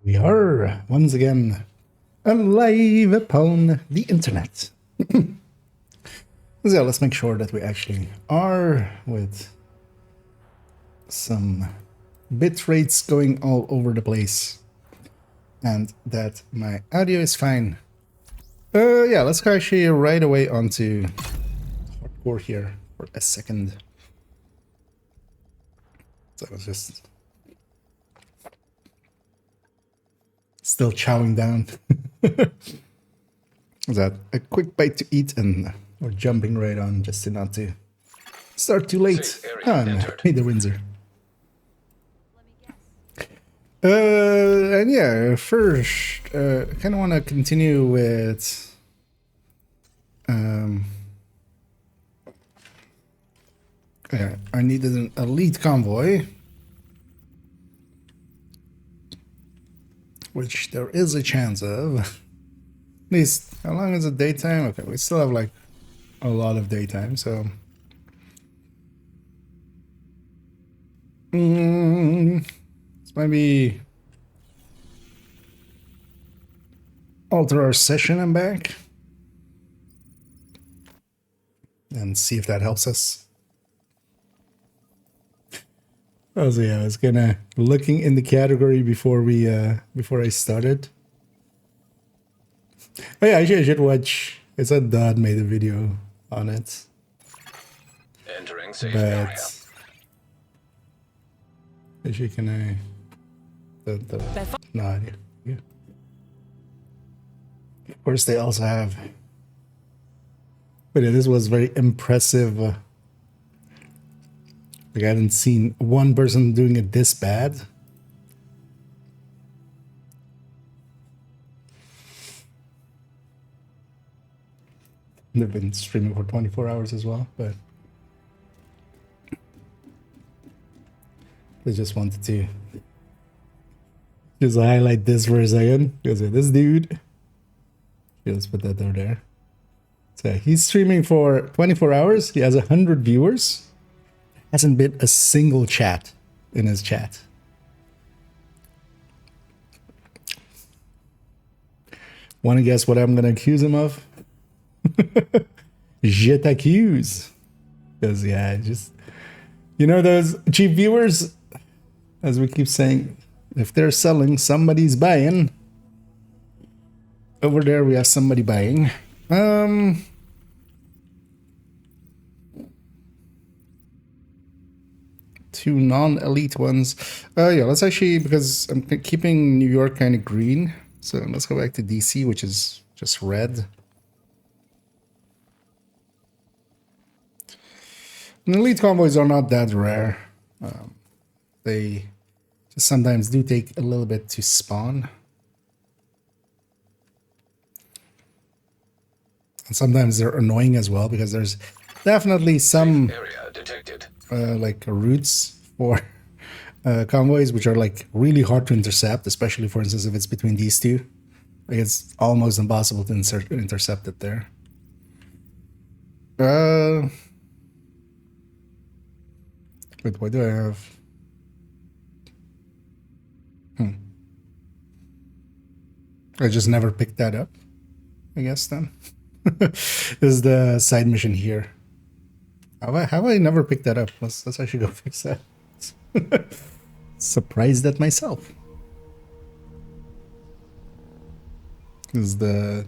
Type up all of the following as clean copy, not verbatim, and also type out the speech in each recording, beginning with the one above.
We are once again live upon the internet. So let's make sure that we actually are with some bit rates going all over the place and that my audio is fine. Yeah, let's go actually right away onto hardcore here for a second. So I was just still chowing down. Is that a quick bite to eat and we're jumping right on just to not to start too late on the Windsor. And yeah, first, I kind of want to continue with I needed an elite convoy, which there is a chance of. At least, how long is it daytime? Okay, we still have like a lot of daytime, so this might be alter our session and back and see if that helps us. Oh, so yeah, I was kinda looking in the category before we before I started. Oh yeah, I should watch. It's a Dodd made a video on it. Entering safe area. Actually, can I? No idea. Yeah. Of course, they also have. But yeah, this was very impressive. Like I hadn't seen one person doing it this bad. They've been streaming for 24 hours as well, but I just wanted to just highlight this for a second because this dude, let's put that there. So he's streaming for 24 hours. He has 100 viewers. Hasn't been a single chat in his chat. Want to guess what I'm going to accuse him of? Je t'accuse. Because, yeah, just, you know, those cheap viewers, as we keep saying, if they're selling, somebody's buying. Over there, we have somebody buying. Two non-elite ones. Yeah, let's actually, because I'm keeping New York kind of green. So let's go back to DC, which is just red. And elite convoys are not that rare. They just sometimes do take a little bit to spawn. And sometimes they're annoying as well because there's definitely some area detected. like routes for convoys which are like really hard to intercept, especially for instance if it's between these two. Like it's almost impossible to intercept it there. Wait, what do I have? I just never picked that up, I guess then. This is the side mission here. Have I never picked that up? Let's actually go fix that. Surprised at myself. This is the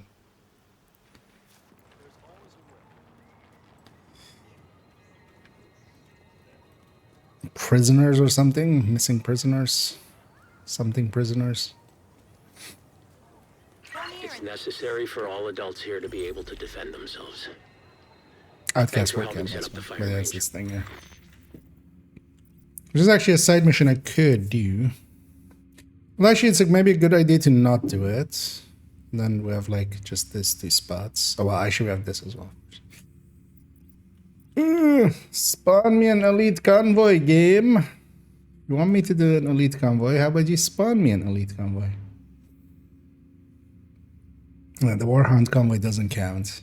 prisoners or something? Missing prisoners? Something prisoners. It's necessary for all adults here to be able to defend themselves. Outcast work camp. That's this thing here. Which is actually a side mission I could do. Well, actually, it's like maybe a good idea to not do it. And then we have like just these two spots. Oh, well, actually we have this as well. Spawn me an elite convoy game. You want me to do an elite convoy? How about you spawn me an elite convoy? No, the Warhound convoy doesn't count.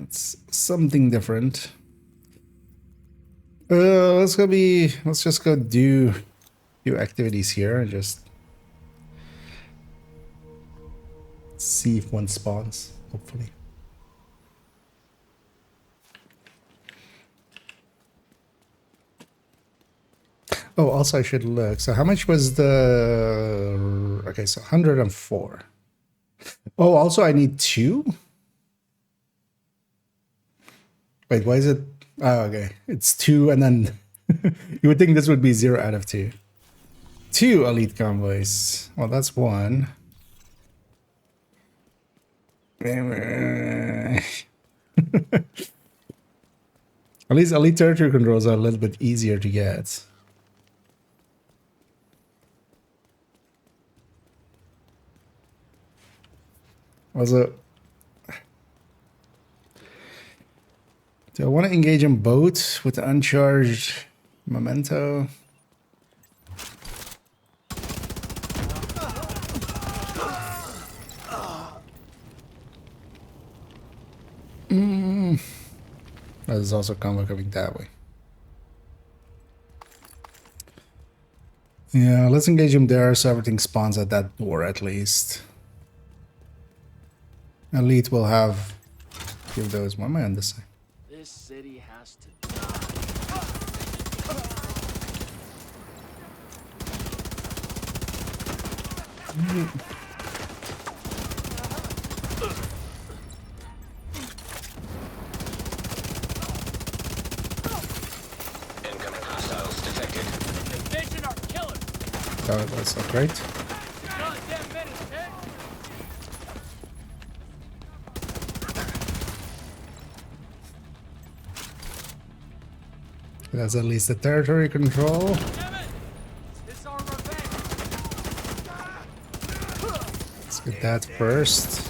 It's something different. Let's just go do a few activities here and just See if one spawns, hopefully. Oh, also I should look. So how much was the... Okay, so 104. Oh, also I need 2? Wait, why is it... Oh, okay. It's 2 and then... You would think this would be 0 out of 2. 2 elite convoys. Well, that's 1. At least elite territory controls are a little bit easier to get. Also, do I want to engage in boat with the uncharged memento? There's also combo coming that way. Yeah, let's engage him there so everything spawns at that door at least. Elite will have a few of those. Why am I on this side? This city has to Incoming hostiles detected. Division are killers. Oh, that's not great. Goddamn minutes, Ted. That's at least the territory control. Damn it! It's our revenge. Let's get that first.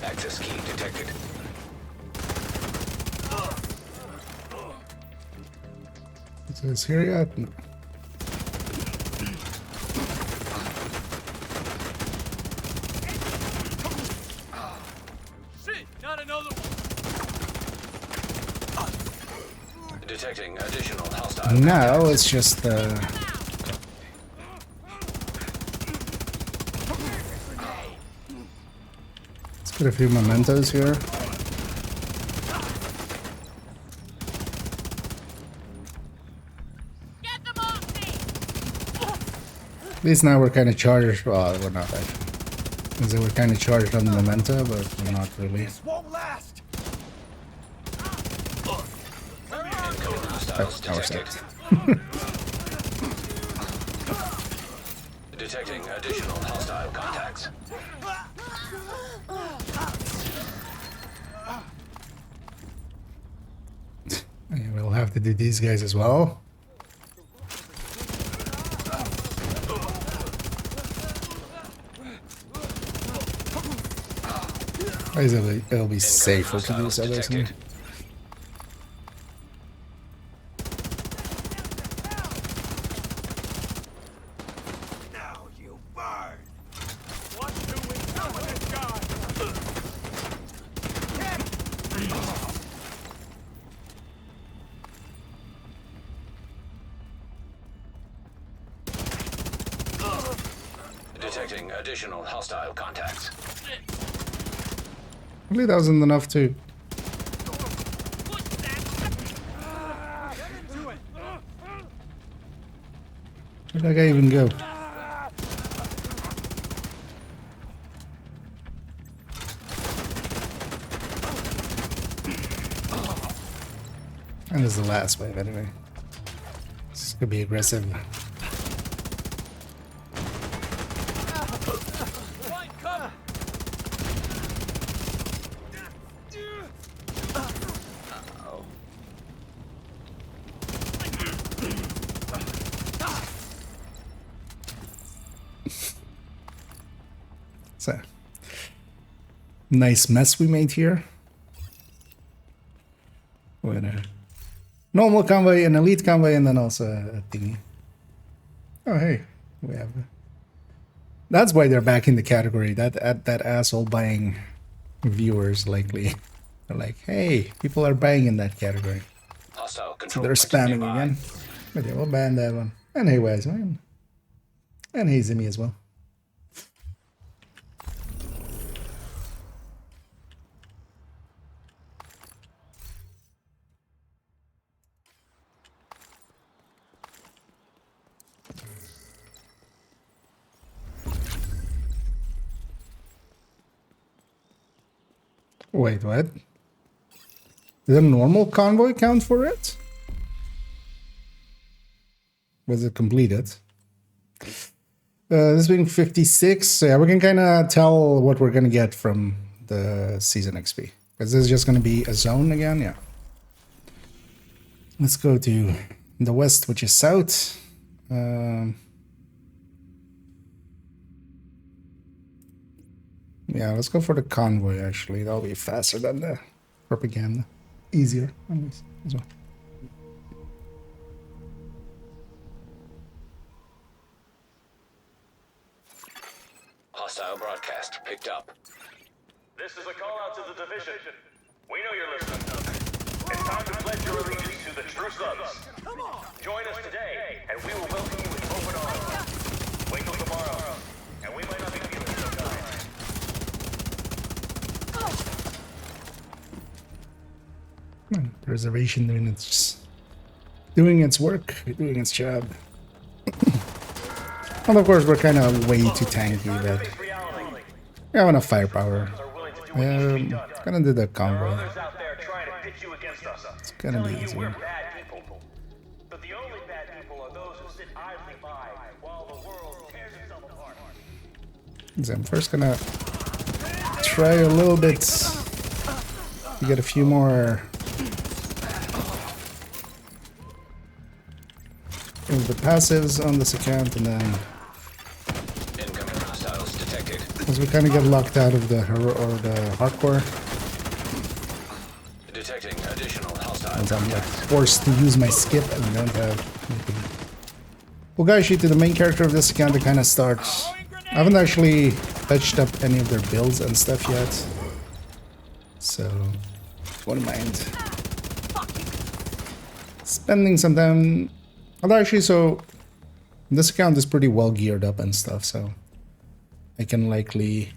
Access key detected. Is this here yet? No. Shit, not another one. Detecting additional hostile. No, it's just let's put a few mementos here. Get them off me! At least now we're kind of charged. Well, we're not actually. Because we're kind of charged on the memento, but we're not really. This won't last. Incoming hostiles Now we're detected. set. Detecting additional hostile contacts. Yeah, we'll have to do these guys as well. It'll be safer to do this other thing. Now you burn. What do we do with this guy? Detecting additional hostile contacts. I believe that wasn't enough to. Where'd that guy even go? And this is the last wave anyway. This could be aggressive. Find cover. So, nice mess we made here. With a normal convoy, an elite convoy, and then also a thingy. Oh, hey, we have. That's why they're back in the category. That asshole buying viewers likely. They're like, hey, people are buying in that category. Hostile So control they're points spamming nearby. again. But yeah, we'll ban that one. And Haywise, man. And Hazimi as well. Wait, what? Did a normal convoy count for it? Was it completed? This being 56, so yeah, we can kind of tell what we're going to get from the season XP. Because this is just going to be a zone again, yeah. Let's go to the west, which is south. Yeah, let's go for the convoy, actually. That'll be faster than the propaganda. Easier, at least, as well. Hostile broadcast picked up. This is a call out to the division. We know you're listening. It's time to pledge your allegiance to the true subs. Come on. Join us today, and we will welcome you with open arms. Wait till tomorrow, and we might not be feeling so kind. Preservation doing its work, doing its job. Well, of course, we're kind of way too tanky, but we have enough firepower. Gonna do the convoy. It's gonna be easier. But the only bad people are those who sit idly by while the world tears itself apart. So I'm first gonna try a little bit to get a few more of the passives on this account, and then Incoming hostiles detected. as we kind of get locked out of the hero or the hardcore, Detecting additional hostile and I'm like contacts. forced to use my skip and I don't have anything. We'll go actually to the main character of this account to kind of start. I haven't actually touched up any of their builds and stuff yet, so wouldn't mind spending some time. Although actually, so this account is pretty well geared up and stuff, so I can likely,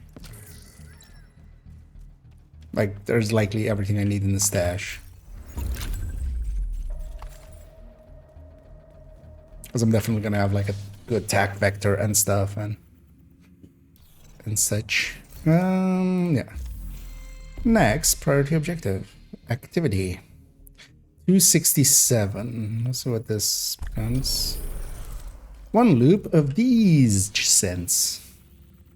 like, there's likely everything I need in the stash. Because I'm definitely gonna have like a good attack vector and stuff and such. Yeah. Next, priority objective. Activity. 267. Let's see what this becomes. One loop of these cents.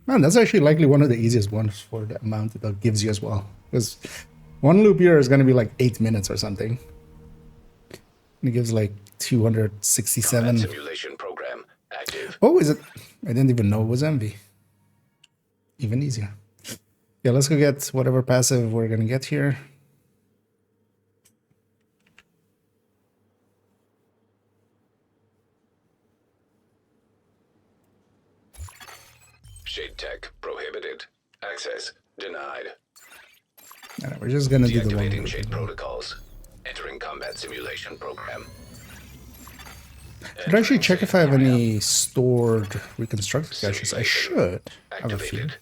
Man, that's actually likely one of the easiest ones for the amount that gives you as well. Because one loop here is going to be like 8 minutes or something. And it gives like 267. Combat simulation program active. Oh, is it? I didn't even know it was envy. Even easier. Yeah, let's go get whatever passive we're going to get here. Shade tech prohibited. Access denied. Alright, we're just gonna do the one. Deactivating shade protocols. Entering combat simulation program. Should I actually check if I have any stored reconstructed caches? I should have a few. Activated.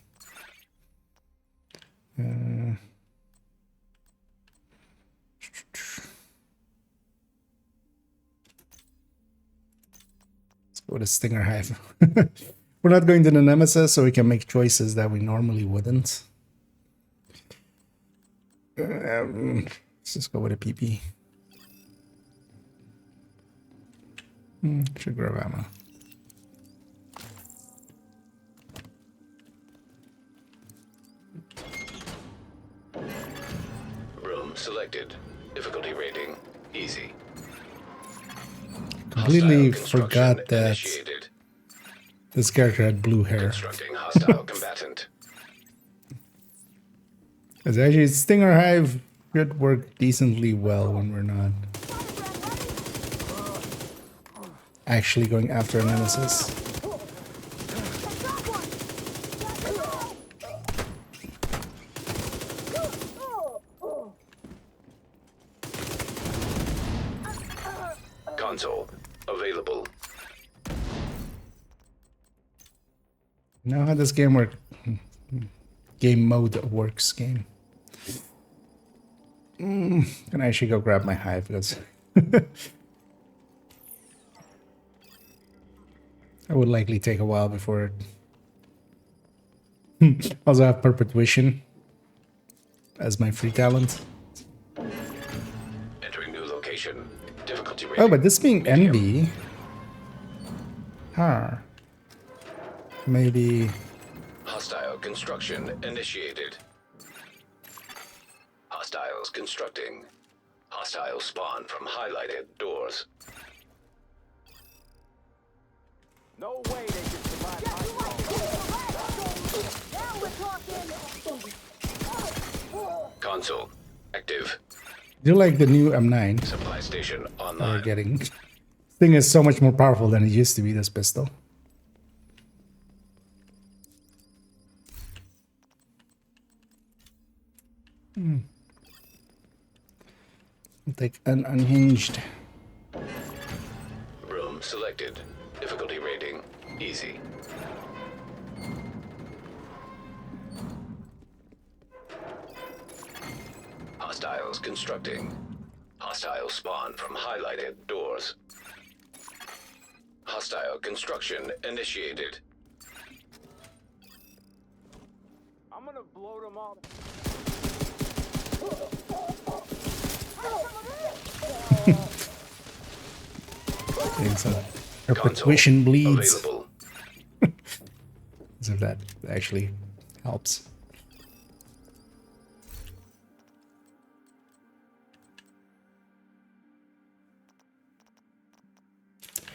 Let's go with a Stinger Hive. We're not going to the Nemesis, so we can make choices that we normally wouldn't. Let's just go with a PP. Should grab ammo. Room selected. Difficulty rating easy. Completely Hostile forgot construction that initiated. this character had blue hair. Constructing hostile combatant. Because actually, Stinger Hive should work decently well when we're not actually going after a Nemesis. Console You know how this game works? Game mode works. Game. Can I actually go grab my hive because it would likely take a while before it. Also have perpetuation as my free talent. Entering new location. Difficulty Oh, rating. but this being medium. envy, maybe. Hostile construction initiated. Hostiles constructing. Hostile spawn from highlighted doors. No way they can survive my Now we're talking. Console active. I do like the new M9 Supply station that we're online. getting. This thing is so much more powerful than it used to be. This pistol. Take an unhinged. Room selected. Difficulty rating easy. Hostiles constructing. Hostile spawn from highlighted doors. Hostile construction initiated. I'm gonna blow them all. Getting some perpetuation bleeds. Available. As if that actually helps.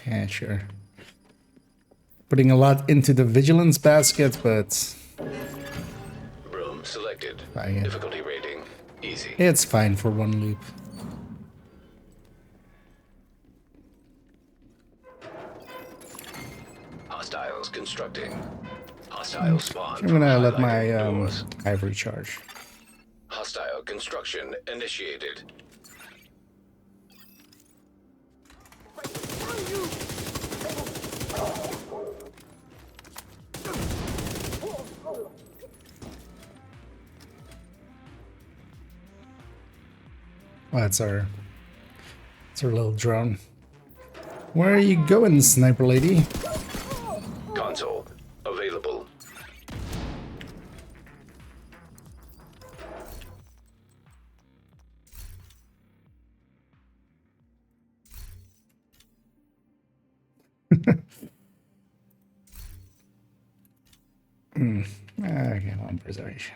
Yeah, sure. Putting a lot into the vigilance basket, but Room selected. yeah. Difficulty rating easy. it's fine for one loop. Hostiles constructing. Hostile spawn. I'm gonna from let my highlighted doors. hive recharge. Hostile construction initiated. Oh, it's our little drone. Where are you going, sniper lady? Console available. Okay, on preservation.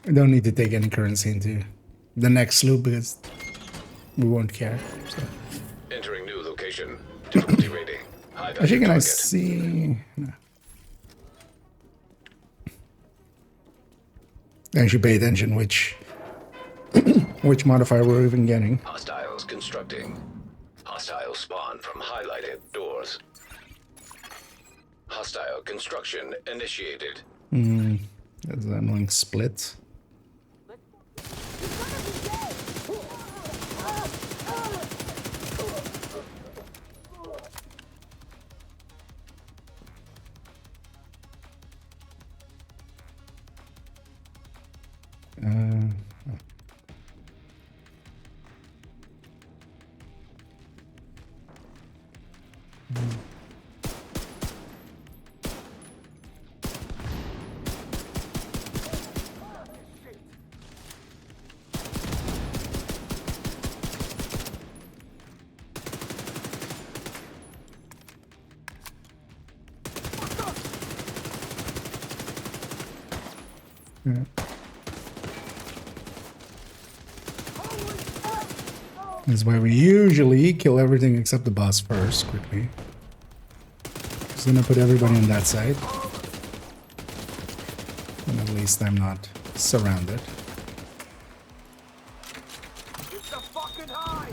We don't need to take any currency into the next loop because we won't care. So. Entering new location. Difficulty rating. High value Actually, can I target. see? No. I should pay attention which which modifier we're even getting. Hostiles constructing. Hostile spawn from highlighted doors. Hostile construction initiated. There's that annoying split. That's why we usually kill everything except the boss first, quickly. Just gonna put everybody on that side. And at least I'm not surrounded. It's the fucking high.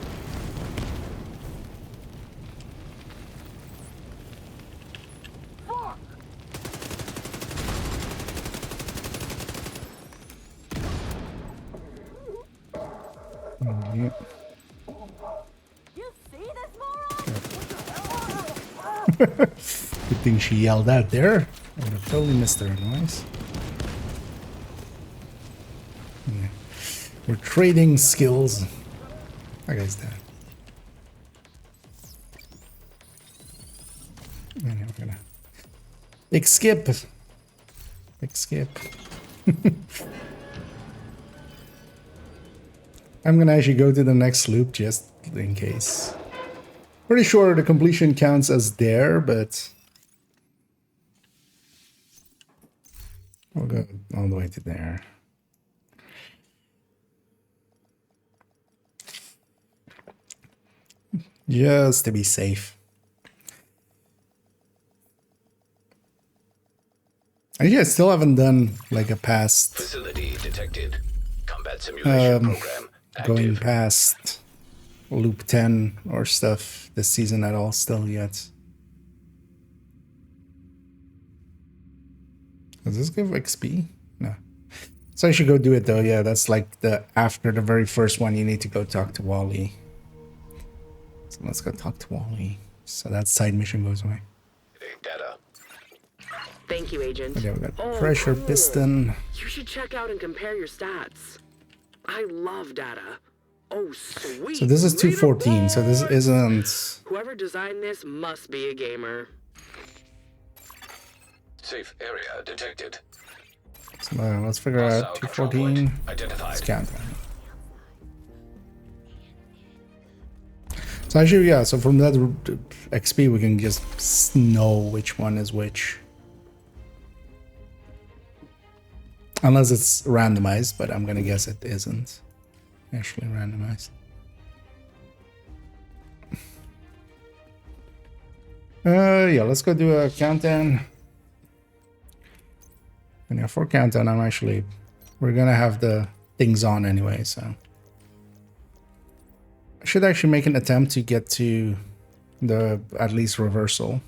Fuck! Yep. You see this moron? Good thing she yelled out there. I would have totally missed her noise. Yeah. We're trading skills. That guy's dead. Anyway, we're gonna... Big skip! Big skip. I'm gonna actually go to the next loop just in case. Pretty sure the completion counts as there, but... We'll go all the way to there. Just to be safe. Actually, I still haven't done like a past Facility detected. Combat simulation program active. going past loop 10 or stuff this season at all still yet. Does this give XP? No. So I should go do it though. Yeah, that's like the after the very first one you need to go talk to Wally. So let's go talk to Wally. So that side mission goes away. Data. Thank you, Agent. Okay, we got pressure piston. You should check out and compare your stats. I love data. Oh, sweet. So this is 214. So this isn't. Whoever designed this must be a gamer. Safe area detected. So let's figure out 214. Identified. Let's count that. So actually, yeah. So from that XP, we can just know which one is which. Unless it's randomized, but I'm gonna guess it isn't actually randomized. Yeah, let's go do a countdown. And yeah, for countdown, we're gonna have the things on anyway, so. I should actually make an attempt to get to the, at least reversal.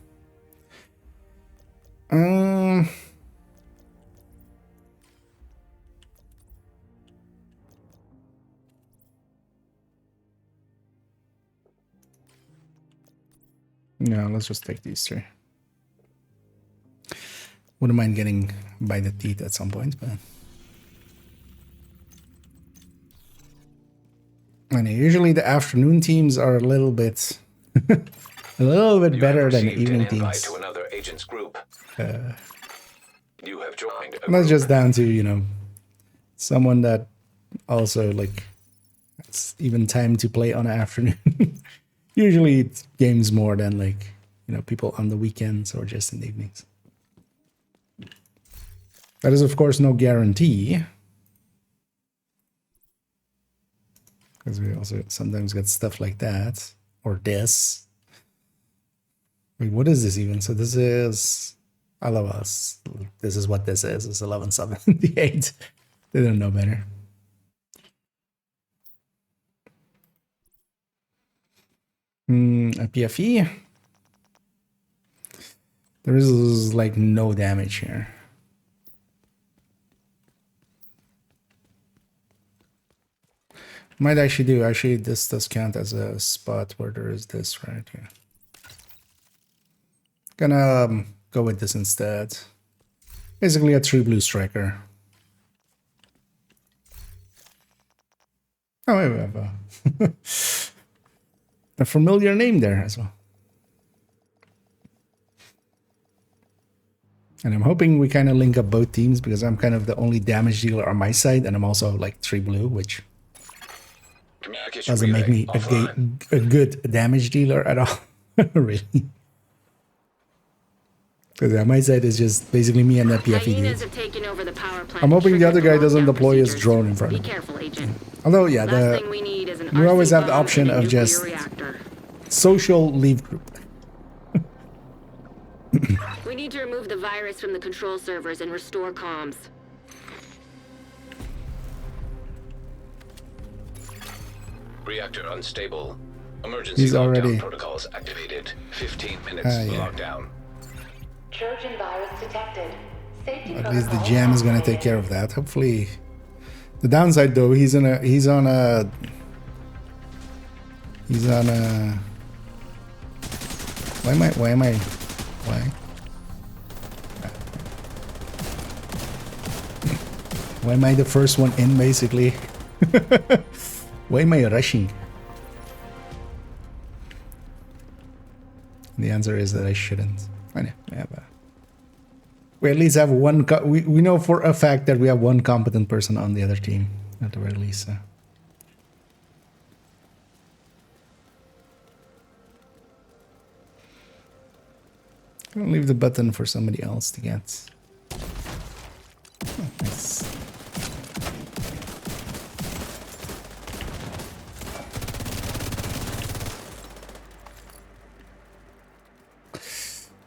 No, let's just take these three. Wouldn't mind getting by the teeth at some point, but... And usually the afternoon teams are a little bit... a little bit better than the evening teams. To another agent's group. You have joined a And that's group. just down to, you know, someone that also, like, has even time to play on an afternoon. Usually it's games more than, like, you know, people on the weekends or just in the evenings. That is, of course, no guarantee. Because we also sometimes get stuff like that. Or this. Wait, what is this even? So this is... I love us. This is what this is. It's 1178. They don't know better. A PFE. There is like no damage here. Might actually do. Actually, this does count as a spot where there is this right here. Gonna go with this instead. Basically a 3 blue striker. Oh, wait, we have a familiar name there as well. And I'm hoping we kind of link up both teams because I'm kind of the only damage dealer on my side and I'm also like 3 blue, which doesn't make me a good damage dealer at all. Really. Because on my side is just basically me and that PFE dude. I'm hoping the other guy doesn't deploy his drone in front of me. Be careful, Agent. Although, yeah, Last thing we need is an we always RC have the bomb option in a of nuclear just reactor. social leave group. We need to remove the virus from the control servers and restore comms. Reactor unstable. Emergency He's lockdown already- protocols activated. 15 minutes yeah. lockdown. Trojan virus detected. Safety At least the protocol jam is gonna take activated. care of that. Hopefully, the downside though, he's on a. Why? Why am I the first one in, basically? Why am I rushing? The answer is that I shouldn't. I know. Yeah, but we at least have one. We know for a fact that we have one competent person on the other team, at the very least. I'll leave the button for somebody else to get. Oh, nice.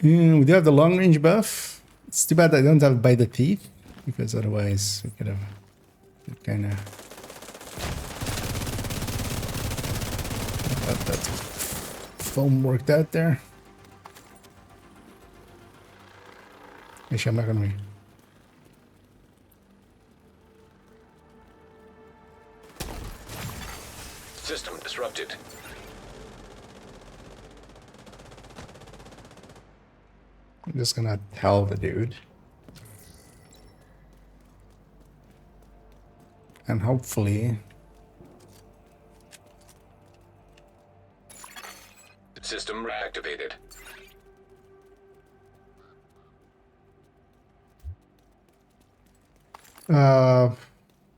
We do have the long range buff. It's too bad I don't have by the teeth, because otherwise we could have kind of got that foam worked out there. Actually, I'm not gonna. System disrupted. I'm just gonna tell the dude. And hopefully... System reactivated.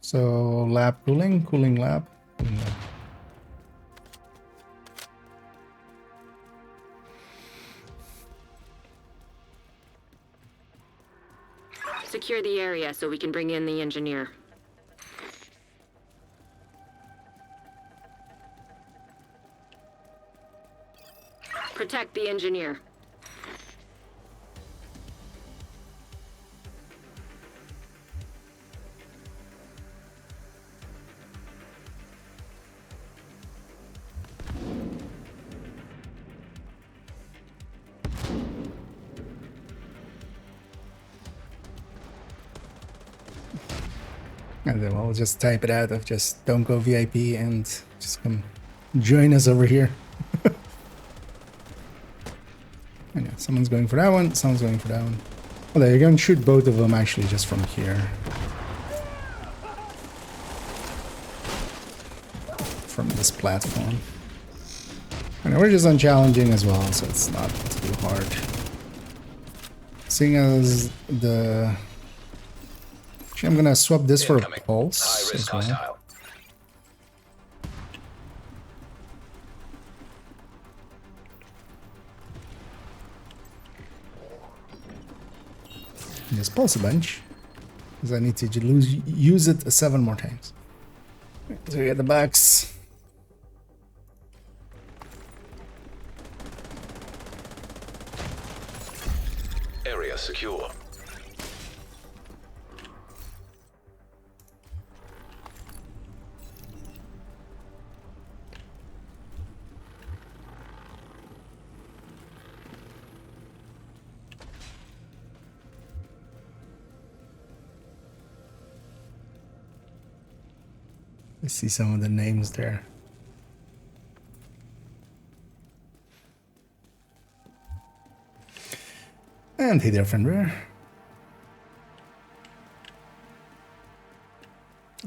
So lab cooling lab. Secure the area so we can bring in the engineer. Protect the engineer. And then we'll just type it out of just don't go VIP and just come join us over here. I know, someone's going for that one, someone's going for that one. Well, you can shoot both of them actually just from here. From this platform. And we're just on challenging as well, so it's not too hard. Seeing as the... Actually, I'm gonna swap this for a pulse High risk as well. hostile. Just pulse a bunch, because I need to use it 7 more times. So we get the box. Area secure. I see some of the names there. And hey there, friend rare.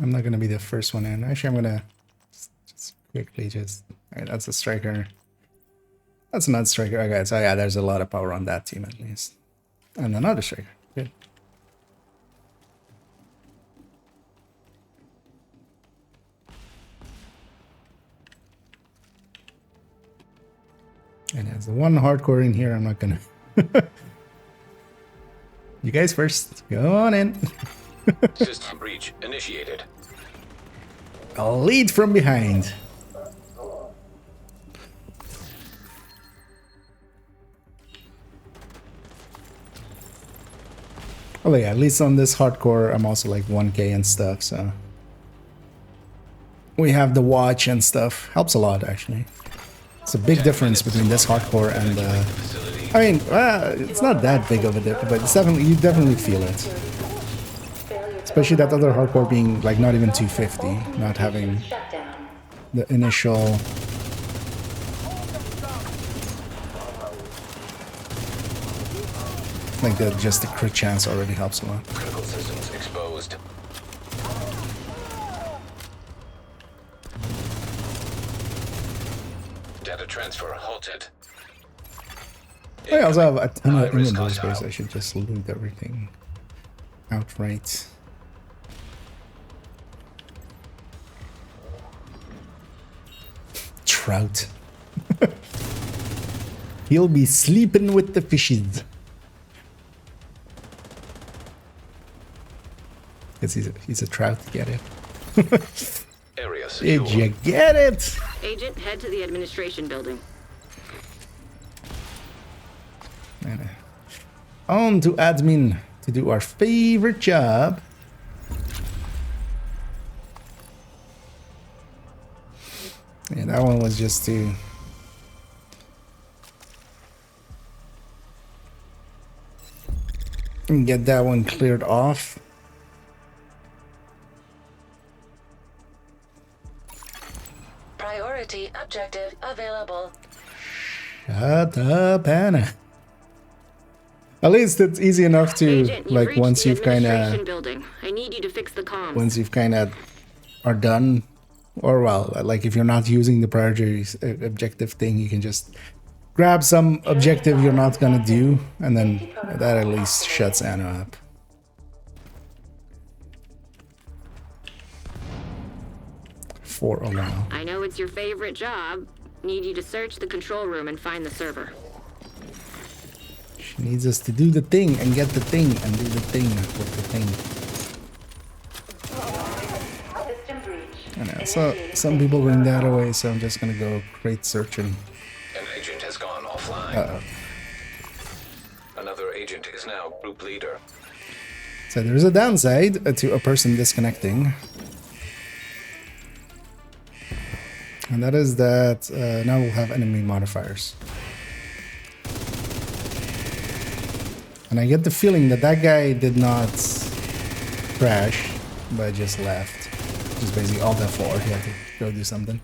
I'm not gonna be the first one in. Actually, I'm gonna just quickly just... Alright, that's a striker. That's not striker. Okay, so yeah, there's a lot of power on that team at least. And another striker. Good. And as the one hardcore in here, I'm not gonna... You guys first. Go on in. System breach initiated. I'll lead from behind. Oh yeah, at least on this hardcore, I'm also like 1k and stuff, so... We have the watch and stuff. Helps a lot, actually. It's a big difference between this hardcore and I mean, it's not that big of a difference, but it's definitely, you definitely feel it. Especially that other hardcore being like not even 250, not having the initial... Like just the crit chance already helps a lot. Critical systems exposed. Data transfer halted. I also have a ton of High-risk inventory space. hostile. I should just loot everything outright. Trout. He'll be sleeping with the fishes. Because he's a trout, get it? Area secure. Did you get it? Agent, head to the administration building. And, on to admin to do our favorite job. Yeah, that one was just to get that one cleared off. Priority objective available. Shut up, Anna. At least it's easy enough to, Agent, like, reached once the you've kind administration of, building. I need you to fix the comms. once you've kind of are done, or well, like if you're not using the priority objective thing, you can just grab some objective you're not gonna do, and then that at least shuts Anna up. For a while. I know it's your favorite job. Need you to search the control room and find the server. She needs us to do the thing and get the thing and do the thing with the thing. System breach. I know. So some people bring that away, so I'm just gonna go crate searching. An agent has gone offline. Uh-oh. Another agent is now group leader. So there's a downside to a person disconnecting. And that is that now we'll have enemy modifiers. And I get the feeling that that guy did not crash, but just left. Just basically all that for. He had to go do something.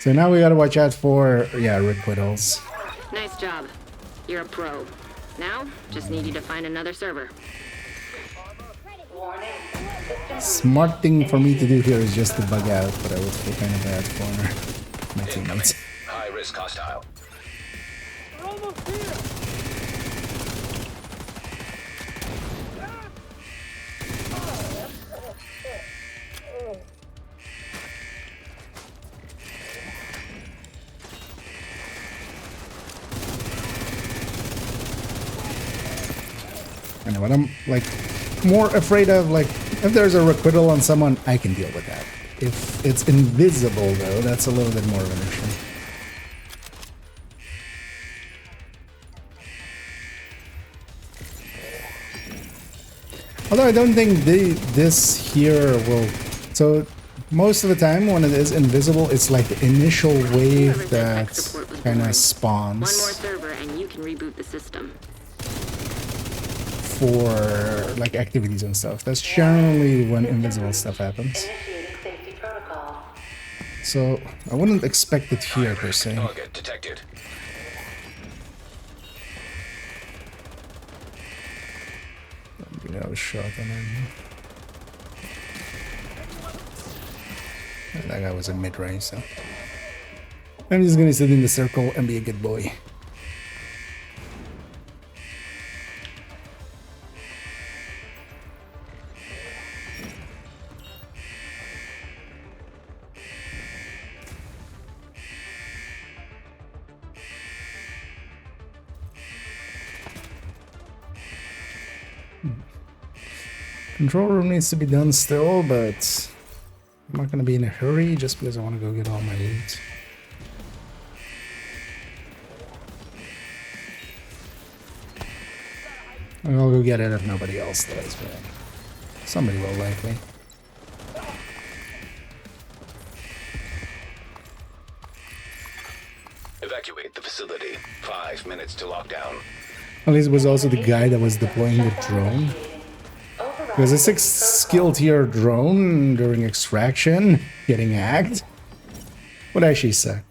So now we gotta watch out for, yeah, requittals. Nice job. You're a pro. Now, just need you to find another server. Warning. Smart thing for me to do here is just to bug out, but I would feel kind of bad for my teammates. High risk hostile. We're almost here. I know what I'm like more afraid of, like if there's a requital on someone, I can deal with that. If it's invisible though, that's a little bit more of an issue. Although I don't think this here will, so most of the time when it is invisible, it's like the initial wave that kind of One more spawns server and you can reboot the system. for like activities and stuff. That's generally when invisible stuff happens. Initiating safety protocol. So I wouldn't expect it here per se. Target detected. You know, shot on him. That guy was a mid-range, so I'm just gonna sit in the circle and be a good boy. Control room needs to be done still, but I'm not gonna be in a hurry just because I want to go get all my loot. I'll go get it if nobody else does, but somebody will likely. Evacuate the facility. 5 minutes to lockdown. At least it was also the guy that was deploying the drone. Because a 6 skill tier drone during extraction getting hacked would actually suck.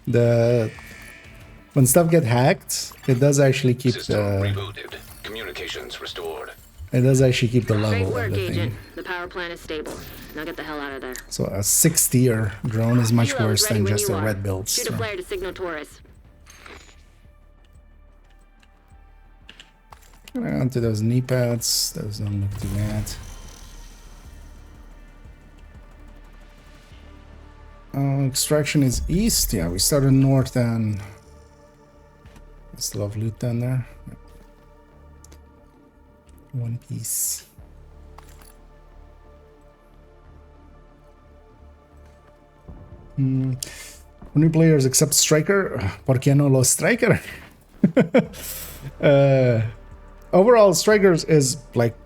When stuff get hacked, it does actually keep System the rebooted. Communications restored. it does actually keep the Great level of work, the Agent. thing. The power plant is stable. Now get the hell out of there. So a 6-tier drone is much Helo is worse ready than when just you a are. red build. Shoot a So. flare to signal Taurus. Onto those knee pads. Those don't look too bad. Extraction is east. Yeah, we started north and I still have loot down there. Yep. One piece. New players accept Striker. ¿Por qué no los Striker? Overall, Strikers is like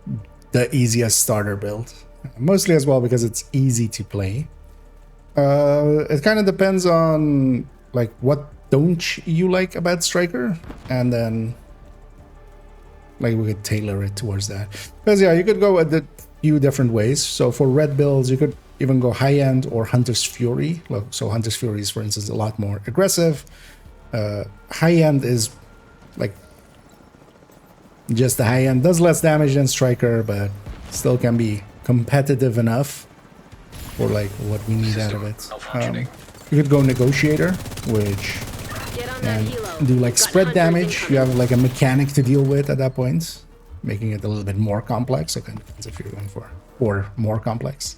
the easiest starter build. Mostly as well because it's easy to play. It kind of depends on like what don't you like about Striker, and then like we could tailor it towards that. Because yeah, you could go a few different ways. So for red builds, you could even go high end or Hunter's Fury. So Hunter's Fury is, for instance, a lot more aggressive. High end is like just the high end, does less damage than Striker, but still can be competitive enough for like what we need out of it. You could go Negotiator, which and do like spread damage. You have like a mechanic to deal with at that point, making it a little bit more complex. It kind of depends if you're going for or more complex.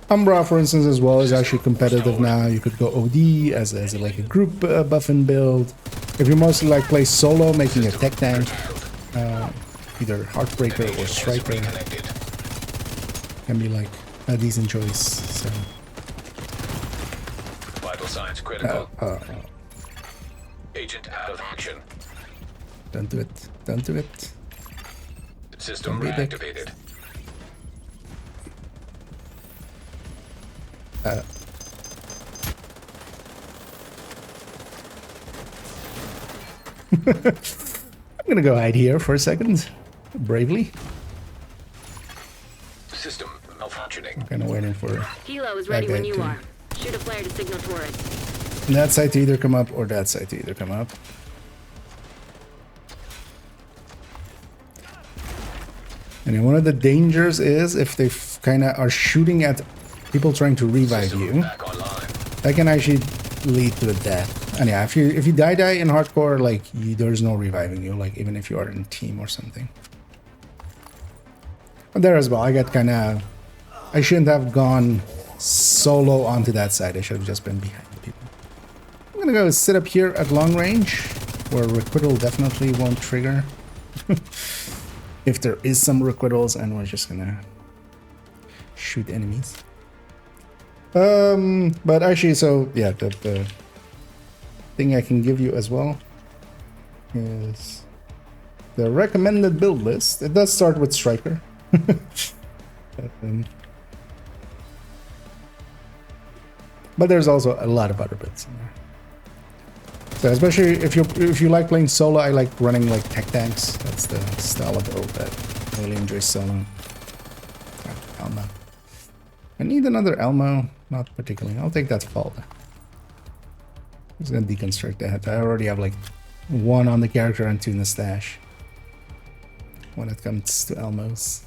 Umbra, for instance, as well, is actually competitive now. You could go OD as like a group buffing build. If you mostly like play solo, making a tech tank, either Heartbreaker or Striker can be like a decent choice. So. Vital signs critical. Agent out of action. Don't do it. Don't do it. System reactivated. I'm gonna go hide here for a second, bravely. System malfunctioning. I'm kind of waiting for Helo is ready when you are. Shoot a flare to signal Taurus. that side to either come up or that side to either come up. And one of the dangers is if they kind of are shooting at people trying to revive you, that can actually lead to a death. And yeah, if you die in hardcore, like there's no reviving you, like even if you are in a team or something. But there as well, I got kind of, I shouldn't have gone solo onto that side. I should have just been behind the people. I'm gonna go sit up here at long range, where requital definitely won't trigger. If there is some requittals, and we're just gonna shoot enemies. But actually, so yeah, the thing I can give you as well is the recommended build list. It does start with Striker. But there's also a lot of other builds in there. So especially if you like playing solo, I like running like tech tanks. That's the style of build that I really enjoy solo. Elmo. I need another Elmo. Not particularly. I'll take that fault. I'm just gonna deconstruct that. I already have like one on the character and two in the stash when it comes to Elmos.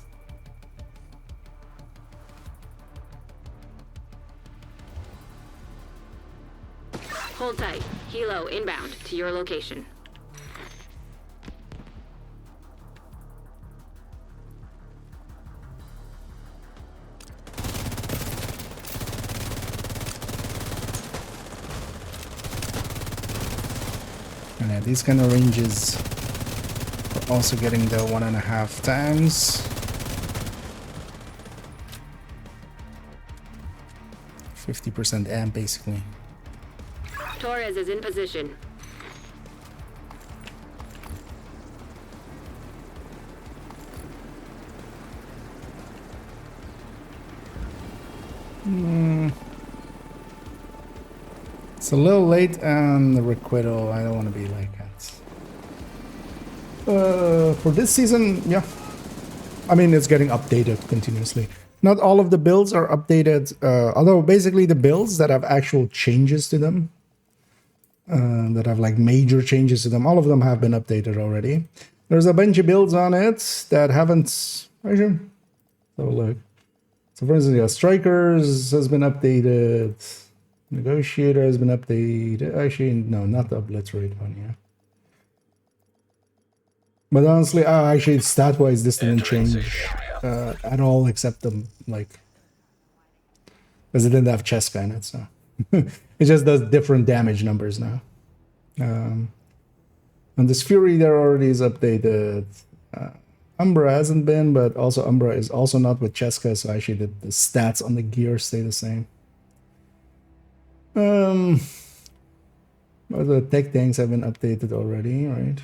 Hold tight. Helo inbound to your location. And yeah, these kind of ranges are also getting the 1.5 times. 50% amp basically. Torres is in position. It's a little late on the requital. I don't want to be like that. For this season, yeah. I mean, it's getting updated continuously. Not all of the builds are updated, although basically the builds that have actual changes to them, that have like major changes to them, all of them have been updated already. The builds that have like There's a bunch of builds on it that haven't. Actually, have a look. So, for instance, yeah, Strikers has been updated. Negotiator has been updated. Actually, no, not the Obliterate one, yeah. But honestly, actually, stat-wise, this didn't change at all, except the, like, because it didn't have Cheska in it, so. It just does different damage numbers now. And this Fury there already is updated. Umbra hasn't been, but also Umbra is also not with Cheska, so actually the stats on the gear stay the same. But the tech tanks have been updated already, right?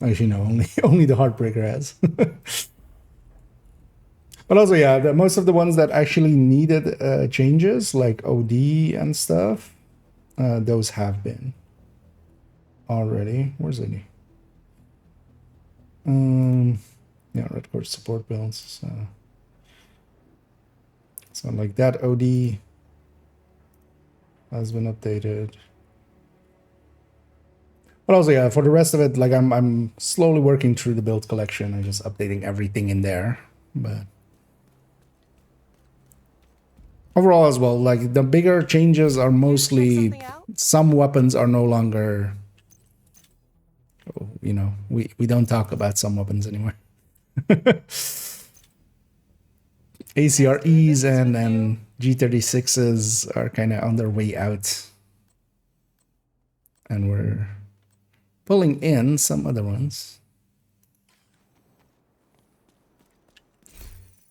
Actually, no, only the Heartbreaker has. But also, yeah, most of the ones that actually needed changes, like OD and stuff, those have been already. Where's it? Yeah, Red Court support builds. So like that OD has been updated. But also, yeah, for the rest of it, like I'm slowly working through the build collection and just updating everything in there. But overall as well, like the bigger changes are mostly some weapons are no longer, you know, we don't talk about some weapons anymore. ACREs and G36s are kind of on their way out. And we're pulling in some other ones.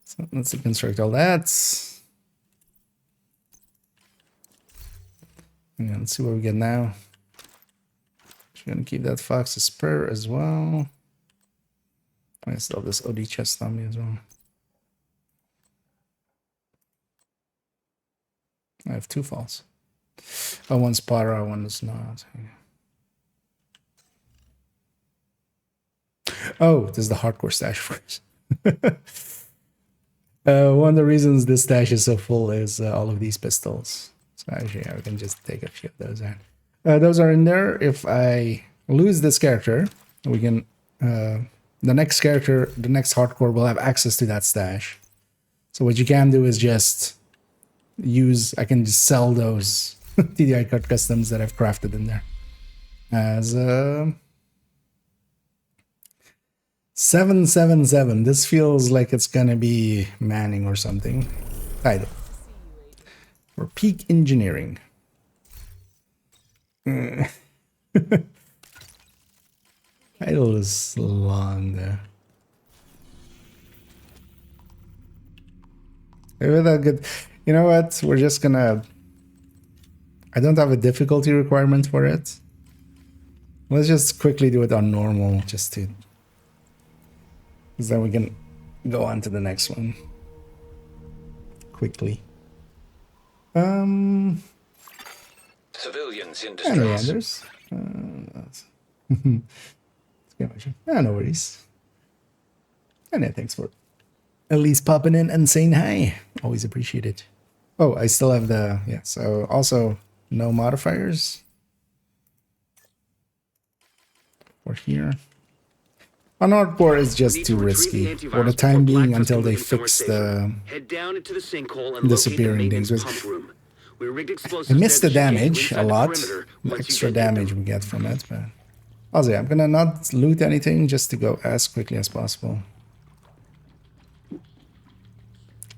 So let's deconstruct all that. Yeah, let's see what we get now. Just gonna keep that Fox's Spur as well. I still have this OD chest on me as well. I have 2 falls. Oh, one's Spotter, one is not. Oh, this is the hardcore stash first. One of the reasons this stash is so full is all of these pistols. So actually, yeah, we can just take a few of those out. Those are in there. If I lose this character, we can... the next character, the next hardcore, will have access to that stash. So what you can do is just use... I can just sell those TDI card customs that I've crafted in there. As 777. This feels like it's gonna be Manning or something. Title. For Peak Engineering. Title is long there. Maybe that good. You know what? We're just gonna... I don't have a difficulty requirement for it. Let's just quickly do it on normal, just to... because then we can go on to the next one. Quickly. Civilians in Anyway, distress. Anders. No worries. And yeah, thanks for at least popping in and saying hi. Always appreciate it. Oh, I still have the... yeah, so also no modifiers. For here. On hardcore is just too risky for the time being until they fix the disappearing things. I miss the damage a lot, the extra damage we get from it, but also, yeah, I'm gonna not loot anything just to go as quickly as possible.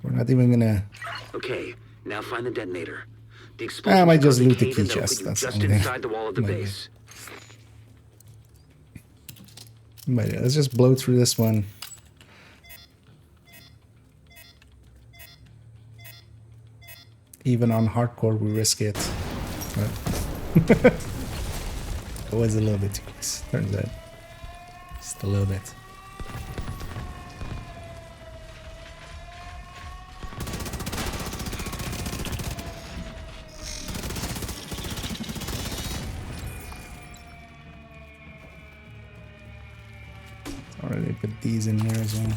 We're not even gonna... Okay, now find the detonator. The I might just loot the cave key in that'll chest, put you that's just the only inside the wall of the thing. base. But yeah, let's just blow through this one. Even on hardcore, we risk it. But it was a little bit too close, turns out. Just a little bit. Already put these in here as well.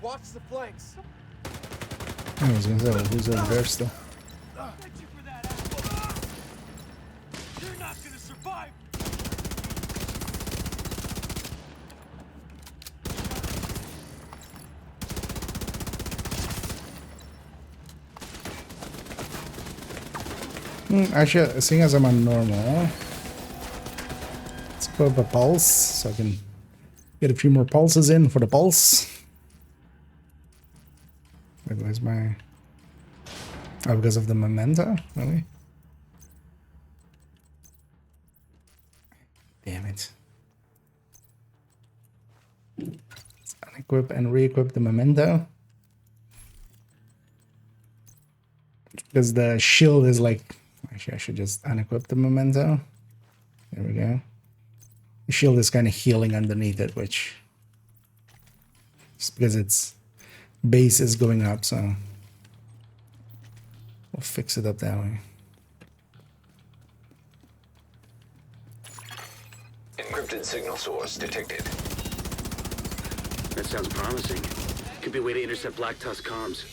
Watch the flanks. I was gonna say, well, who's over there still? Get you for that ass. You're not gonna survive. Actually, seeing as I'm on normal, let's put up a pulse so I can get a few more pulses in for the pulse. Wait, where's my... Oh, because of the memento? Really? Damn it. Let's unequip and re-equip the memento. Because the shield is like... Actually, I should just unequip the memento. There we go. The shield is kind of healing underneath it, which... Just because its base is going up, so... We'll fix it up that way. Encrypted signal source detected. That sounds promising. Could be a way to intercept Black Tusk comms.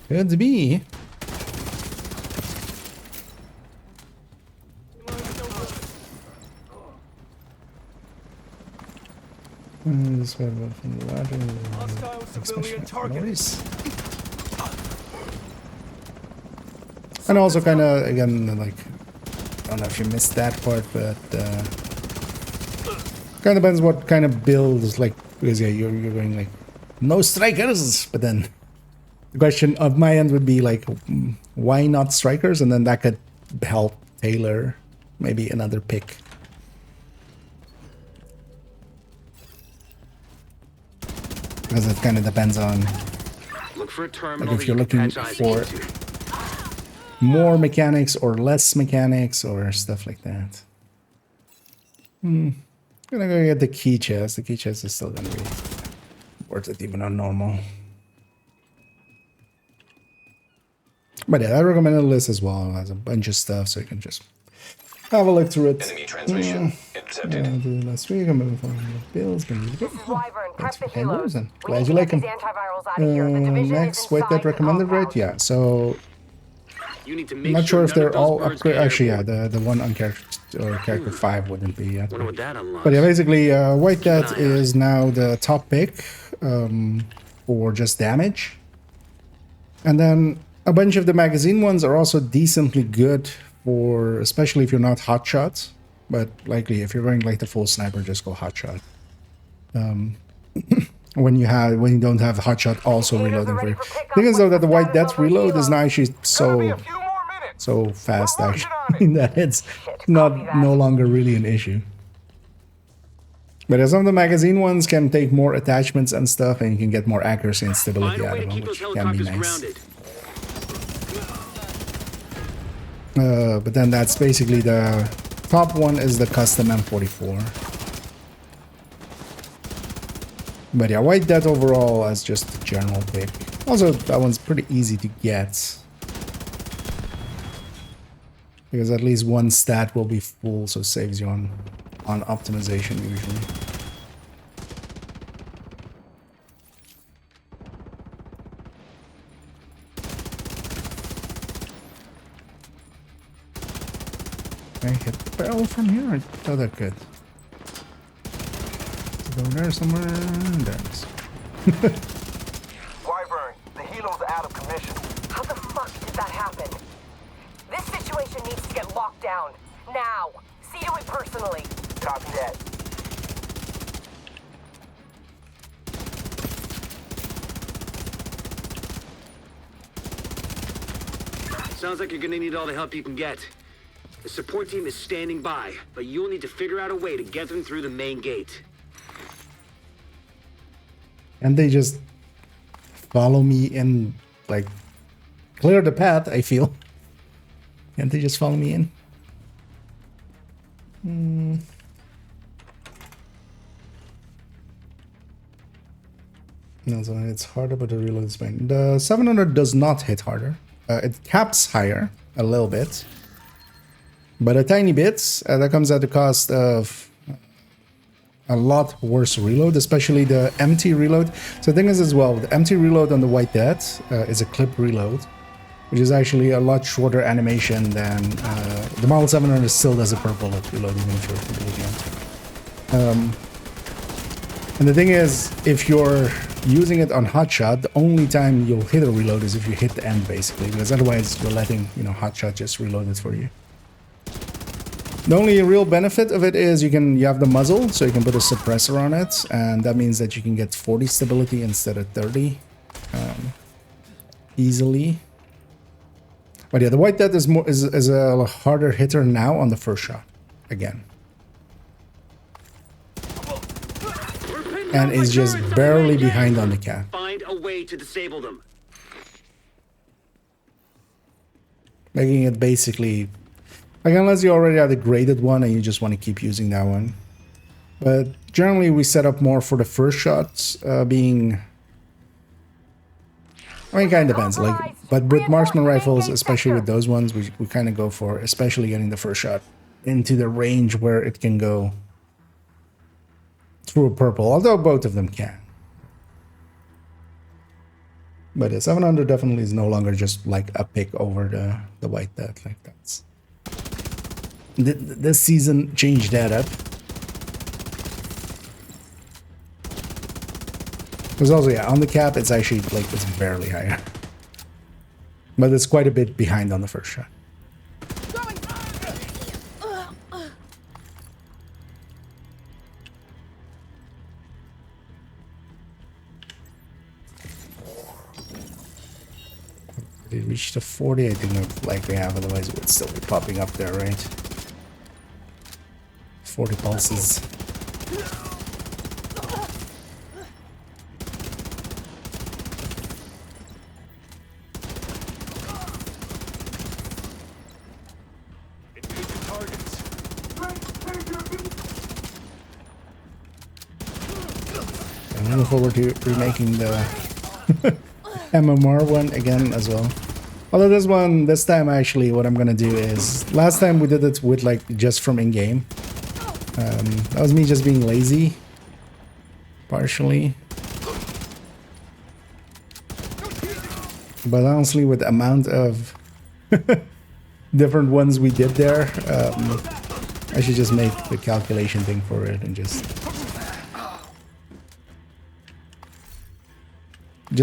Could be. This way from the ladder. Hostile civilian target. Nice. And also kind of, again, like, I don't know if you missed that part, but kind of depends what kind of build is like, because yeah, you're going like, no strikers, but then the question of my end would be like, why not strikers? And then that could help tailor maybe another pick. Because it kind of depends on, Look for a terminal like, if you're that you looking can patch eyes for into. more mechanics or less mechanics or stuff like that. Gonna go get the key chest. The key chest is still gonna be worth it even on normal. But yeah, I recommend a list as well. It has a bunch of stuff, so you can just have a look through it. Enemy transmission intercepted. Last week, I'm moving from the bills. Wyvern, prep the Halos, helos. and We glad need you to like get them. these antivirals out of here. The division Next, is wait, inside that the recommended, right? compound. Yeah, so You need to I'm make not sure if none of they're those all birds upgraded. get Actually, yeah, airborne. the one on character 5 wouldn't be yet. Wonder what that unlocks. But yeah, basically, White Keep an Death eye on is now the top pick for just damage. And then a bunch of the magazine ones are also decently good for, especially if you're not hotshot. But likely, if you're going like the full sniper, just go hotshot. When you don't have hotshot also reloading for you. The thing is though that the White Death reload is now actually so fast actually that it's no longer really an issue. But some of the magazine ones can take more attachments and stuff, and you can get more accuracy and stability Find a out way of to them, keep those which can be helicopters nice. grounded. But then that's basically the top one is the custom M44. But yeah, White Death overall as just a general pick. Also, that one's pretty easy to get. Because at least one stat will be full, so it saves you on optimization usually. Can I hit the barrel from here? Oh, that good. Go there somewhere. There it is. Wyvern, the helo's out of commission. How the fuck did that happen? This situation needs to get locked down. Now. See to it personally. Copy that. Sounds like you're gonna need all the help you can get. The support team is standing by, but you'll need to figure out a way to get them through the main gate. And they just follow me and like clear the path, I feel. Can't they just follow me in? No, so it's harder, but the reload is fine. The 700 does not hit harder. It caps higher a little bit, but a tiny bit. That comes at the cost of a lot worse reload, especially the empty reload. So the thing is as well, the empty reload on the White Dead is a clip reload, which is actually a lot shorter animation than the Model 700 still does a per bullet reload even if you're completely empty. And the thing is, if you're using it on hotshot, the only time you'll hit a reload is if you hit the end, basically, because otherwise you're letting, you know, hotshot just reload it for you. The only real benefit of it is you have the muzzle, so you can put a suppressor on it, and that means that you can get 40 stability instead of 30 easily. But yeah, the White Death is a harder hitter now on the first shot again. And is just barely behind on the cap. Find a way to disable them. Making it basically, like, unless you already have the graded one and you just want to keep using that one. But generally we set up more for the first shots being, I mean, it kind of depends. Like, but with marksman rifles, especially with those ones, we kind of go for, especially getting the first shot into the range where it can go through a purple, although both of them can. But the 700 definitely is no longer just like a pick over the White Death. Like that's this season changed that up. There's also, yeah, on the cap it's actually like it's barely higher, but it's quite a bit behind on the first shot. Did it reach the 40? I think likely have, otherwise it would still be popping up there, right? 40 pulses. I'm looking forward to remaking the MMR one again as well. Although this time actually what I'm gonna do is, last time we did it with like just from in-game. That was me just being lazy, partially. But honestly, with the amount of different ones we did there, I should just make the calculation thing for it and just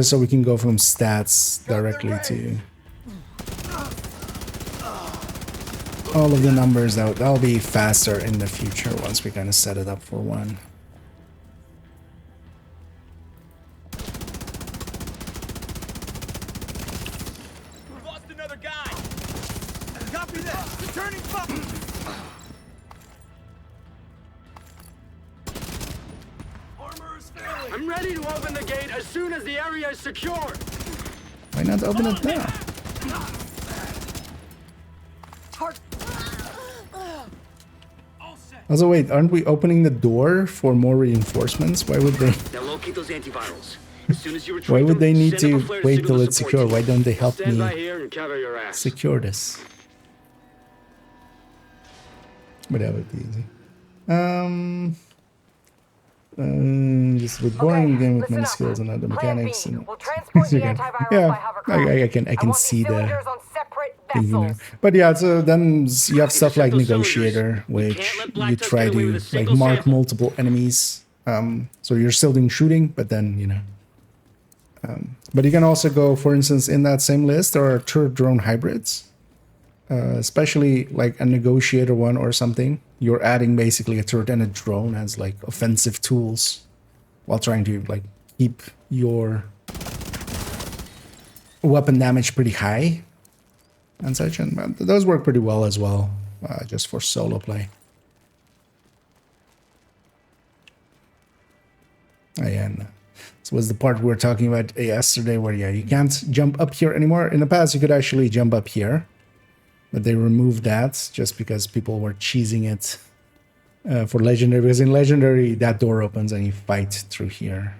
so we can go from stats directly to all of the numbers. That'll be faster in the future once we kind of set it up for one. We've lost another guy. Copy that. Returning fire. Armor is failing. I'm ready to open the gate as soon as the area is secure. Why not open it now? Also, wait, aren't we opening the door for more reinforcements? Why would they? Now locate those antivirals. As soon as you retrieve Why would they them, need send up to a flare wait signal till the it's support secure? team. Why don't they help Stand by me here and cover your ass. secure this? But that would be easy. Just with boring game with many skills and other mechanics. And We'll transport the okay. antivirals Yeah, by hovercraft. I can want see these the. cylinders on separate You know. vessels. But yeah, so then you have stuff like Those Negotiator, cylinders. We which can't let Black you Tusk try get away to with a like single mark sample. multiple enemies. So you're still doing shooting, but then you know. But you can also go, for instance, in that same list, there are turret drone hybrids, especially like a Negotiator one or something. You're adding basically a turret and a drone as like offensive tools, while trying to like keep your weapon damage pretty high and such. And those work pretty well as well, just for solo play. And this was the part we were talking about yesterday, where yeah, you can't jump up here anymore. In the past, you could actually jump up here, but they removed that just because people were cheesing it for Legendary. Because in Legendary, that door opens and you fight through here.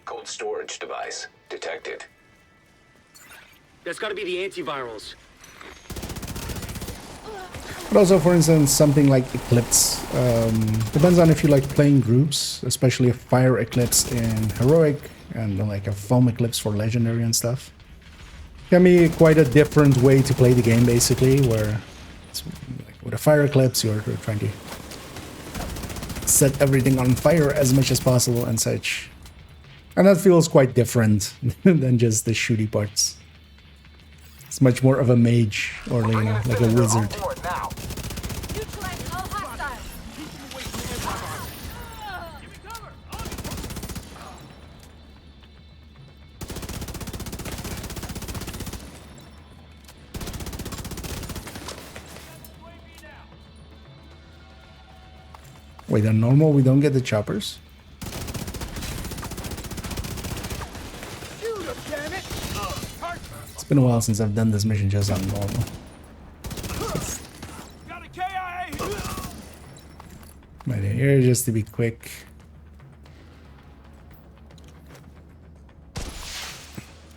Cold storage device detected. That's got to be the antivirals. But also, for instance, something like Eclipse. Depends on if you like playing groups, especially a Fire Eclipse in Heroic and like a Foam Eclipse for Legendary and stuff. Can be quite a different way to play the game, basically, where it's like with a Fire Eclipse, you're trying to set everything on fire as much as possible and such. And that feels quite different than just the shooty parts. It's much more of a mage or like, you know, like a wizard. Wait, on normal we don't get the choppers? It's been a while since I've done this mission just on normal. But here, just to be quick.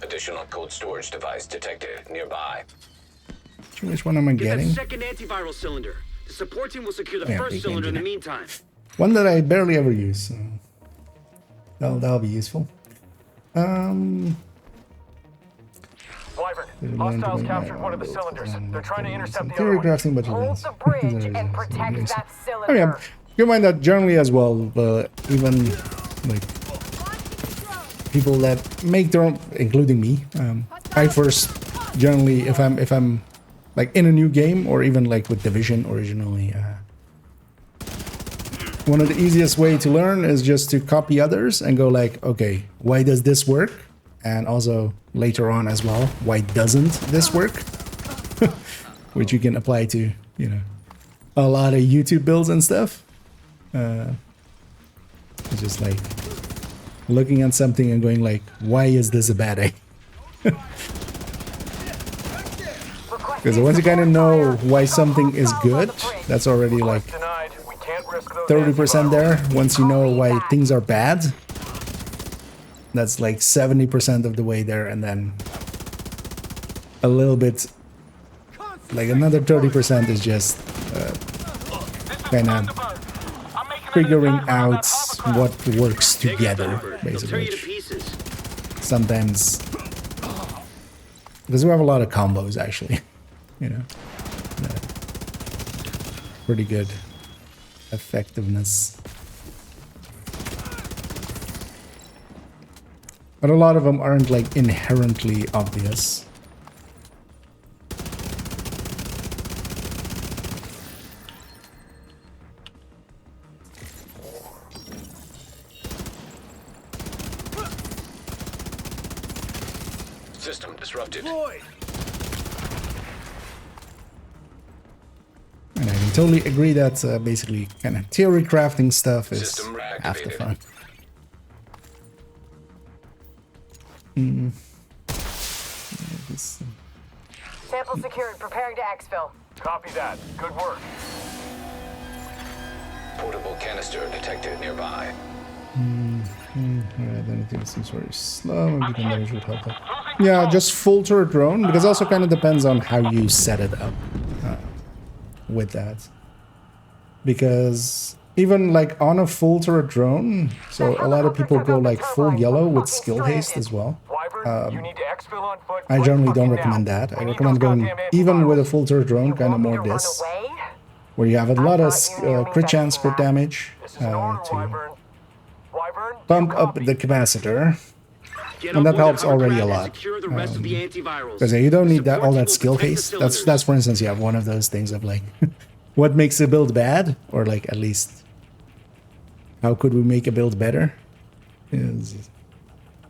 Additional cold storage device detected nearby. Which one am I getting? Get that second antiviral cylinder. The support team will secure the first cylinder in the meantime. One that I barely ever use, so that'll be useful. Wyvern, hostiles captured one of the cylinders. They're trying to intercept the other one. Crafting, but Hold the bridge and protect that cylinder. I mean, you mind that generally as well, but even like people that make their own, including me, I first generally, if I'm like in a new game or even like with Division originally, one of the easiest way to learn is just to copy others and go like, okay, why does this work? And also later on as well, why doesn't this work? Which you can apply to, you know, a lot of YouTube builds and stuff. It's just like looking at something and going like, why is this a bad idea? Because once you kind of know why something is good, that's already like 30% there. Once you know why things are bad, that's like 70% of the way there, and then a little bit, like another 30% is just kind of figuring out what works together, basically. Sometimes, because we have a lot of combos actually, you know, pretty good effectiveness. But a lot of them aren't like inherently obvious. System disrupted. And I can totally agree that basically kind of theory crafting stuff is half the fun. Sample secured. Preparing to exfil. Copy that. Good work. Portable canister detected nearby. Alright, then it seems very slow. Maybe the damage would help it. Yeah, just full turret drone, because also kind of depends on how you set it up with that. Because even like on a full turret drone, so a lot of people go like full yellow with skill haste as well. I generally don't recommend that. I recommend going even with a full turret drone, kind of more this, where you have a lot of crit chance, crit damage to pump up the capacitor, and that helps already a lot. Because you don't need that all that skill haste. That's for instance, you have one of those things of like, what makes a build bad, or like at least how could we make a build better? Is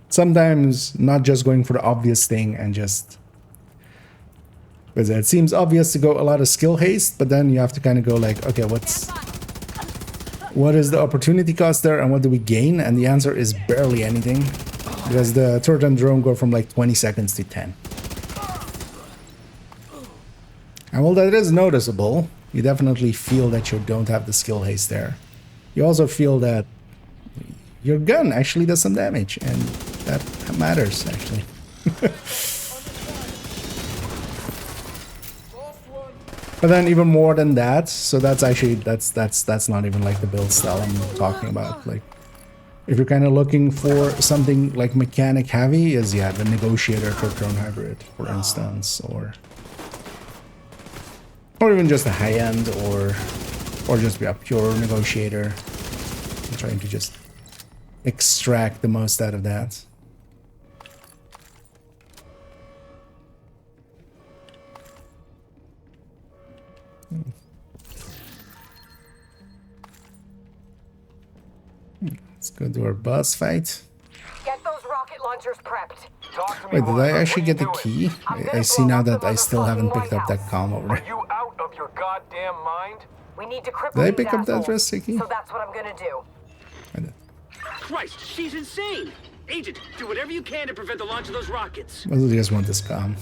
sometimes not just going for the obvious thing and just, because it seems obvious to go a lot of skill haste, but then you have to kind of go like, okay, what is the opportunity cost there and what do we gain? And the answer is barely anything, because the turret and drone go from like 20 seconds to 10. And while that is noticeable, you definitely feel that you don't have the skill haste there. You also feel that your gun actually does some damage, and that matters actually. But then even more than that, so that's actually that's not even like the build style I'm talking about. Like if you're kind of looking for something like mechanic heavy, is yeah, the negotiator for drone hybrid, for instance, or even just a high end, or just be a pure negotiator. I'm trying to just extract the most out of that. Let's go do our boss fight. Get those rocket launchers prepped. Talk to me, Wait, did I Wyvern. actually What get are the you doing? key? I see now that I still haven't picked up that comm over Are there. you out of your goddamn mind? We need to cripple Did I these pick up that assholes. rest key? So that's what I'm gonna do. I did. Christ, she's insane! Agent, do whatever you can to prevent the launch of those rockets. I just want this comm.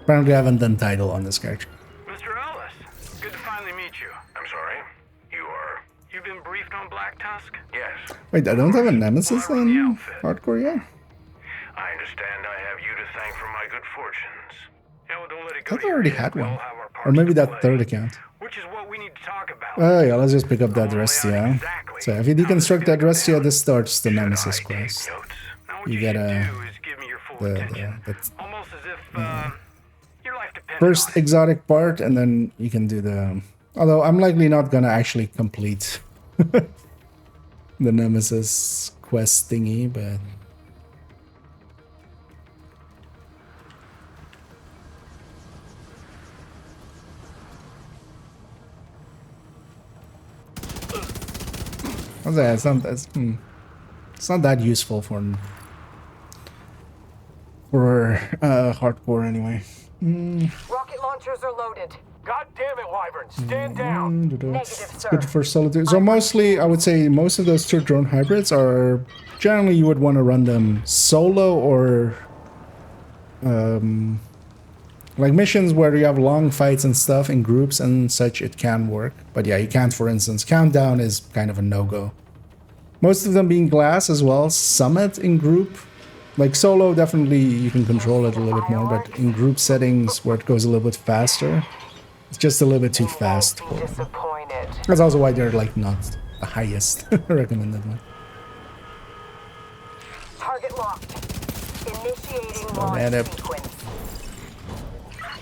Apparently I haven't done title on this character. Mr. Ellis, good to finally meet you. I'm sorry. You've been briefed on Black Tusk? Yes. Wait, I don't have a nemesis on hardcore yet? I understand I have you to thank for my good fortunes. Yeah, well, don't let it I go thought to I your already head. had We all one. have our Or parts maybe to that play, third account. which is what we need to talk about. Oh yeah, let's just pick up that I'll lay out Restia. exactly So if you deconstruct that Restia, this starts the nemesis I take quest. notes. Now, what You you get should a do is give me your full the attention. Almost as if your life depends first on it. exotic part, and then you can do the. Although I'm likely not gonna actually complete the nemesis quest thingy, but. What's that? It's not that useful for hardcore anyway. Rocket launchers are loaded. God damn it, Wyvern. Stand down. Negative, It's sir. good for solitude. So mostly, I would say most of those two drone hybrids are generally you would want to run them solo or like missions where you have long fights and stuff in groups and such. It can work, but yeah, you can't. For instance, Countdown is kind of a no-go. Most of them being glass as well. Summit in group. Like solo, definitely you can control it a little bit more, but in group settings where it goes a little bit faster, it's just a little bit too fast. Be disappointed. That's also why they're like not the highest recommended one. Target locked. Initiating Oh, launch man, sequence.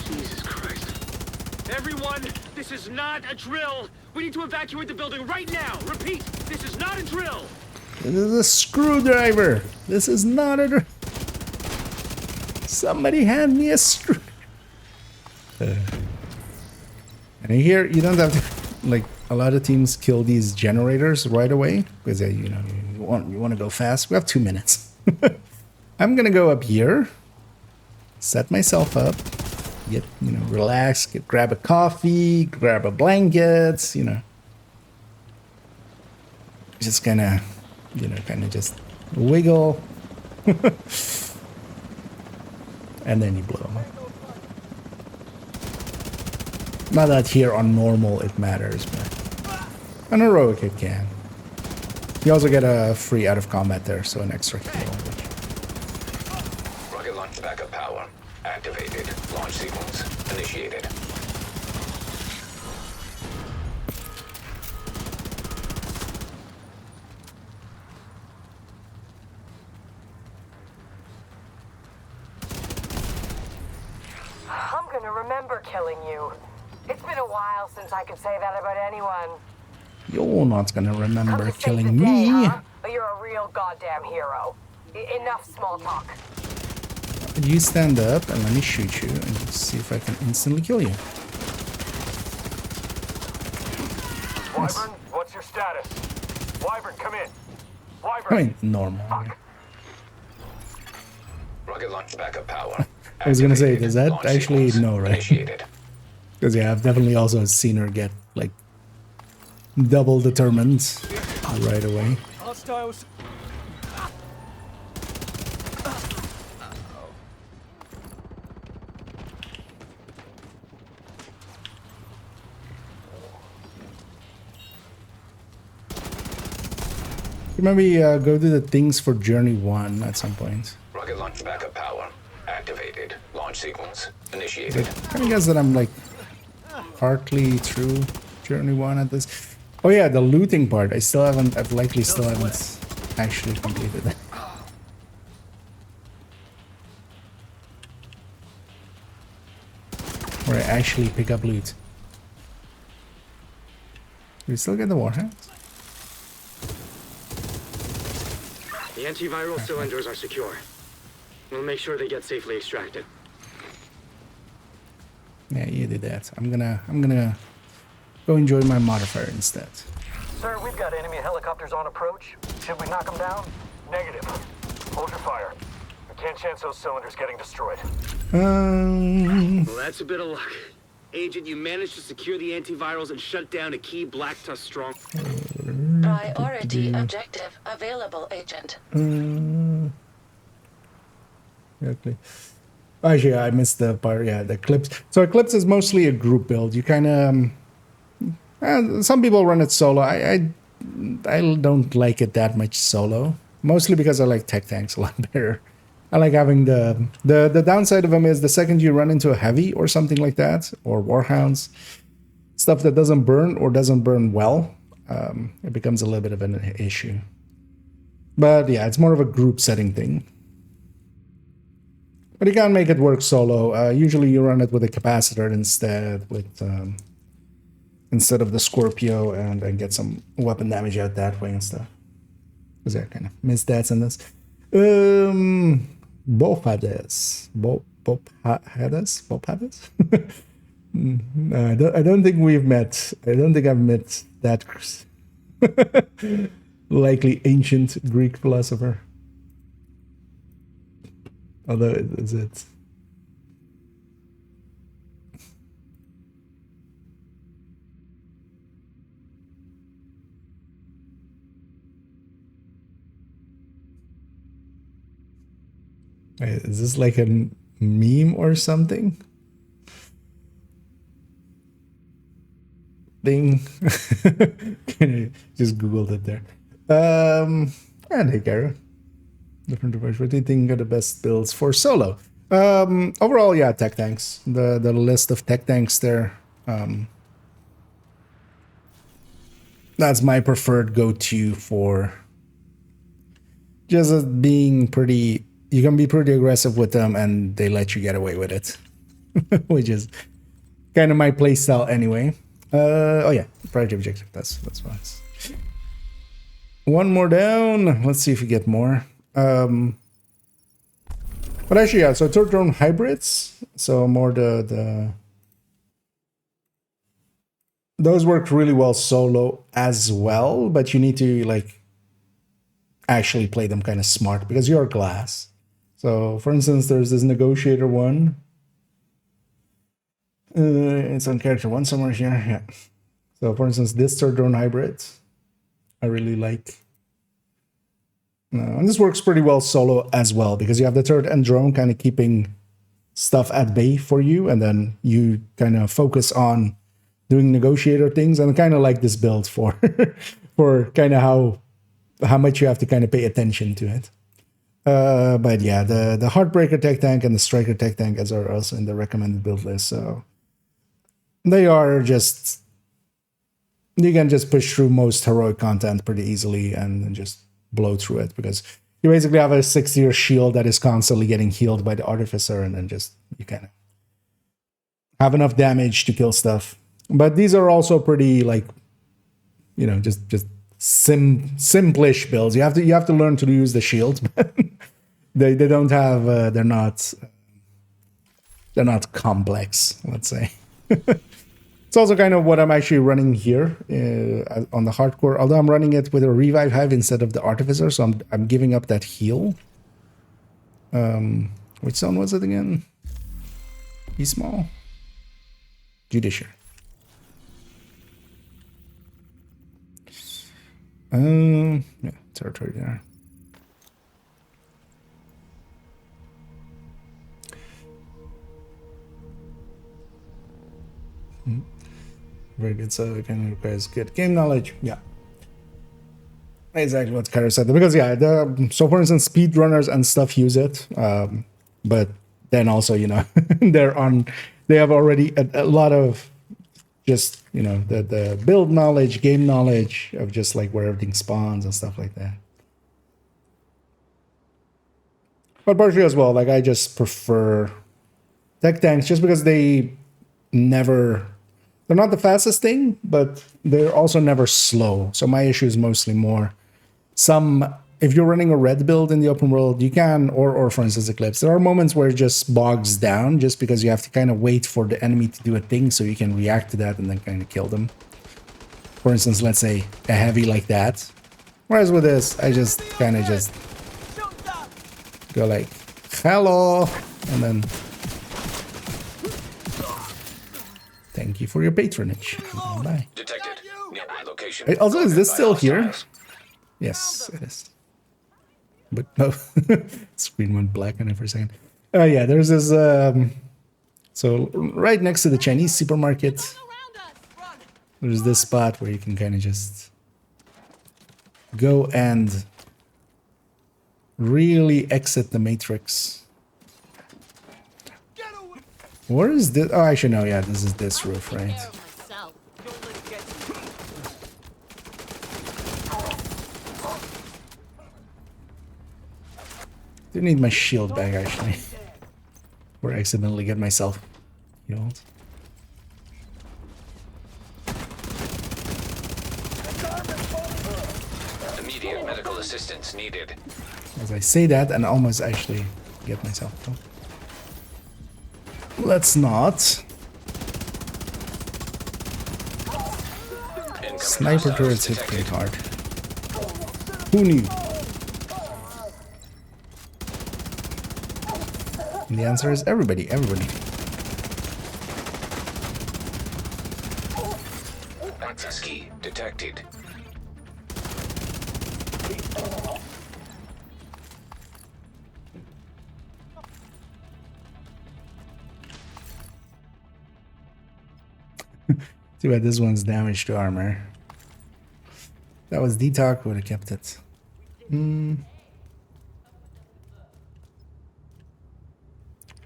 Jesus Christ. Everyone, this is not a drill! We need to evacuate the building right now! Repeat, this is not a drill! This is a screwdriver. This is not a. Somebody hand me a screw. And here you don't have to, like a lot of teams kill these generators right away because you know you want to go fast. We have 2 minutes. I'm gonna go up here, set myself up, relax, grab a coffee, grab a blanket, just gonna. Kind of just wiggle. And then you blow. Not that here on normal it matters, but on heroic it can. You also get a free out of combat there, so an extra kill. Rocket launch backup power activated. Launch sequence initiated. I'm gonna remember killing you. It's been a while since I could say that about anyone. You're not gonna Come remember to save the killing day, me. huh? But you're a real goddamn hero. Enough small talk. You stand up and let me shoot you and see if I can instantly kill you. Wyvern, what's your status? Wyvern, come in. Wyvern. I mean, normal. Rocket launch backup power. I was gonna say, does that Launch actually sequence no, right? Initiated. Because yeah, I've definitely also seen her get like double determined right away. Hostiles. Maybe go do the things for Journey 1 at some point. Rocket launch backup power activated. Launch sequence initiated. I guess that I'm like partly through Journey 1 at this. Oh yeah, the looting part. I've likely still haven't actually completed that. Where I actually pick up loot. Do we still get the warheads? The antiviral cylinders are secure. We'll make sure they get safely extracted. Yeah, you did that. I'm gonna go enjoy my modifier instead. Sir, we've got enemy helicopters on approach. Should we knock them down? Negative. Hold your fire. We can't chance those cylinders getting destroyed. Well, that's a bit of luck. Agent, you managed to secure the antivirals and shut down a key Black Tusk strong. Priority objective available, Agent. Exactly. Actually, I missed the part. Yeah, the Eclipse. So Eclipse is mostly a group build. You kind of some people run it solo. I don't like it that much solo. Mostly because I like tech tanks a lot better. I like having the downside of them is the second you run into a heavy or something like that, or warhounds, stuff that doesn't burn or doesn't burn well, it becomes a little bit of an issue. But yeah, it's more of a group setting thing. But you can make it work solo. Usually you run it with a capacitor instead of the Scorpio, and get some weapon damage out that way and stuff. Because I kind of missed that in this. Bopades. I don't think we've met. I don't think I've met that likely ancient Greek philosopher. Although is it? Is this like a meme or something? Thing. Just googled it there. And hey, Kara. Different device. What do you think are the best builds for solo? Overall, yeah, tech tanks. The list of tech tanks there. That's my preferred go-to for just being pretty. You can be pretty aggressive with them, and they let you get away with it, which is kind of my playstyle anyway. Oh yeah, priority objective. That's fine. One more down. Let's see if we get more. But actually, yeah. So third drone hybrids. So more those work really well solo as well, but you need to like actually play them kind of smart because you're glass. So, for instance, there's this negotiator one. It's on character one somewhere here. Yeah. So, for instance, this third drone hybrid, I really like. And this works pretty well solo as well because you have the third end drone kind of keeping stuff at bay for you, and then you kind of focus on doing negotiator things, and kind of like this build for for kind of how much you have to kind of pay attention to it. But yeah, the Heartbreaker tech tank and the Striker tech tank are also in the recommended build list. So they are just, you can just push through most heroic content pretty easily and just blow through it because you basically have a 6-year shield that is constantly getting healed by the Artificer, and then just you kind of have enough damage to kill stuff. But these are also pretty like, you know, just simplish builds. You have to learn to use the shields. they don't have they're not complex, let's say. It's also kind of what I'm actually running here on the hardcore, although I'm running it with a revive hive instead of the Artificer, so I'm giving up that heal. Which zone was it again? Be small. Judiciary. Yeah, territory there. Very good. So it kind of requires good game knowledge. Yeah, exactly what Kara said. Because yeah, so for instance, speedrunners and stuff use it, but then also, you know, they have already a lot of just, you know, the build knowledge, game knowledge of just like where everything spawns and stuff like that. But partially as well, like I just prefer tech tanks just because they're not the fastest thing, but they're also never slow. So my issue is mostly more if you're running a red build in the open world, you can, or for instance Eclipse, there are moments where it just bogs down just because you have to kind of wait for the enemy to do a thing so you can react to that and then kind of kill them. For instance, let's say a heavy like that. Whereas with this, I just kind of just go like, hello, and then thank you for your patronage. Bye. Detected. Nearby location. Also, is this still here? Hostiles. Yes, it is. But no, screen went black on it for a second. Yeah, there's this. So right next to the Chinese supermarket, there's this spot where you can kind of just go and really exit the matrix. Where is this? Oh, actually, no, yeah, this is this roof, right? Do need my shield back, actually. Or accidentally get myself healed. Immediate medical assistance needed. As I say that and almost actually get myself killed. Let's not. Incoming Sniper hostiles turrets hit detected. pretty hard. Who knew? And the answer is everybody, everybody. Access key detected. Too bad this one's damage to armor. That was D-Talk, would have kept it.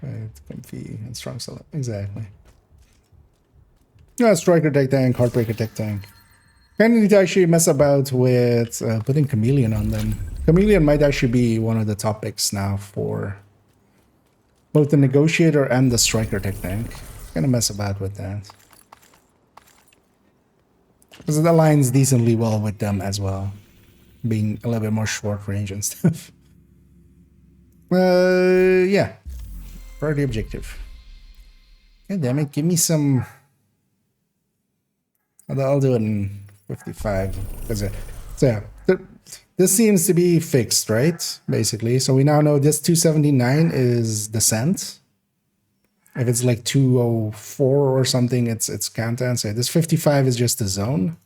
Right, comfy and strong select. Exactly. Yeah, striker tech tank, heartbreaker tech tank. Kind of need to actually mess about with putting Chameleon on them. Chameleon might actually be one of the topics now for both the negotiator and the striker tech tank. Kind of mess about with that. Because it aligns decently well with them as well. Being a little bit more short range and stuff. Yeah. Priority objective. God damn it, give me some... I'll do it in 55. So yeah, this seems to be fixed, right? Basically. So we now know this 279 is descent. If it's like 204 or something, it's countdown. So this 55 is just the zone.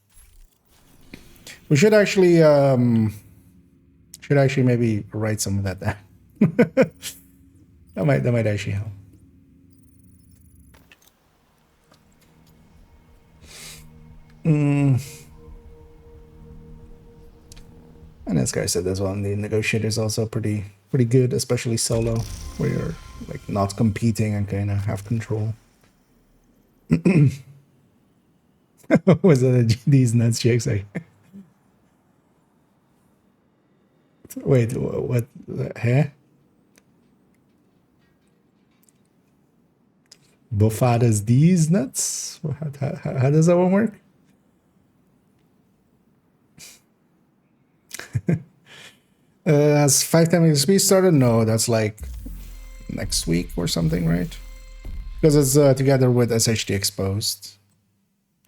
We should actually maybe write some of that down. that might actually help. And as guy said as well, the negotiator is also pretty good, especially solo, where you're like not competing and kind of have control. Was that these nuts chicks? Like, wait, what? Huh? Buffada's these nuts? How does that one work? Has 5 times XP started? No, that's like next week or something, right? Because it's together with SHD Exposed.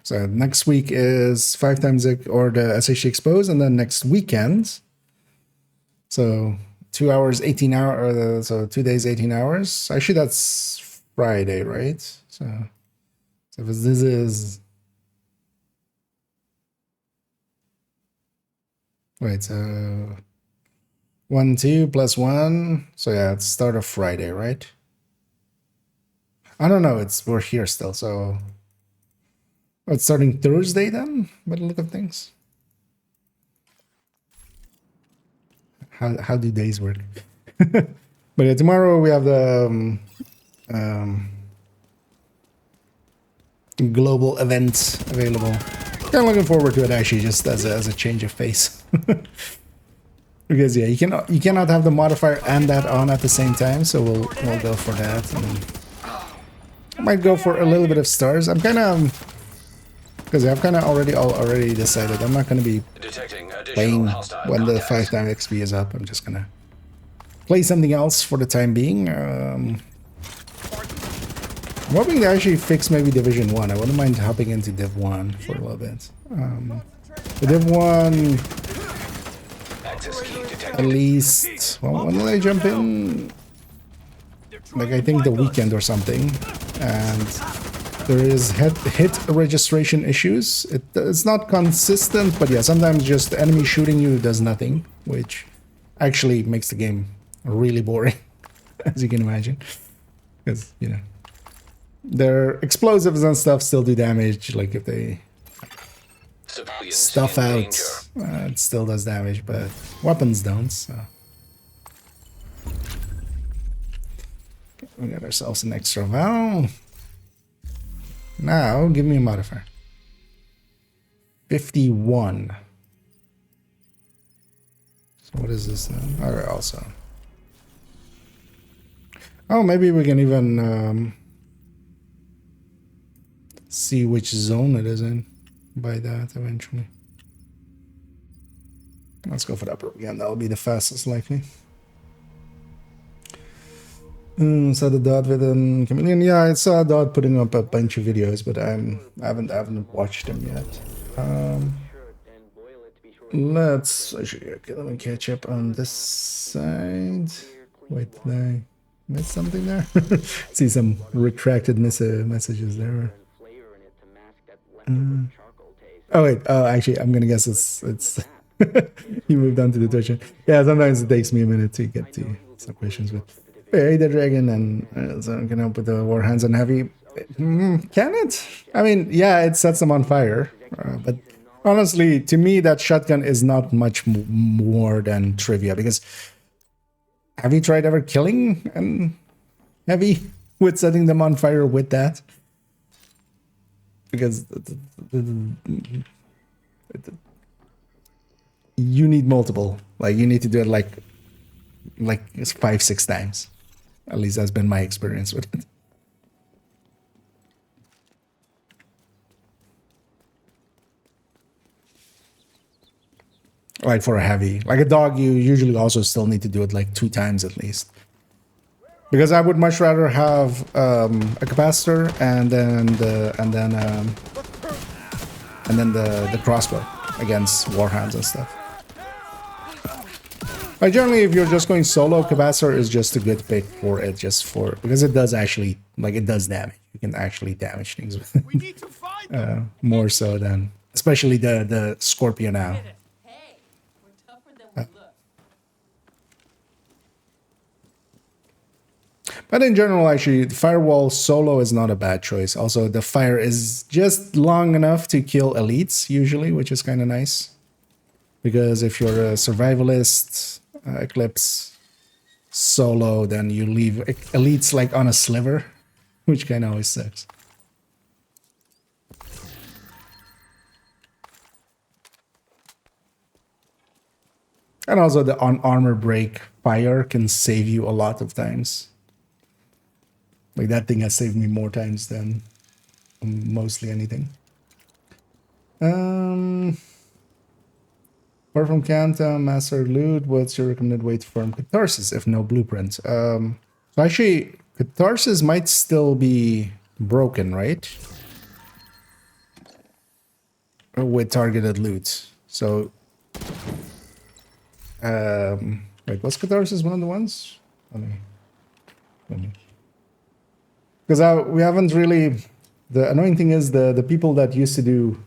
So next week is 5 times or the SHD Exposed, and then next weekend. So 2 hours, 18 hours. So 2 days, 18 hours. Actually, that's Friday, right? So if this is. Wait, so 1, 2 plus 1. So yeah, it's start of Friday, right? I don't know. We're here still, so it's starting Thursday then, by the look of things. How do days work? But yeah, tomorrow we have the global event available. Kind of looking forward to it actually, just as a change of pace. Because yeah, you cannot have the modifier and that on at the same time, so we'll go for that. And I might go for a little bit of stars. I'm kind of, because I've kind of already decided I'm not going to be playing when the 5-time XP is up. I'm just gonna play something else for the time being. I'm hoping to actually fix maybe Division 1. I wouldn't mind hopping into Div 1 for a little bit. The Div 1, at least, well, when did I jump in? Like, I think the weekend or something. And there is hit registration issues. It's not consistent, but yeah, sometimes just the enemy shooting you does nothing, which actually makes the game really boring, as you can imagine. Because, you know, their explosives and stuff still do damage, like if they stuff out, it still does damage, but weapons don't, so. We got ourselves an extra Val. Now, give me a modifier. 51. So what is this now? Alright, also. Oh, maybe we can even see which zone it is in by that eventually. Let's go for the upper again. That'll be the fastest likely. Saw the Dot with a chameleon. Yeah, I saw Dot putting up a bunch of videos, but I haven't watched them yet. Let's actually, okay, let me catch up on this side. Wait, did I miss something there? See some retracted messages there. Oh wait, actually, I'm gonna guess it's you moved on to the Twitch. Yeah, sometimes it takes me a minute to get to some questions with. Hey, the dragon, and so I'm gonna help with the war hands on heavy. Can it? I mean, yeah, it sets them on fire, but honestly, to me, that shotgun is not much more than trivia. Because have you tried ever killing an heavy with setting them on fire with that? Because you need multiple. Like, you need to do it like 5-6 times. At least that's been my experience with it. Like for a heavy, like a dog, you usually also still need to do it like 2 times at least. Because I would much rather have a capacitor and then the crossbow against warhounds and stuff. Like generally, if you're just going solo, capacitor is just a good pick for it, because it does actually, like, it does damage. You can actually damage things with it. More so than, especially the Scorpio now. But in general, actually, the Firewall solo is not a bad choice. Also, the fire is just long enough to kill elites, usually, which is kind of nice. Because if you're a survivalist, Eclipse solo, then you leave elites like on a sliver, which kind of always sucks. And also the on-armor break fire can save you a lot of times. Like, that thing has saved me more times than mostly anything. Apart from Kanta, Master Loot, what's your recommended way to farm Catharsis if no blueprint? So actually, Catharsis might still be broken, right? With targeted loot. So, wait, was Catharsis one of the ones? Let me. Because we haven't really. The annoying thing is the people that used to do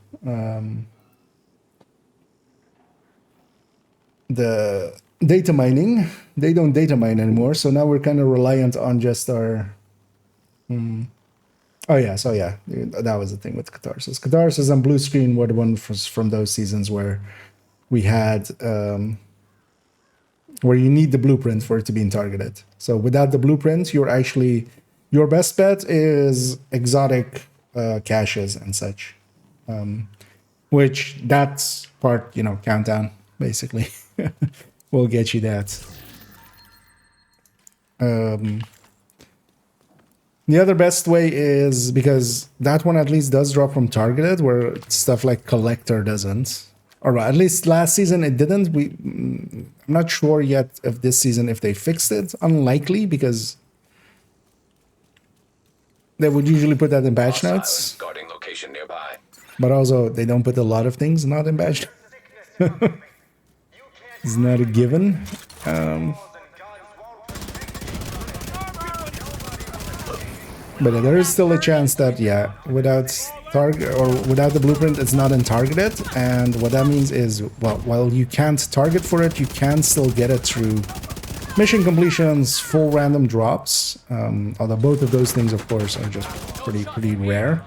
the data mining, they don't data mine anymore. So now we're kind of reliant on just our. Oh yeah, so yeah, that was the thing with Catharsis. Catharsis and Blue Screen were the ones from those seasons where we had where you need the blueprint for it to be targeted. So without the blueprint, you're actually. Your best bet is exotic caches and such. Which that's part, you know, countdown basically will get you that. The other best way is because that one at least does drop from targeted, where stuff like collector doesn't. Or at least last season it didn't. I'm not sure yet if this season if they fixed it. Unlikely, because they would usually put that in patch notes. Guarding location nearby. But also they don't put a lot of things not in patch. It's not a given. But there is still a chance that, yeah, without target or without the blueprint, it's not in targeted. And what that means is, well, while you can't target for it, you can still get it through mission completions, full random drops. Although both of those things, of course, are just pretty rare.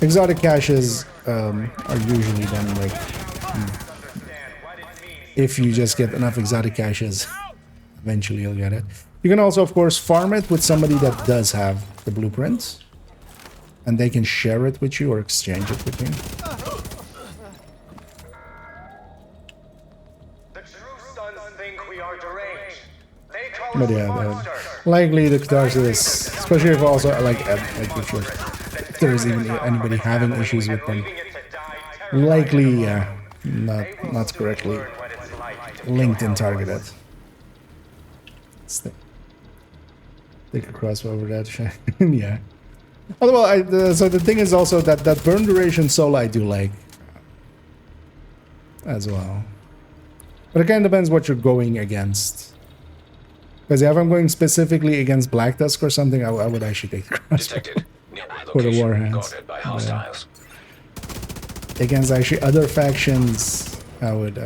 Exotic caches are usually then like, if you just get enough exotic caches, eventually you'll get it. You can also, of course, farm it with somebody that does have the blueprint, and they can share it with you or exchange it with you. The true sons think we are deranged. They call But us yeah, monsters. likely the catharsis, especially if also like if there's even anybody having issues with them, likely not correctly linked and targeted. Take a crossbow over that. Yeah. Although so the thing is also that burn duration solo I do like as well, but it kind of depends what you're going against. Because if I'm going specifically against Black Tusk or something, I would actually take the crossbow for the Warhands. Against actually other factions, I would.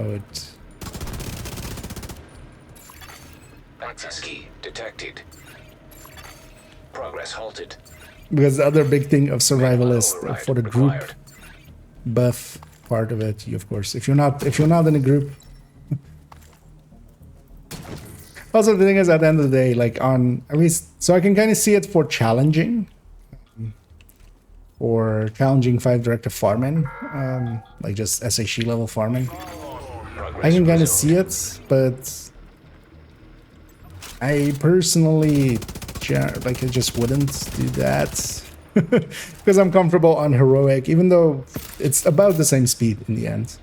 Access key detected. Progress halted. Because the other big thing of survivalist for the group buff part of it, you of course, if you're not in a group. Also, the thing is, at the end of the day, like on at least, so I can kind of see it for challenging, or challenging 5 directive farming, like just SHE level farming. I can kind of see it, but I personally, like, I just wouldn't do that because I'm comfortable on heroic, even though it's about the same speed in the end.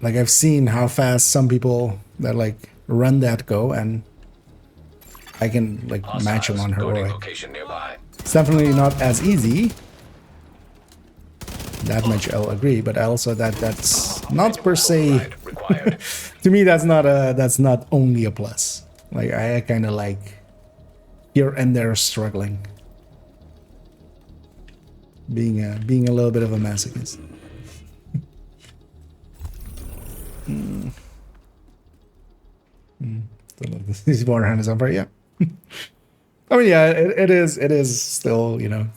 Like, I've seen how fast some people that like run that go, and I can like match them on heroic. It's definitely not as easy. That much I'll agree, but also that's not per se. To me, that's not only a plus. Like, I kind of like here and there struggling, being a little bit of a masochist. This Warhand is on fire, yeah. I mean, yeah, it is still, you know.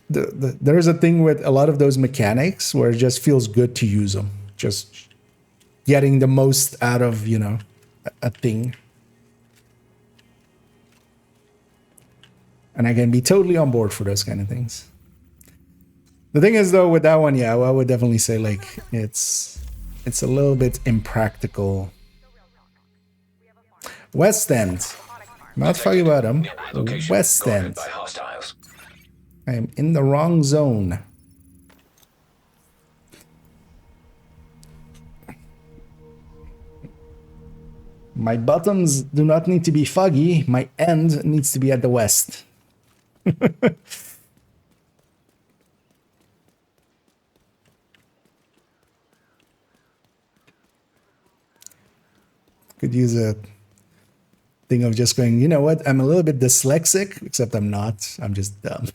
There is a thing with a lot of those mechanics where it just feels good to use them, just getting the most out of, you know, a thing. And I can be totally on board for those kind of things. The thing is, though, with that one, yeah, I would definitely say like it's a little bit impractical. West End, not talking about them. West End. I am in the wrong zone. My bottoms do not need to be foggy. My end needs to be at the west. Could use a thing of just going, you know what? I'm a little bit dyslexic, except I'm not. I'm just dumb.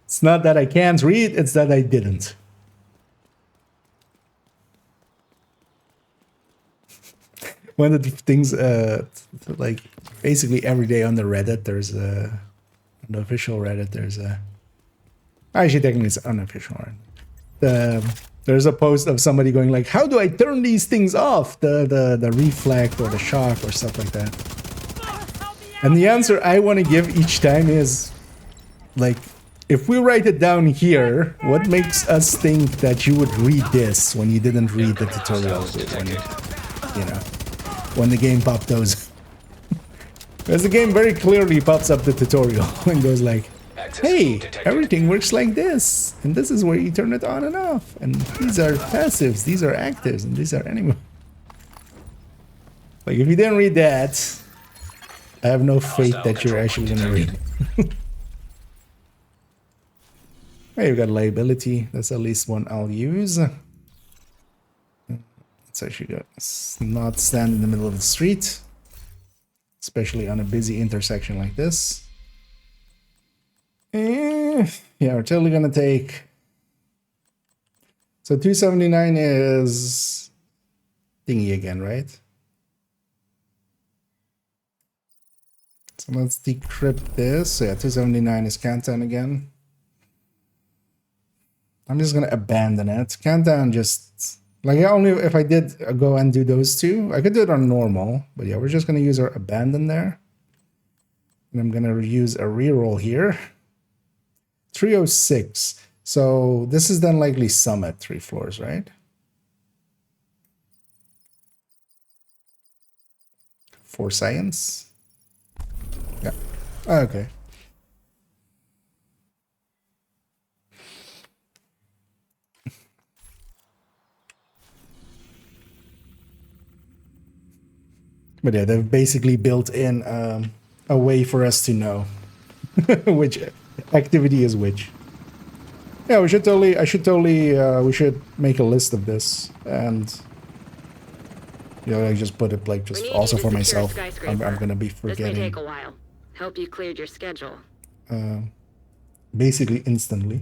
It's not that I can't read, it's that I didn't. One of the things, like basically every day on the Reddit, there's on the official Reddit, there's actually technically it's unofficial, right? There's a post of somebody going like, how do I turn these things off? The reflect or the shock or stuff like that. And the answer I want to give each time is, like, if we write it down here, what makes us think that you would read this when you didn't read the tutorial when, you know, when the game popped those? Because the game very clearly pops up the tutorial and goes like, hey, everything works like this, and this is where you turn it on and off, and these are passives, these are actives, and these are animals. Like, if you didn't read that, I have no faith that you're actually gonna read. Hey, you got liability. That's at least one I'll use. Let's actually go not stand in the middle of the street, especially on a busy intersection like this. Yeah, we're totally gonna take. So 279 is thingy again, right? So let's decrypt this. So yeah, 279 is Kantan again. I'm just gonna abandon it. Kantan just like only if I did go and do those two. I could do it on normal, but yeah, we're just gonna use our abandon there. And I'm gonna use a reroll here. 306. So this is then likely summit 3 floors, right? 4 science. Yeah. Okay. But yeah, they've basically built in a way for us to know which activity is which. Yeah, we should totally. We should make a list of this, and you know, I just put it like just also for myself. I'm gonna be forgetting. This may take a while. Hope you cleared your schedule. Basically instantly.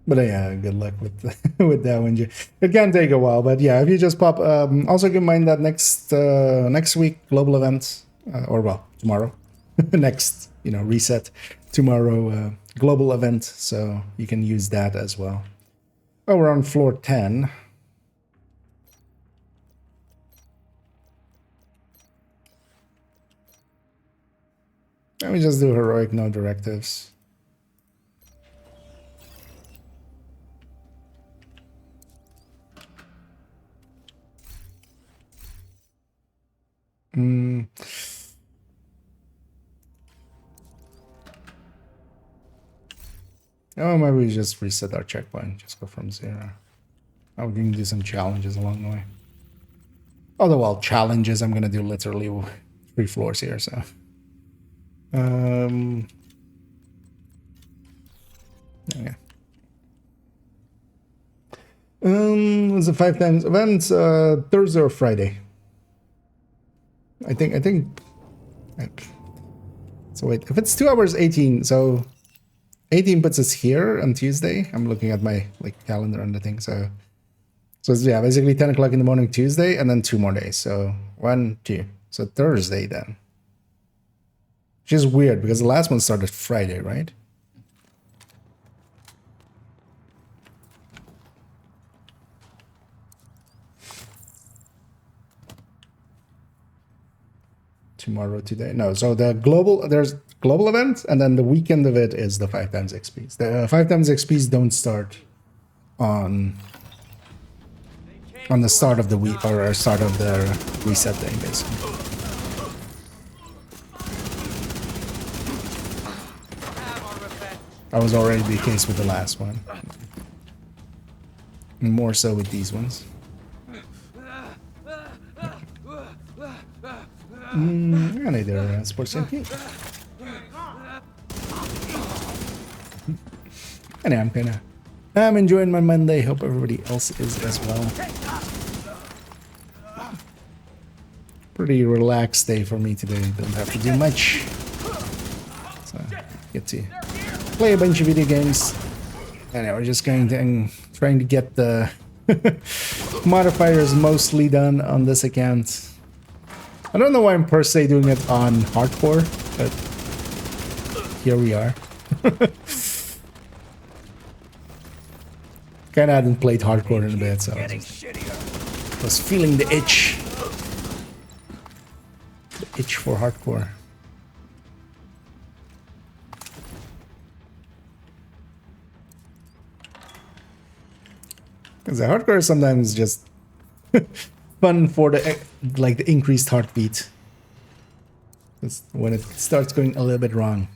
But yeah, good luck with with that one. It can take a while, but yeah, if you just pop. Also keep in mind that next week global event, or well tomorrow, next reset tomorrow global event, so you can use that as well. Oh, we're on floor 10. Let me just do heroic no directives. Oh, maybe we just reset our checkpoint. Just go from 0. Oh, we can do some challenges along the way. Although, well, challenges, I'm gonna do literally 3 floors here, so. Yeah. Was it 5 times events? Thursday or Friday? I think. So wait, if it's 2 hours 18, so 18 puts us here on Tuesday. I'm looking at my calendar and the thing. So it's, yeah, basically 10 o'clock in the morning Tuesday, and then 2 more days. So 1, 2. So Thursday then. Which is weird because the last one started Friday, right? Tomorrow, today. No, so there's global event, and then the weekend of it is the 5 times XPs. The 5 times XPs don't start on the start of the week or start of the reset day, basically. That was already the case with the last one. More so with these ones. I need their sports team. Anyway, I'm enjoying my Monday. Hope everybody else is as well. Pretty relaxed day for me today. Don't have to do much. So get to play a bunch of video games. Anyway, we're just going to trying to get the modifiers mostly done on this account. I don't know why I'm per se doing it on hardcore, but here we are. Kinda hadn't played hardcore in a bit, so I was feeling the itch. The itch for hardcore. Because the hardcore is sometimes just fun for the like the increased heartbeat. It's when it starts going a little bit wrong.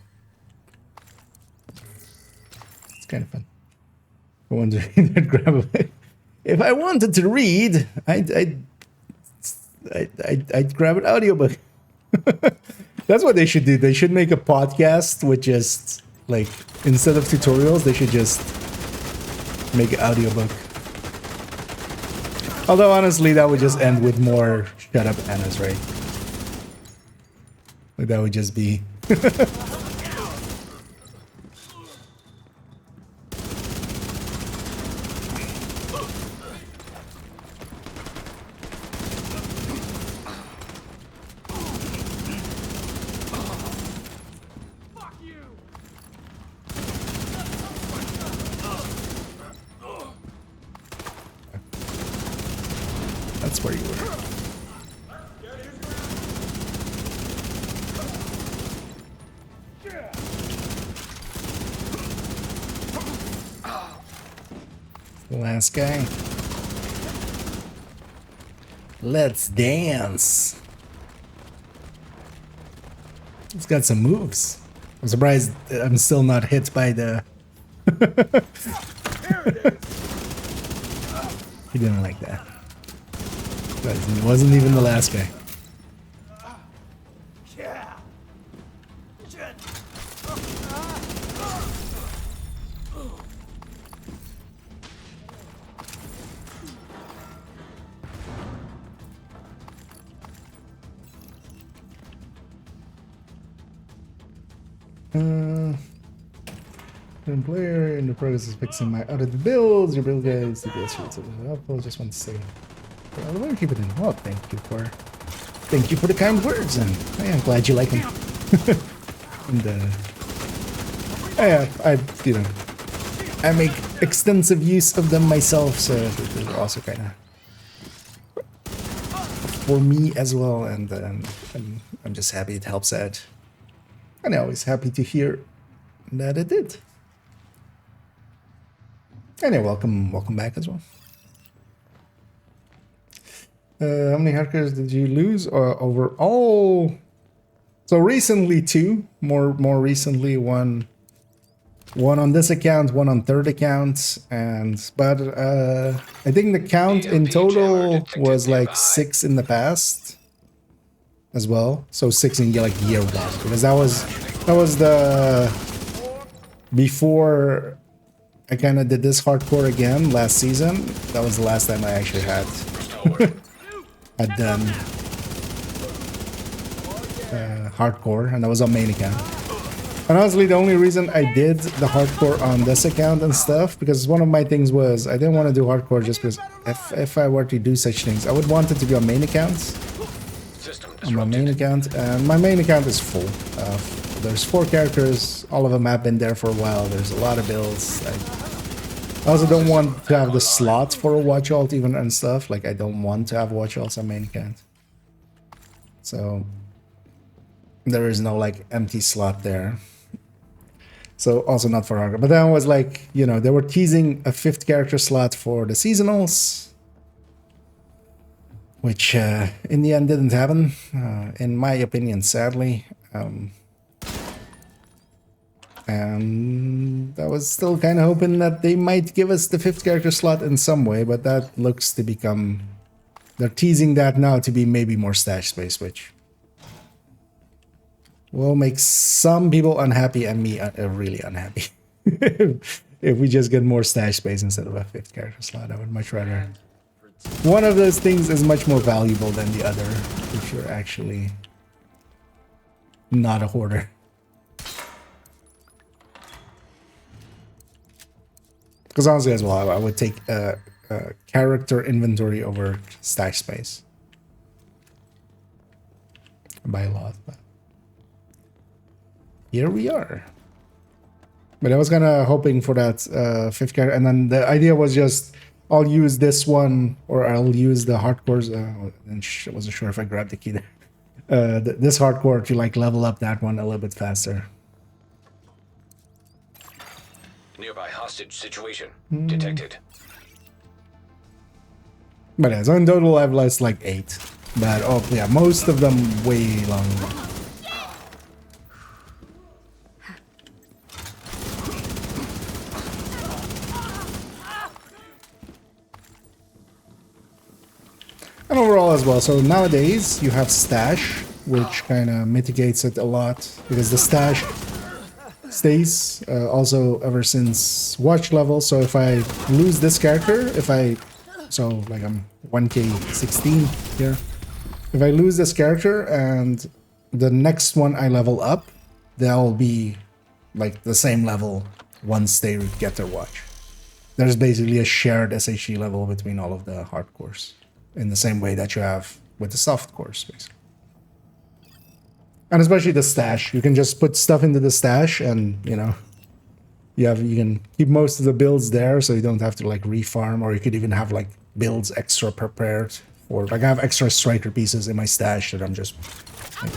It's kind of fun. I want to read that grab it. If I wanted to read, I'd grab an audiobook. That's what they should do. They should make a podcast with just like instead of tutorials, they should just make an audiobook. Although honestly, that would just end with more shut up Annas, right? Like that would just be that's where you were. The last guy. Let's dance. It's got some moves. I'm surprised I'm still not hit by the... He didn't like that. But it wasn't even the last guy. Player in the progress of fixing my audited builds. Your build guys, the build sheets. I just want to say, well, we'll keep it in. Well, thank you for the kind words, and I'm glad you like them. And I make extensive use of them myself, so they're also kind of for me as well. And I'm just happy it helps out, and I'm always happy to hear that it did. Anyway, welcome back as well. How many hackers did you lose overall? So recently 2, more recently one on this account, one on third account, but I think the count in total was like 6 in the past as well. So 6 in like year 1, because that was the before I kind of did this hardcore again last season. That was the last time I actually had done hardcore, and that was on main account. And honestly, the only reason I did the hardcore on this account and stuff, because one of my things was I didn't want to do hardcore just because if I were to do such things, I would want it to be on main account. On my main account, and my main account is full. There's 4 characters, all of them have been there for a while. There's a lot of builds. I also don't want to have the slots for a watch alt even and stuff. Like I don't want to have watch alts on main account. So there is no like empty slot there. So also not for hardcore. But then I was like, you know, they were teasing a 5th character slot for the seasonals, which in the end didn't happen, in my opinion, sadly. And I was still kind of hoping that they might give us the 5th character slot in some way, but that looks to become... They're teasing that now to be maybe more stash space, which will make some people unhappy and me really unhappy. If we just get more stash space instead of a 5th character slot, I would much rather... One of those things is much more valuable than the other if you're actually not a hoarder. Because honestly as well, I would take character inventory over stash space. By a lot, but here we are. But I was kind of hoping for that fifth character, and then the idea was just I'll use this one or I'll use the hardcores. I wasn't sure if I grabbed the key there. This hardcore to like level up that one a little bit faster. Nearby hostage situation detected. But yeah, so in total I've lost like 8. But oh yeah, most of them way longer. And overall as well, so nowadays you have stash, which kind of mitigates it a lot, because the stash stays also ever since watch level. So if I lose this character, so like I'm 1k16 here, if I lose this character and the next one I level up, they'll be like the same level once they get their watch. There's basically a shared SHE level between all of the hardcores, in the same way that you have with the soft cores, basically. And especially the stash, you can just put stuff into the stash, and you know, you can keep most of the builds there, so you don't have to like refarm, or you could even have like builds extra prepared for. Like I have extra striker pieces in my stash that I'm just like,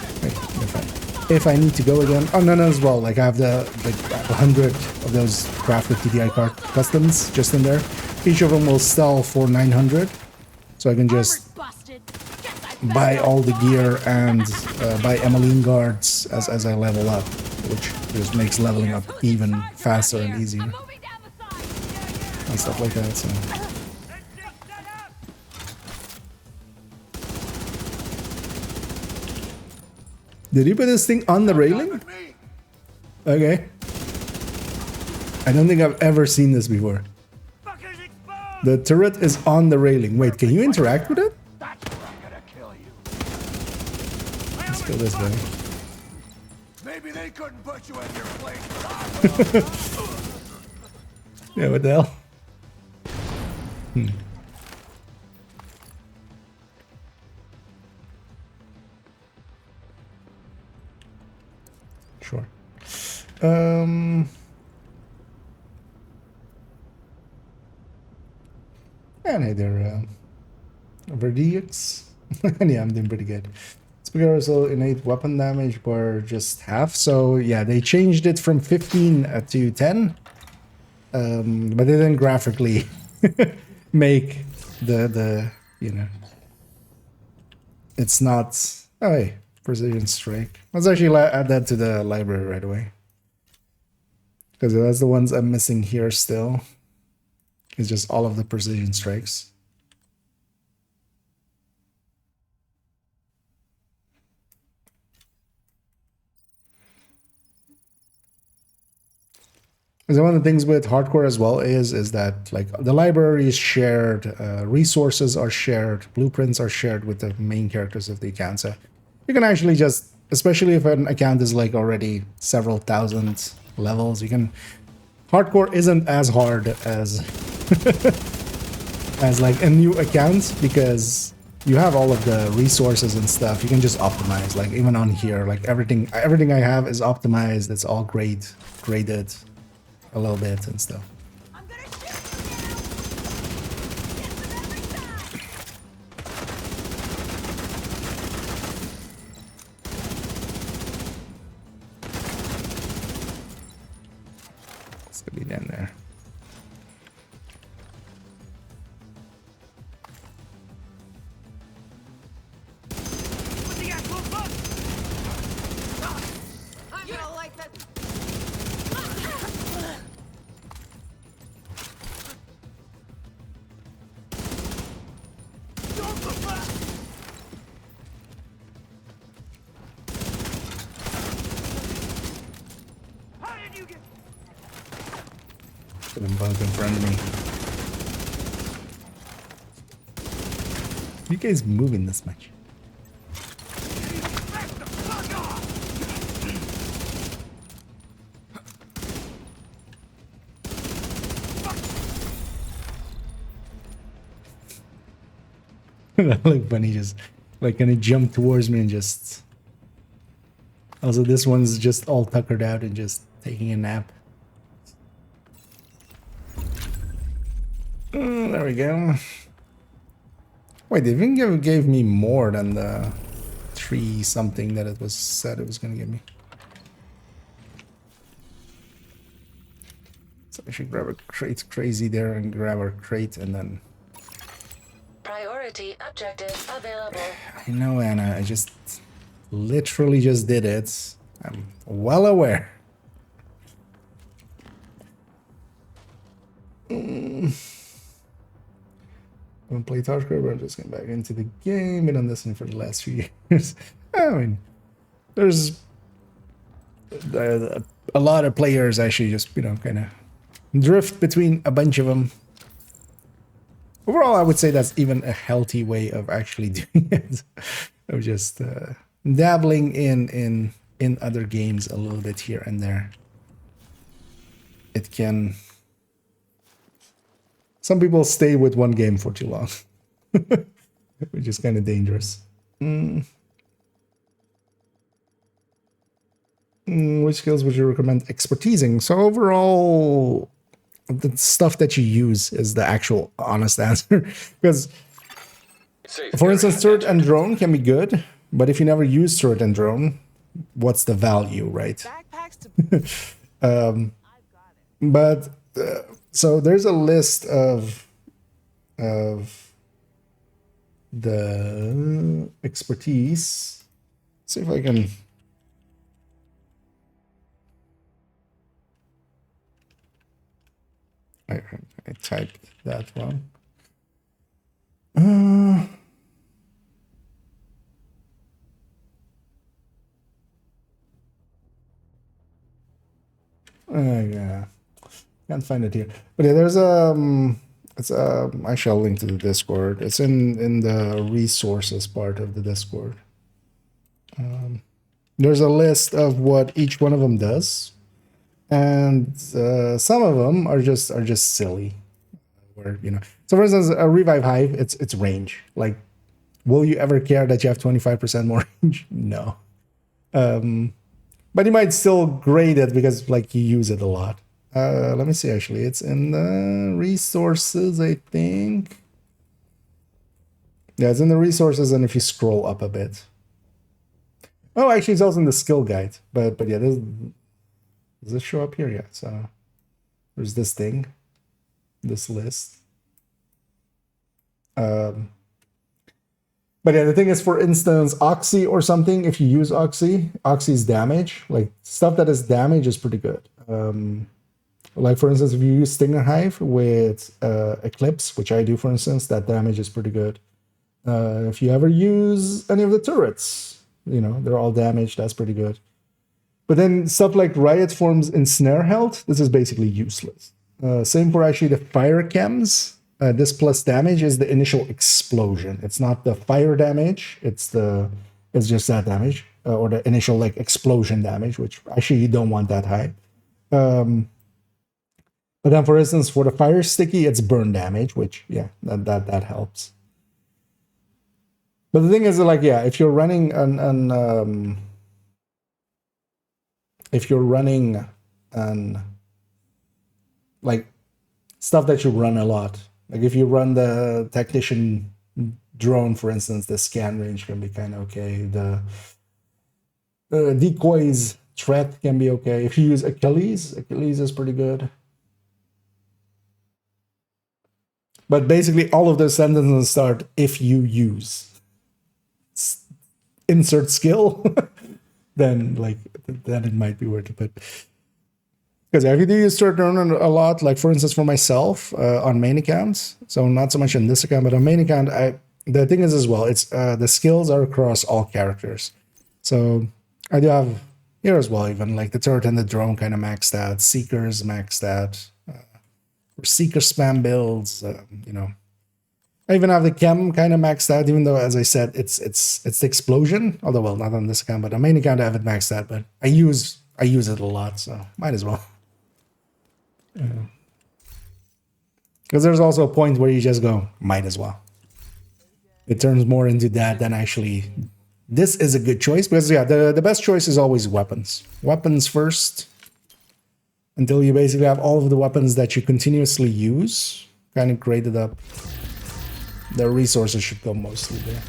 if I need to go again. Oh no, as well. Like I have the like 100 of those crafted TDI card customs just in there. Each of them will sell for 900. So I can just buy all the gear and buy Emmeline guards as I level up, which just makes leveling up even faster and easier. And stuff like that, so. Did you put this thing on the railing? Okay. I don't think I've ever seen this before. The turret is on the railing. Wait, can you interact with it? Let's go this way. Maybe they couldn't put you in your place. Yeah, what the hell? Sure. And hey there, Verdix. Yeah, I'm doing pretty good. Speaker also innate weapon damage were just half, so yeah, they changed it from 15 to 10. But they didn't graphically make the you know, it's not. Oh hey, precision strike. Let's actually add that to the library right away, because that's the ones I'm missing here still. It's just all of the precision strikes. So one of the things with hardcore as well is that like the library is shared, resources are shared, blueprints are shared with the main characters of the account. So you can actually just, especially if an account is like already several thousand levels, you can. Hardcore isn't as hard as as like a new account, because you have all of the resources and stuff. You can just optimize, like even on here, like everything I have is optimized. It's all graded a little bit and stuff. It's gonna be down there. Them both in front of me. You guys moving this much? That looked funny, just like gonna jump towards me and just. Also, this one's just all tuckered out and just taking a nap. There we go. Wait, they even gave me more than the 3 something that it was said it was gonna give me. So I should grab a crate crazy there and grab our crate and then... Priority objective available. I know, Anna, I just literally just did it. I'm well aware. I haven't played hardcore, but I'm just getting back into the game. Been on this one for the last few years. I mean, there's a lot of players actually just, you know, kind of drift between a bunch of them. Overall, I would say that's even a healthy way of actually doing it. Of just dabbling in other games a little bit here and there. It can... Some people stay with one game for too long, which is kind of dangerous. Which skills would you recommend expertising? So overall, the stuff that you use is the actual honest answer. Because, for instance, turret and drone can be good, but if you never use turret and drone, what's the value, right? So there's a list of the expertise. Let's see if I can... I typed that wrong. Yeah, can't find it here. But yeah, there's it's I shall link to the Discord. It's in the resources part of the Discord. There's a list of what each one of them does. And some of them are just silly, where, you know. So for instance, a revive hive, it's range. Like, will you ever care that you have 25% more range? No. But you might still grade it because like you use it a lot. Let me see. Actually, it's in the resources, I think. Yeah, it's in the resources, and if you scroll up a bit. Oh, actually, it's also in the skill guide. But yeah, does this show up here? Yeah, so there's this thing, this list. But yeah, the thing is, for instance, Oxy or something, if you use Oxy's damage, like stuff that is damage is pretty good. Like for instance, if you use Stinger Hive with Eclipse, which I do, for instance, that damage is pretty good. If you ever use any of the turrets, you know, they're all damaged, that's pretty good. But then stuff like Riot Form's Ensnare Health, this is basically useless. Same for actually the fire chems. This plus damage is the initial explosion. It's not the fire damage, it's just that damage. Or the initial like explosion damage, which actually you don't want that high. But then for instance, for the fire sticky, it's burn damage, which that helps. But the thing is, like, yeah, if you're running like stuff that you run a lot, like if you run the technician drone, for instance, the scan range can be kind of okay. The decoys threat can be okay. If you use Achilles is pretty good. But basically all of those sentences start if you use insert skill, then it might be worth it. But because if you do use turret drone a lot, like for instance for myself on main accounts, so not so much on this account, but on main account, the thing is as well, it's the skills are across all characters. So I do have here as well, even like the turret and the drone kind of maxed out, seekers maxed out, or seeker spam builds, you know. I even have the chem kind of maxed out, even though, as I said, it's the explosion. Although, well, not on this account, but on main account I have it maxed out. But I use it a lot, so might as well. Because there's also a point where you just go, might as well. It turns more into that than actually. This is a good choice because yeah, the best choice is always weapons. Weapons first, until you basically have all of the weapons that you continuously use. kind of graded up. The resources should go mostly there.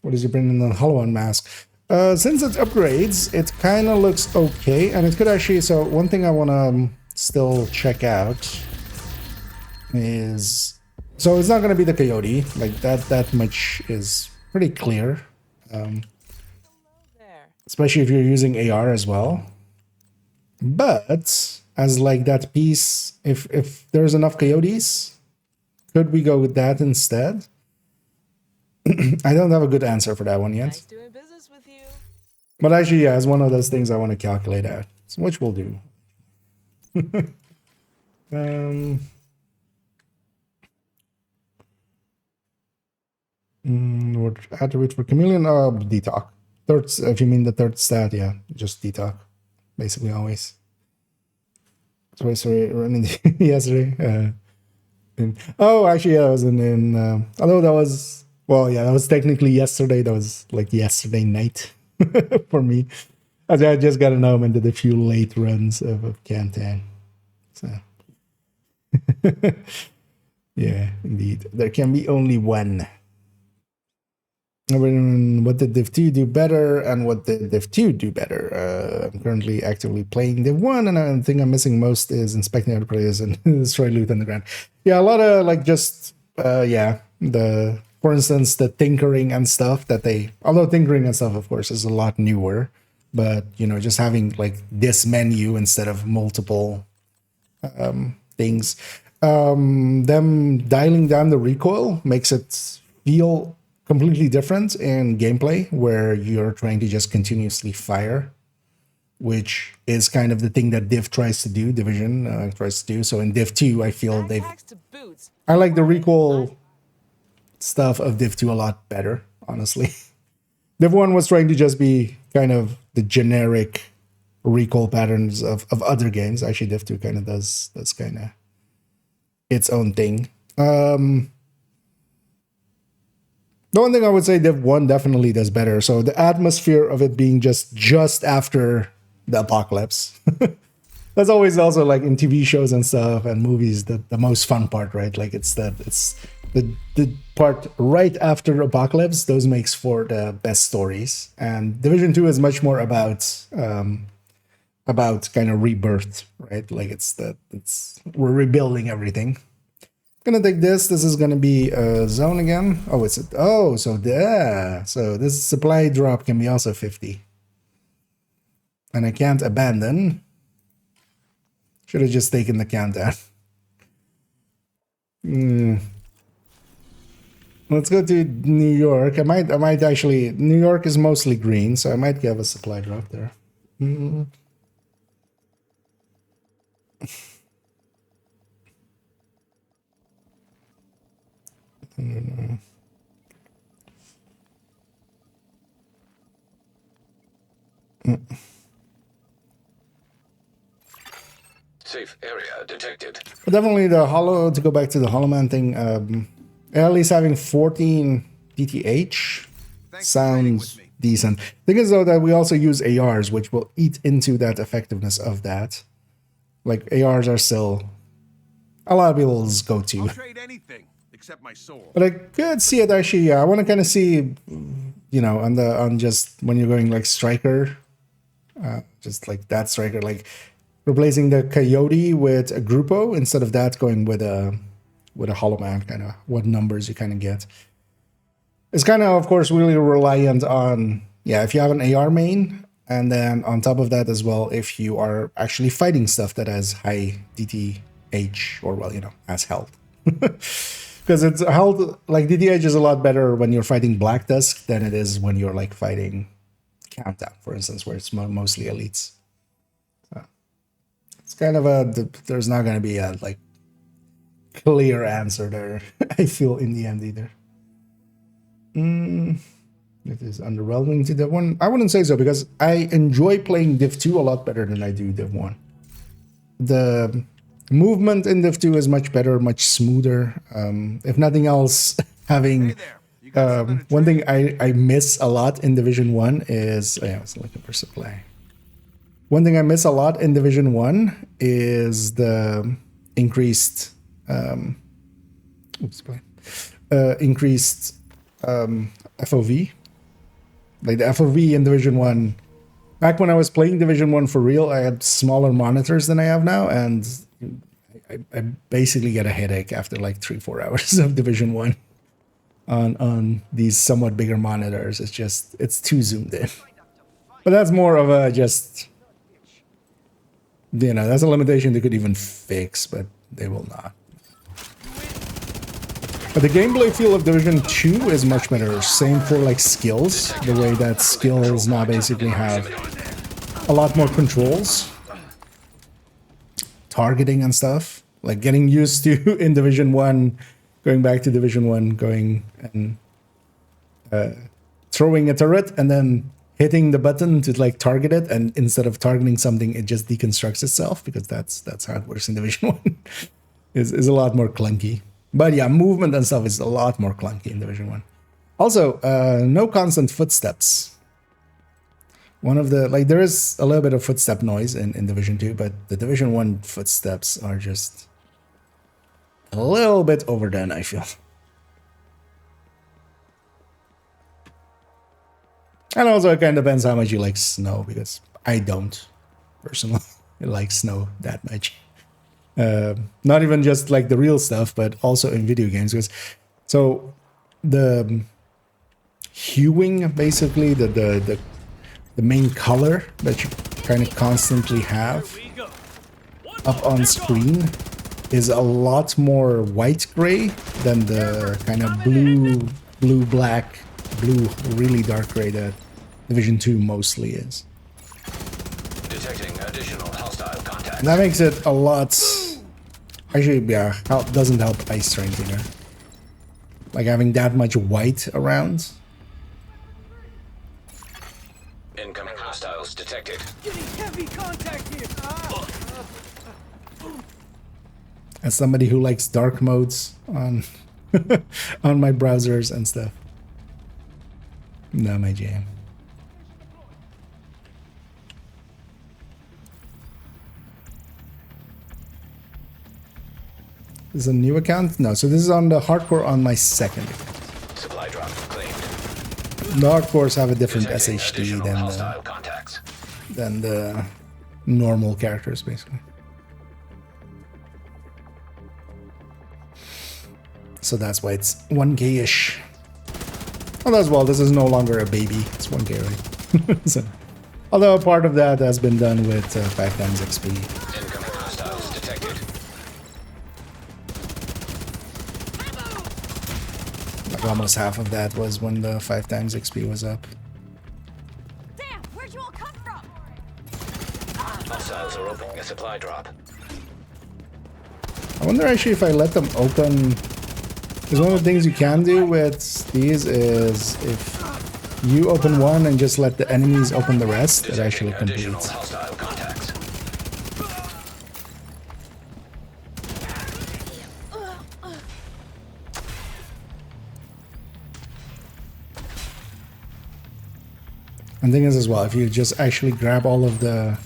What is he bringing in the Hollow Mask? Since it upgrades, it kind of looks okay, and it could actually. So one thing I want to still check out is, so it's not going to be the Coyote, like that much is pretty clear, especially if you're using AR as well. But as like that piece, if there's enough Coyotes, could we go with that instead? I don't have a good answer for that one yet. Nice doing business with you. But actually, yeah, it's one of those things I want to calculate out, which we'll do. What attribute for Chameleon? Detox. Third, if you mean the third stat, yeah, just detox, basically always. Sorry, running yesterday. Actually, yeah, I was in although that was, well, yeah, that was technically yesterday. That was like yesterday night for me. I just got home and did a few late runs of Cantan. So, yeah, indeed, there can be only one. What did Div 2 do better, and what did Div 2 do better? I'm currently actively playing Div 1, and the thing I'm missing most is inspecting other players and destroy loot on the ground. Yeah, a lot of like just for instance, the tinkering and stuff that although tinkering and stuff, of course, is a lot newer, but you know, just having like this menu instead of multiple things, them dialing down the recoil makes it feel completely different in gameplay, where you're trying to just continuously fire, which is kind of the thing that Div tries to do, Division tries to do. So in Div 2, I feel I like the recoil stuff of Div 2 a lot better, honestly. Div 1 was trying to just be kind of the generic recoil patterns of other games. Actually, Div 2 kind of does kind of its own thing. The one thing I would say Div 1 definitely does better. So the atmosphere of it being just after the apocalypse. That's always also like in TV shows and stuff and movies, the most fun part, right? Like it's the part right after apocalypse. Those makes for the best stories. And Division 2 is much more about kind of rebirth, right? Like we're rebuilding everything. Gonna take this. This is gonna be a zone again. So this supply drop can be also 50, and I can't abandon. Should have just taken the countdown. Let's go to New York. I might actually. New York is mostly green, so I might give a supply drop there. Safe area detected. But definitely to go back to the Hollow Man thing, at least having 14 DTH sounds decent. Thing is though that we also use ARs, which will eat into that effectiveness of that. Like ARs are still a lot of people's go-to. I'll trade anything except my soul. But I could see it actually. Yeah, I want to kind of see, you know, on just when you're going like striker, just like that striker, like replacing the Coyote with a Grupo instead of that, going with a Hollow Man, kind of what numbers you kind of get. It's kind of course, really reliant on, if you have an AR main, and then on top of that as well, if you are actually fighting stuff that has high DTH, or well, you know, has health. Because it's health, like DTH is a lot better when you're fighting Black Tusk than it is when you're like fighting Countdown, for instance, where it's mostly elites. So it's kind of there's not going to be a like clear answer there, I feel, in the end either. It is underwhelming to Div 1. I wouldn't say so, because I enjoy playing Div 2 a lot better than I do Div 1. The movement in Div 2 is much better, much smoother. If nothing else, having one thing I miss a lot in Division 1 is I was looking for supply. One thing I miss a lot in Division 1 is the increased FOV. Like the FOV in Division 1. Back when I was playing Division 1 for real, I had smaller monitors than I have now, and I basically get a headache after like 3-4 hours of Division 1 on these somewhat bigger monitors. It's too zoomed in. But that's more of a just, you know, that's a limitation they could even fix, but they will not. But the gameplay feel of Division 2 is much better. Same for like skills. The way that skills now basically have a lot more controls. Targeting and stuff. Like getting used to in Division 1, going back to Division 1, going and throwing a turret and then hitting the button to like target it, and instead of targeting something, it just deconstructs itself, because that's how it works in Division 1. is a lot more clunky. But yeah, movement and stuff is a lot more clunky in Division 1. Also, no constant footsteps. One of the, like, there is a little bit of footstep noise in Division 2, but the Division 1 footsteps are just a little bit overdone, I feel. And also it kind of depends how much you like snow, because I don't personally like snow that much. Not even just like the real stuff, but also in video games. Because so the hueing, basically the main color that you kind of constantly have up on screen is a lot more white gray than the kind of blue black, blue really dark gray that Division 2 mostly is. Detecting additional hostile contact. And that makes it a lot. Actually, yeah, doesn't help ice strength either. Like having that much white around. Incoming hostiles detected. Getting heavy contact here. As somebody who likes dark modes on on my browsers and stuff. Not my jam. This is a new account? No, so this is on the hardcore on my second account. Supply drop claimed. The hardcores have a different Detecting SHD additional hostile contacts. than the normal characters, basically. So that's why it's 1K-ish. Well, as well, this is no longer a baby. It's 1K, right? So, although a part of that has been done with 5 times XP. Incoming hostiles detected. Like almost half of that was when the 5 times XP was up. Damn, where'd you all come from? Hostiles are opening a supply drop. I wonder actually if I let them open. Because one of the things you can do with these is if you open one and just let the enemies open the rest, it actually completes. Hostile contacts. And the thing is as well, if you just actually grab all of the...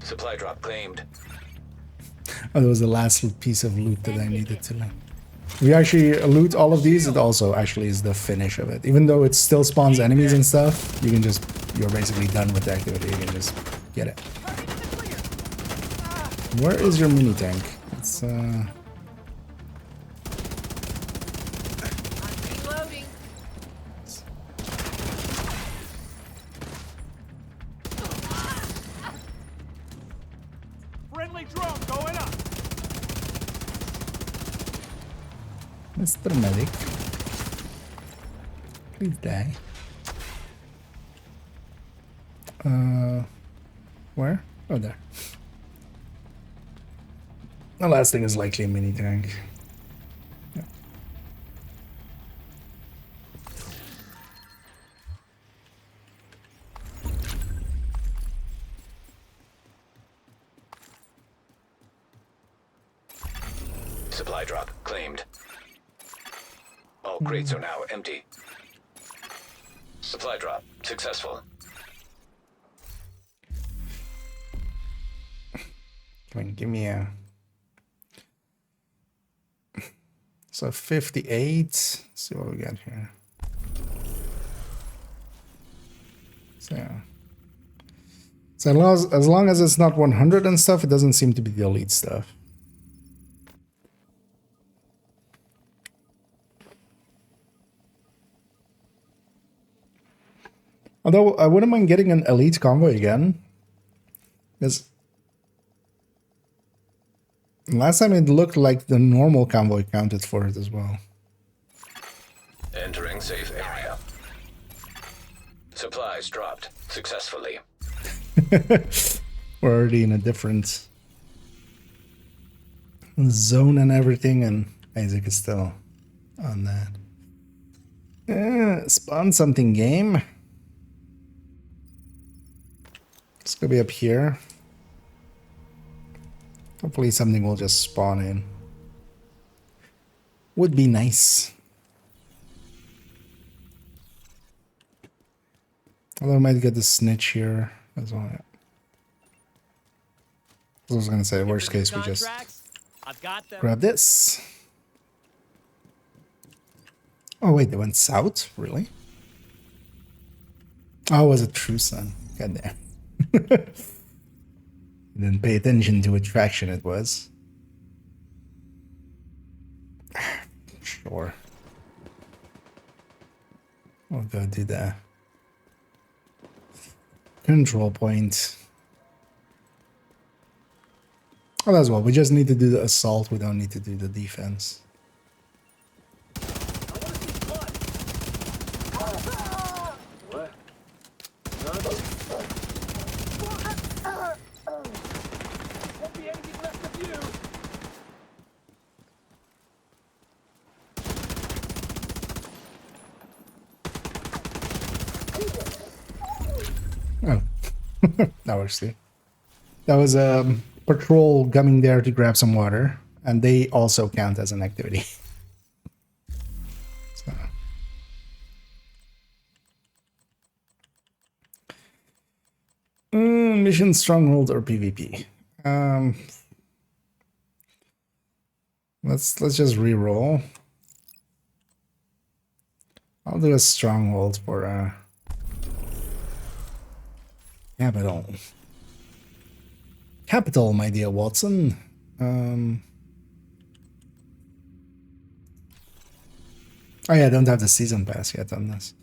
Supply drop claimed. Oh, that was the last piece of loot that I needed to learn. If you actually loot all of these, it also actually is the finish of it. Even though it still spawns enemies and stuff, you can just, you're basically done with the activity. You can just get it. Where is your mini tank? It's Reloading. Friendly drone going up. Mr. Medic. Please die. Where? Oh, there. The last thing is likely a mini tank. Yeah. Supply drop claimed. All crates are now empty. Supply drop successful. Come on, give me a... So 58. Let's see what we got here. So as long as it's not 100 and stuff, it doesn't seem to be the elite stuff. Although I wouldn't mind getting an elite convoy again, because last time it looked like the normal convoy counted for it as well. Entering safe area. Supplies dropped successfully. We're already in a different zone and everything, and Isaac is still on that. Spawn something, game. It's gonna be up here. Hopefully something will just spawn in. Would be nice. Although I might get the snitch here as well. I was gonna say, worst case, we just grab this. Oh wait, they went south? Really? Oh, it was a true sun. God damn. Didn't pay attention to what faction it was. Sure. We'll go do that. Control point. Oh, that's well. We just need to do the assault. We don't need to do the defense. Oh, that works too. That was a patrol coming there to grab some water, and they also count as an activity. So. Mission stronghold or PvP. Let's just re-roll. I'll do a stronghold for capital. Capital, my dear Watson. Oh yeah, I don't have the season pass yet on this.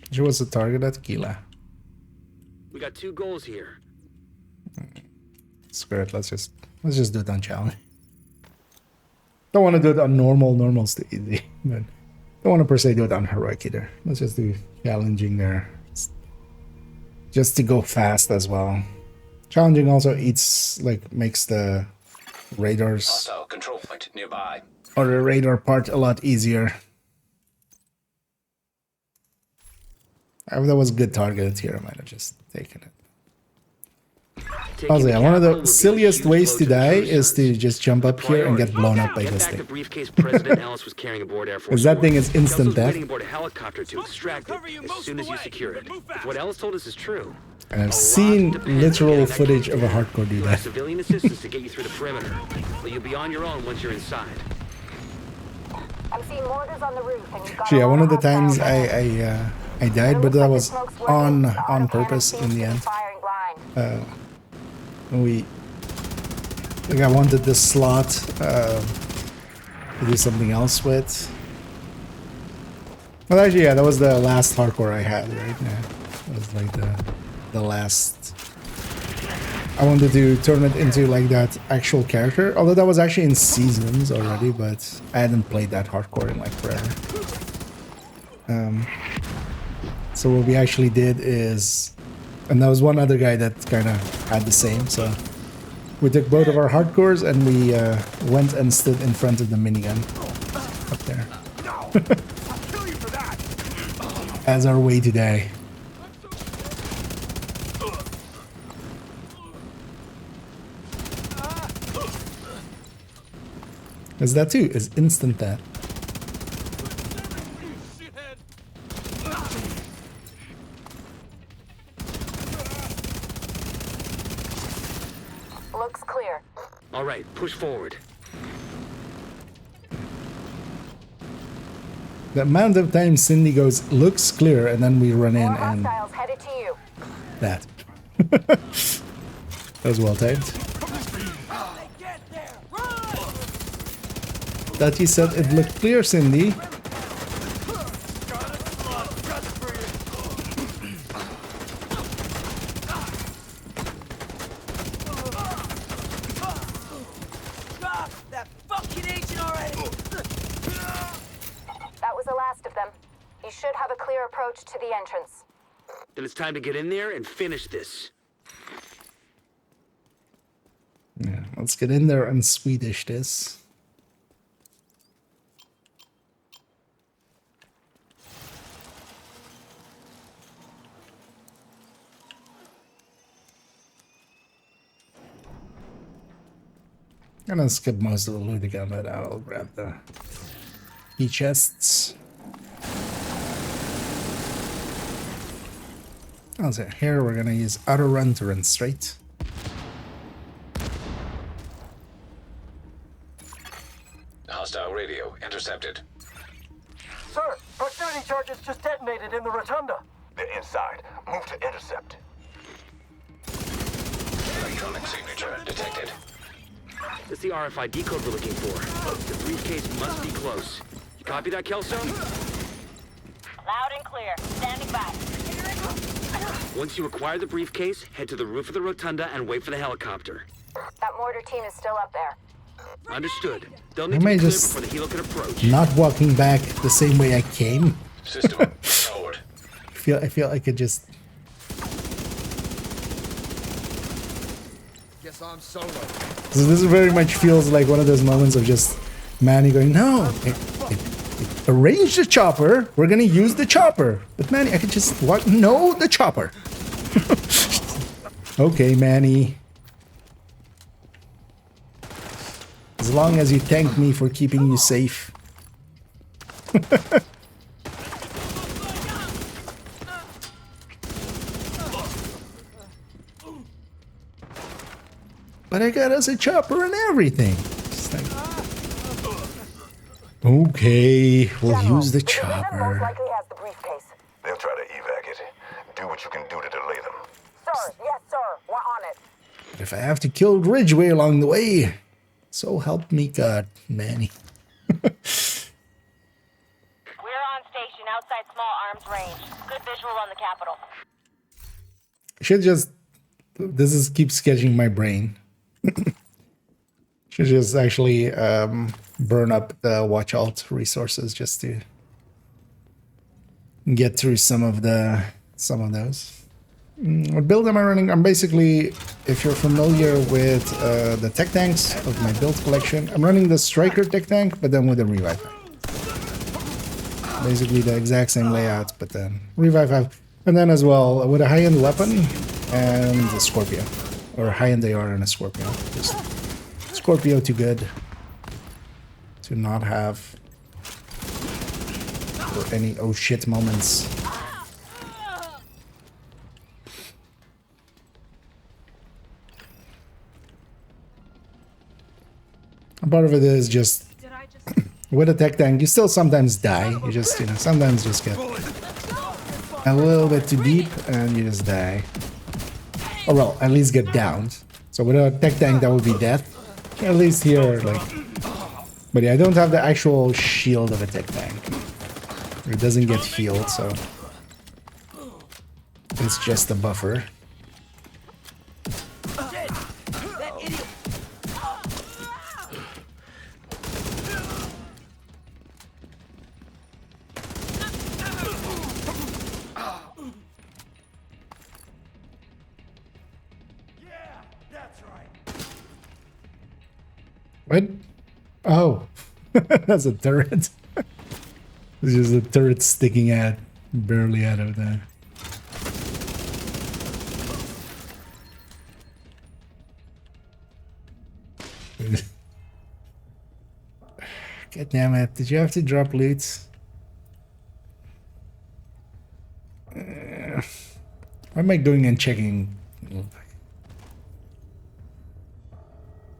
Which was the target at Kila? We got 2 goals here. Screw it, let's just do it on challenge. Don't want to do it on normal. Normal's too easy, but don't want to per se do it on heroic either. Let's just do challenging there, just to go fast as well. Challenging also makes the radars Hostile control point nearby. or the radar part a lot easier. If that was a good target here, I might have just taken it. Also, yeah, one of the silliest ways to die is to just jump up here and get blown up by this thing. Because that thing is instant death. And I've seen literal footage of a hardcore do that. Civilian assistance to get you through the perimeter, but you'll be on your own once you're inside. I'm seeing mortars on the roof, and you've got So yeah, one of the times I died, but that was on purpose in the end. I wanted this slot to do something else with. Well, actually, yeah, that was the last hardcore I had, right? Yeah, that was like the last. I wanted to turn it into like that actual character, although that was actually in seasons already, but I hadn't played that hardcore in like forever. So what we actually did is, and there was one other guy that kind of had the same, so we took both of our hardcores and we went and stood in front of the minigun up there. As our way to die. Because that too is instant death. push forward. The amount of time Cindy goes, looks clear, and then we run in More and hostiles headed to you. that. That was well timed. That you said it looked clear, Cindy. That fucking agent already! That was the last of them. You should have a clear approach to the entrance. Then it's time to get in there and finish this. Yeah, let's get in there and Swedish this. I'm gonna skip most of the loot again, but I'll grab the key chests. I'll say here we're gonna use auto run to run straight. Hostile radio intercepted. Sir, proximity charges just detonated in the rotunda. They're inside. Move to intercept. Electronic signature detected. That's the RFID code we're looking for. The briefcase must be close. You copy that, Kelso? Loud and clear. Standing by. Once you acquire the briefcase, head to the roof of the rotunda and wait for the helicopter. That mortar team is still up there. Understood. They'll I need to may be clear just before the helo can approach. not walking back the same way I came. System forward. I feel I could just. Guess I'm solo. So this very much feels like one of those moments of just Manny going, no, arrange the chopper. We're gonna use the chopper. But Manny, I could just walk. No, the chopper. Okay, Manny. As long as you thank me for keeping you safe. But I got us a chopper and everything. Just like, okay, we'll General, use the the division most chopper. likely has the briefcase. They'll try to evac it. Do what you can do to delay them. Sir, yes, sir. We're on it. If I have to kill Ridgeway along the way, so help me God, Manny. We're on station outside small arms range. Good visual on the capital. Should just, this is keep sketching my brain. Should just actually burn up the watch alt resources just to get through some of those. What build am I running? I'm basically, if you're familiar with the tech tanks of my build collection, I'm running the Striker tech tank, but then with a Revive. Basically the exact same layout, but then Revive have, and then as well with a high-end weapon and the Scorpio, or high-end AR and a Scorpio. Just Scorpio too good to not have for any oh shit moments. Part of it is just with a tech tank, you still sometimes die. You just, sometimes just get a little bit too deep and you just die. Or well, at least get downed. So with a tech tank, that would be death. At least here, like. But yeah, I don't have the actual shield of a tech tank. It doesn't get healed, so it's just a buffer. What? Oh, that's a turret. It's just a turret sticking out, barely out of the. God damn it! Did you have to drop loot? What am I doing and checking?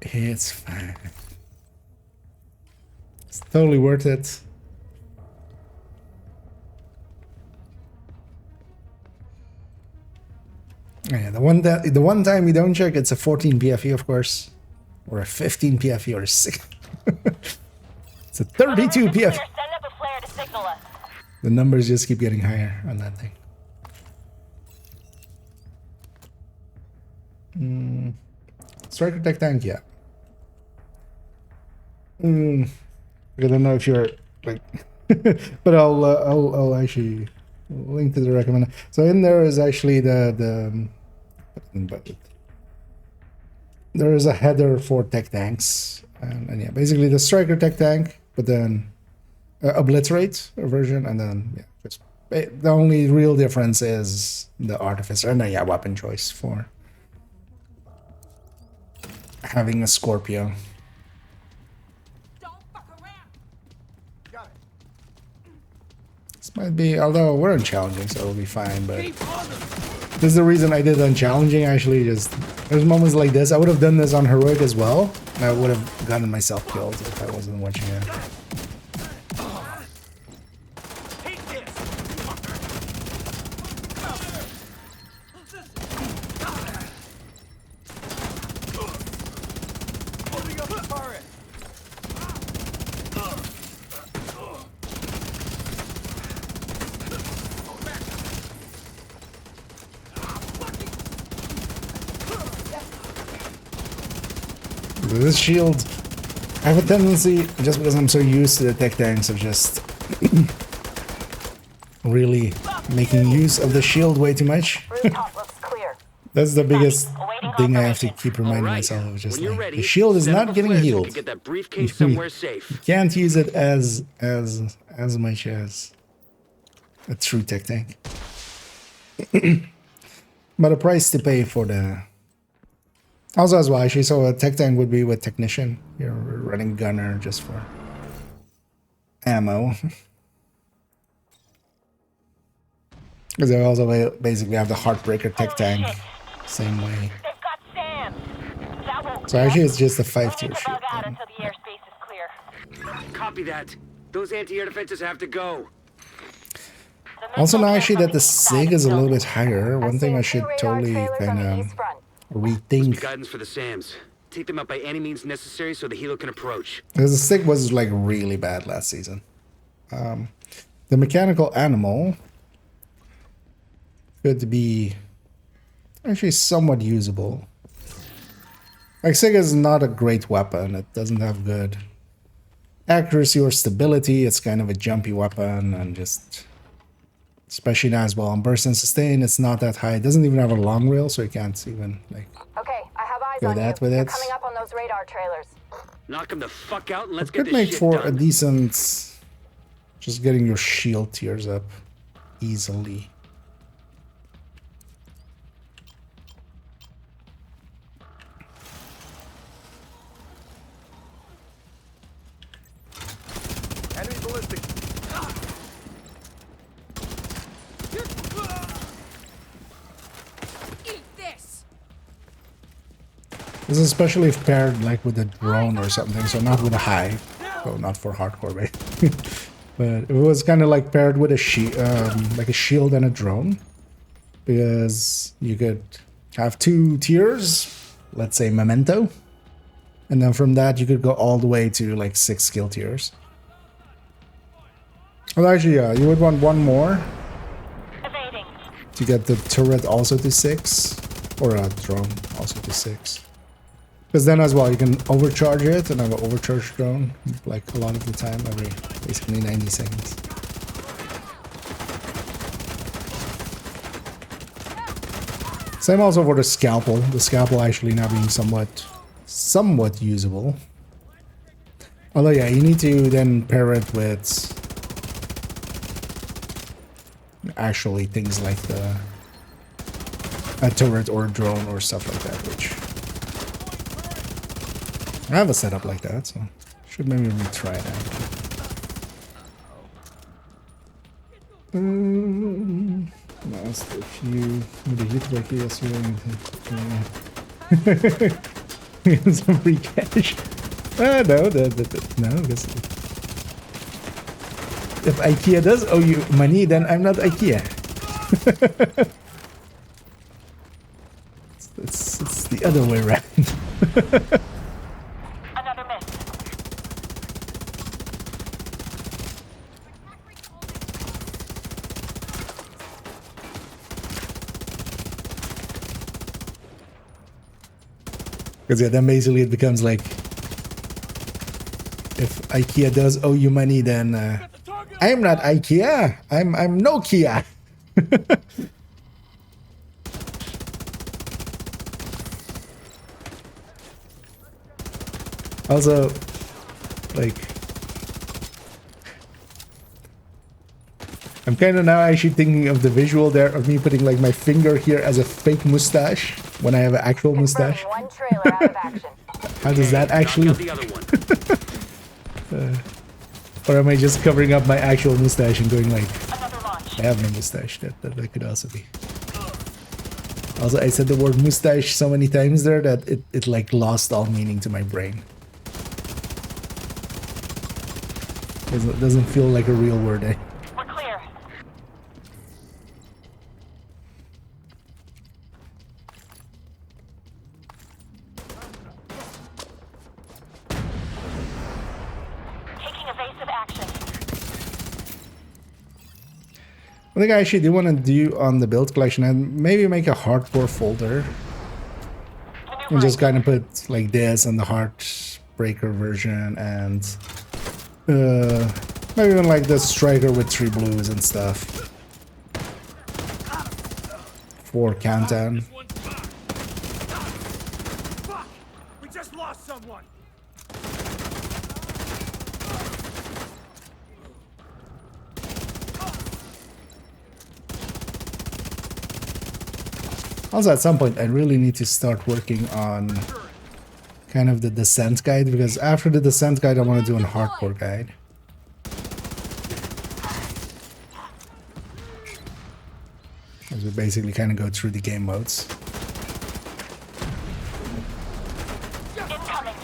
It's fine. It's totally worth it. Yeah, the one time you don't check, it's a 14 PFE, of course, or a 15 PFE, or a 6. It's a 32 PFE. Send up a flare to signal us. The numbers just keep getting higher on that thing. Striker tech tank, yeah. I don't know if you're like, but I'll actually link to the recommend. So in there is actually the there is a header for tech tanks, and yeah, basically the striker tech tank, but then obliterate version, and then yeah, just the only real difference is the artificer, and then yeah, weapon choice for having a Scorpio. This might be, although we're unchallenging, so it'll be fine, but this is the reason I did unchallenging. Actually, just there's moments like this. I would have done this on heroic as well, and I would have gotten myself killed if I wasn't watching it. This shield, I have a tendency, just because I'm so used to the tech tanks, of just really making use of the shield way too much. That's the biggest thing I have to keep reminding myself of. Just like, the shield is not getting healed. Get that briefcase somewhere safe. You can't use it as much as a true tech tank. But a price to pay for the. Also as well, actually, so a tech tank would be with technician. You're running gunner just for ammo. Because they also basically have the Heartbreaker tech tank, same way. So actually it's just a 5-tier shield. Copy that. Those anti-air defenses have to go. Also now actually that the SIG is a little bit higher, one thing I should totally kind of rethink. Guidance for the SAMs. Take them out by any means necessary so the helo can approach. Because the SIG was like really bad last season. The mechanical animal could be actually somewhat usable. Like SIG is not a great weapon. It doesn't have good accuracy or stability. It's kind of a jumpy weapon, and just especially now as well on burst and sustain, it's not that high. It doesn't even have a long rail, so you can't even like go that with it. Coming up on those radar trailers. Knock them the fuck out and let's It get could this make shit for done. a decent, just getting your shield tiers up easily. Enemy ballistic. Eat this. This is especially if paired like with a drone or something, so not with a hive, so not for hardcore, right? But it was kind of like paired with a like a shield and a drone, because you could have 2 tiers, let's say Memento, and then from that you could go all the way to like 6 skill tiers. Well, actually, yeah, you would want one more to get the turret also to 6, or a drone also to 6. Because then as well, you can overcharge it and have an overcharged drone, like a lot of the time, every basically 90 seconds. Same also for the scalpel. The scalpel actually now being somewhat usable. Although yeah, you need to then pair it with actually things like a turret or a drone or stuff like that, which I have a setup like that, so should maybe retry that. Last a few with the hit back here, so Some free cash. No, no, because if IKEA does owe you money, then I'm not IKEA. it's the other way around. Another miss. Because yeah, then basically it becomes like, if IKEA does owe you money, then I'm not IKEA. I'm Nokia. Also, like, I'm kind of now actually thinking of the visual there of me putting like my finger here as a fake mustache when I have an actual mustache. One trailer out of action. How does that actually? Or am I just covering up my actual mustache and going like, I have no mustache? That could also be. Also, I said the word mustache so many times there that it like lost all meaning to my brain. It doesn't feel like a real word, eh? We're clear. Taking evasive action. I think I actually do want to do on the build collection and maybe make a hardcore folder. And just kind of put like this and the Heartbreaker version and maybe even like the Striker with 3 blues and stuff. For Countdown. We just lost someone. Also, at some point, I really need to start working on kind of the descent guide, because after the descent guide, I want to do a hardcore guide. As we basically kind of go through the game modes. Incoming.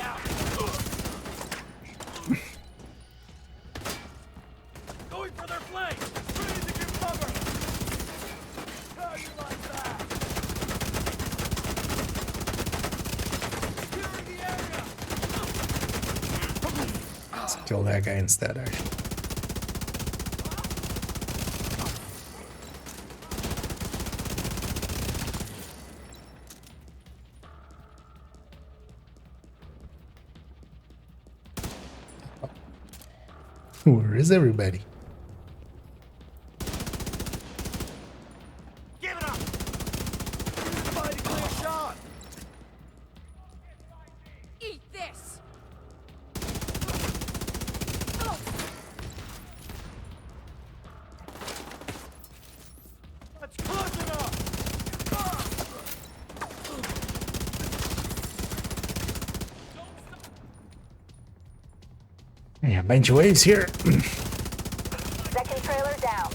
Going for their flank. Ready to give cover. How you like that? Clearing the area. Let's kill that guy instead, actually. Where is everybody? Give it up. Fighting clear shot. Eat this! That's close enough. Yeah, bunch of waves here. Second trailer down.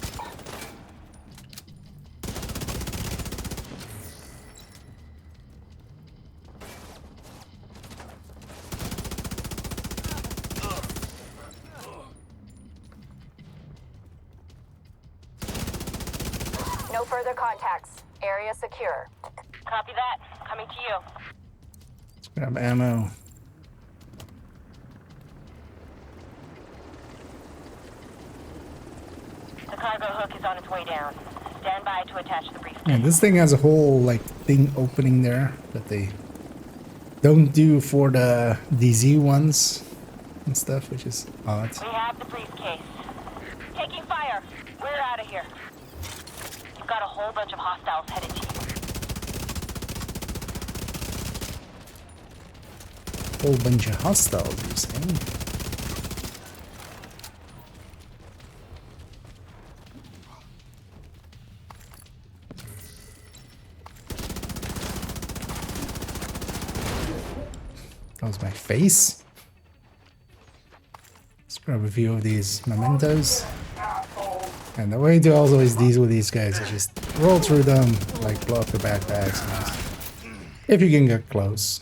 No further contacts. Area secure. Copy that. Coming to you. Let's grab ammo. The cargo hook is on its way down. Stand by to attach the briefcase. Yeah, this thing has a whole like thing opening there that they don't do for the DZ ones and stuff, which is odd. We have the briefcase. Taking fire. We're out of here. You've got a whole bunch of hostiles headed to you. Whole bunch of hostiles, you're saying? That was my face. Let's grab a few of these mementos. And the way to always deal with these guys is just roll through them, like blow up the backpacks. And if you can get close.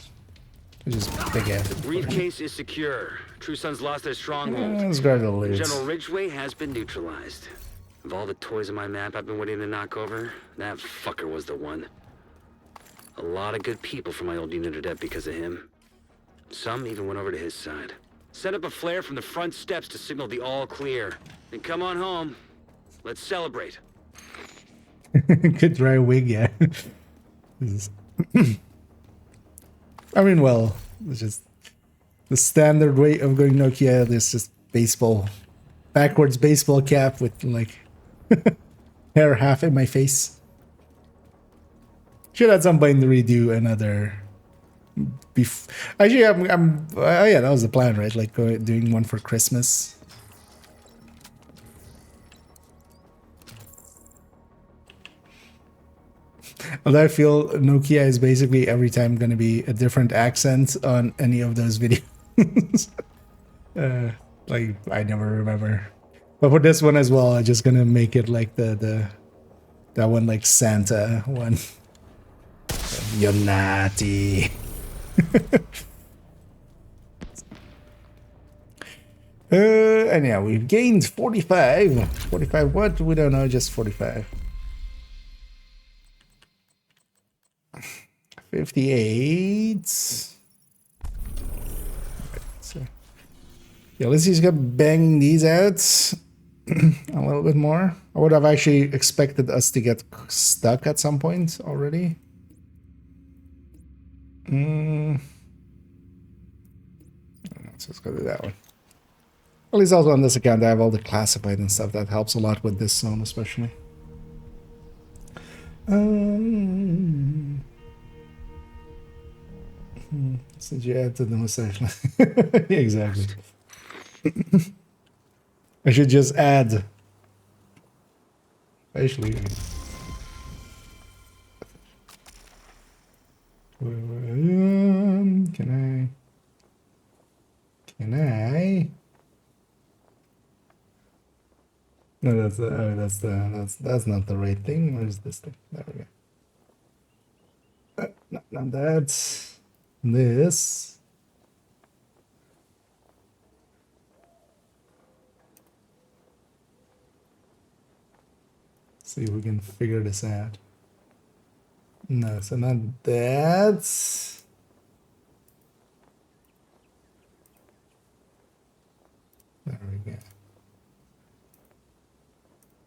Which is big ass. The briefcase is secure. True Sons lost their stronghold. Let's grab the loot. General Ridgway has been neutralized. Of all the toys on my map I've been waiting to knock over, that fucker was the one. A lot of good people from my old unit are dead because of him. Some even went over to his side. Set up a flare from the front steps to signal the all clear. Then come on home. Let's celebrate. Good dry wig, yeah. I mean, well, it's just the standard way of going Nokia. There's just baseball, backwards baseball cap with like hair half in my face. Should at some point redo another. Actually, oh yeah, that was the plan, right? Like doing one for Christmas. Although I feel Nokia is basically every time going to be a different accent on any of those videos. Like I never remember. But for this one as well, I'm just gonna make it like that one like Santa one. You're naughty. And yeah, we've gained 45. 45 what? We don't know, just 45. 58. So, yeah, let's just get banging these out a little bit more. I would have actually expected us to get stuck at some point already. Let's just go to that one. At least also on this account, I have all the classified and stuff. That helps a lot with this zone, especially. Since you add to the mustache. Yeah, exactly. I should just add. Actually. Can I? No, that's not the right thing. Where's this thing? There we go. Not that. This. See if we can figure this out. No, so not that. There we go.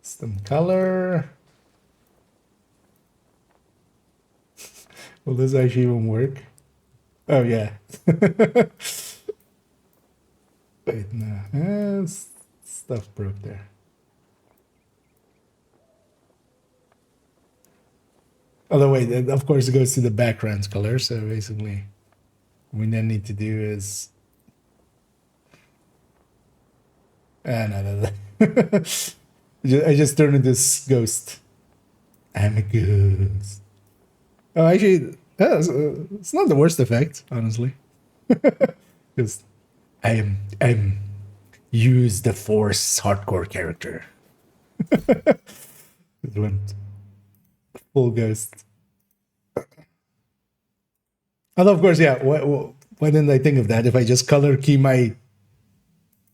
Some color. Will this actually even work? Oh yeah. Wait, no. Stuff broke there. Although wait, of course it goes to the background color, so basically what we then need to do is no. I just turned into this ghost. I'm a ghost. Oh, actually, it's not the worst effect, honestly. Because I'm use the Force hardcore character. It went full ghost. Although, of course, yeah. Why didn't I think of that? If I just color key my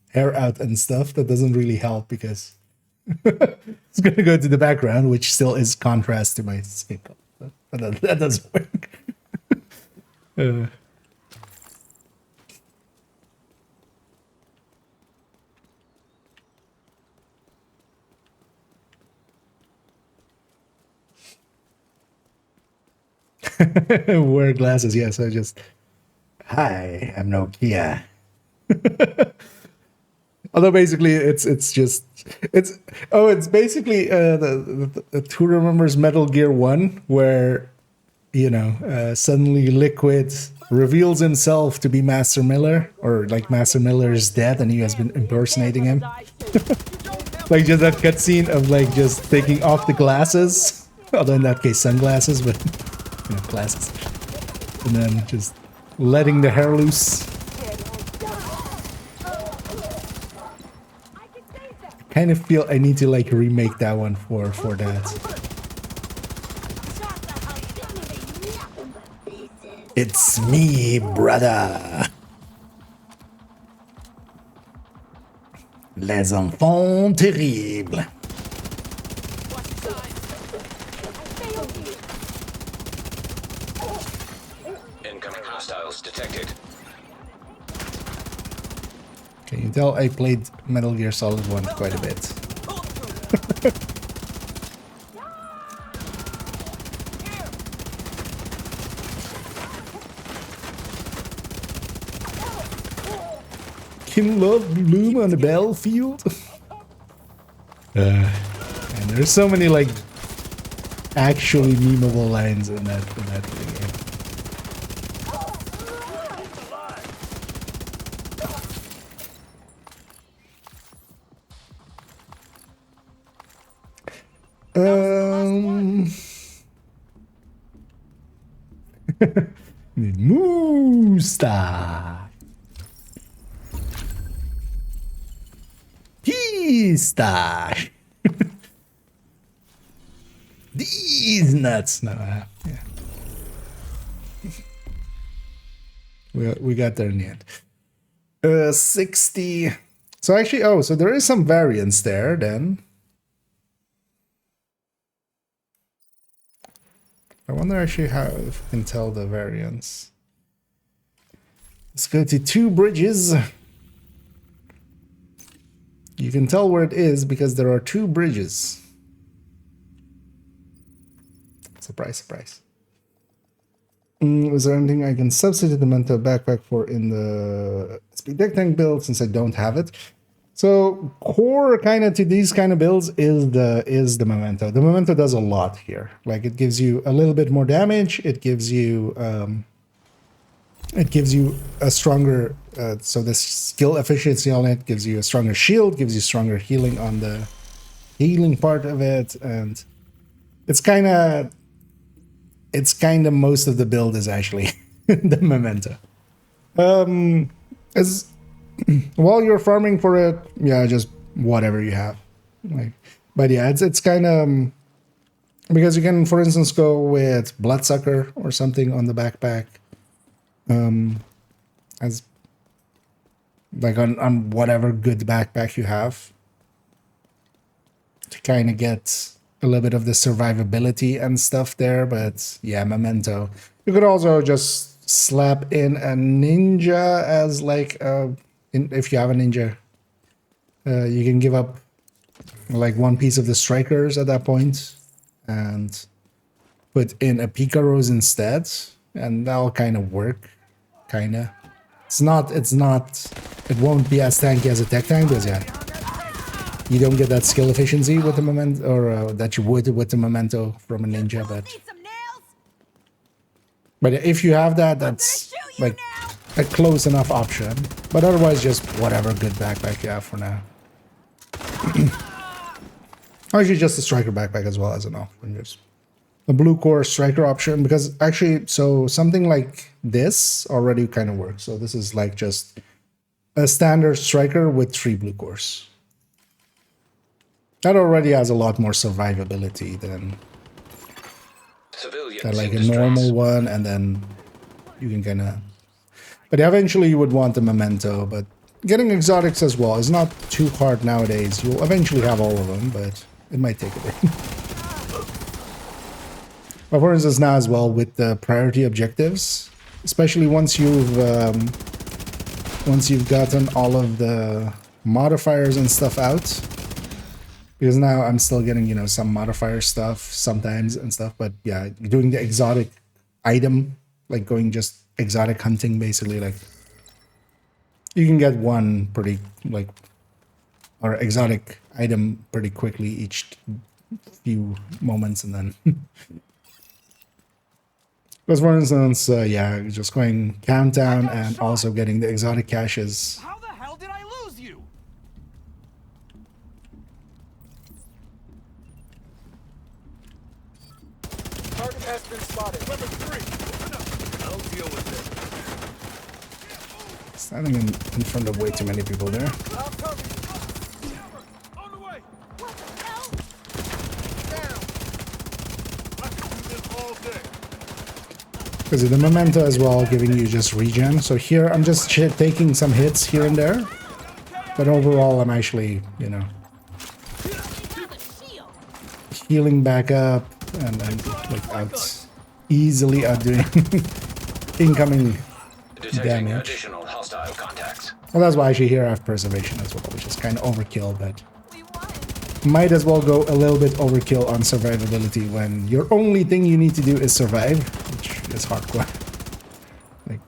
hair out and stuff, that doesn't really help because it's gonna go to the background, which still is contrast to my skin color. That doesn't work. Wear glasses, yes. I just, hi, I'm Nokia. Although basically it's basically the who remembers Metal Gear 1 where suddenly Liquid reveals himself to be Master Miller, or like Master Miller is dead and he has been impersonating him. Like just that cutscene of like just taking off the glasses, although in that case sunglasses, but glasses, and then just letting the hair loose. I kind of feel I need to like remake that one for that. It's me, brother. Les enfants terribles. Incoming hostiles detected. Can you tell I played Metal Gear Solid 1 quite a bit? Can love bloom on the battlefield? And there's so many like actually memeable lines in that game. Moosta. Pista. These nuts. No, yeah. We got there in the end. 60. So actually, oh, so there is some variance there then. I wonder actually how if we can tell the variance. Let's go to 2 bridges. You can tell where it is because there are 2 bridges. Surprise, surprise. Is there anything I can substitute the Memento backpack for in the speed deck tank build since I don't have it? So core kind of to these kind of builds is the Memento. The Memento does a lot here. Like it gives you a little bit more damage. It gives you a stronger so the skill efficiency on it gives you a stronger shield, gives you stronger healing on the healing part of it, and it's kind of most of the build is actually the Memento. As while you're farming for it, yeah, just whatever you have. Like, but yeah, it's kind of because you can, for instance, go with Bloodsucker or something on the backpack, as like on whatever good backpack you have to kind of get a little bit of the survivability and stuff there. But yeah, Memento. You could also just slap in a ninja as like if you have a ninja, you can give up like 1 piece of the strikers at that point and put in a Picaros instead, and that'll kind of work. Kinda. It won't be as tanky as a tech tank, because yeah, you don't get that skill efficiency with the Memento, or that you would with the Memento from a ninja, but if you have that, that's like a close enough option. But otherwise, just whatever good backpack you have for now. Actually, just a striker backpack as well as an option. Just a blue core striker option, because actually, so something like this already kind of works. So this is like just a standard striker with 3 blue cores. That already has a lot more survivability than like a normal one, and then you can kind of. But eventually, you would want the Memento. But getting exotics as well is not too hard nowadays. You'll eventually have all of them, but it might take a bit. But for instance, now as well with the priority objectives, especially once you've gotten all of the modifiers and stuff out. Because now I'm still getting, you know, some modifier stuff sometimes and stuff. But yeah, doing the exotic item, like going just exotic hunting, basically, like you can get one pretty, like, or exotic item pretty quickly each few moments, and then. Because for instance, yeah, just going countdown and also getting the exotic caches. How the hell did I lose you? Target has been spotted. Weapon 3, open up. I'll deal with this. Standing in front of way too many people there. I'll cover you. On the way. What the hell? Down. I can do this all day. Because of the memento as well, giving you just regen. So here I'm just taking some hits here and there. But overall, I'm actually, you know, healing back up and like easily outdoing incoming damage. Additional hostile contacts. Well, that's why actually here I have preservation as well, which is kind of overkill, but might as well go a little bit overkill on survivability when your only thing you need to do is survive, which is hardcore. Like,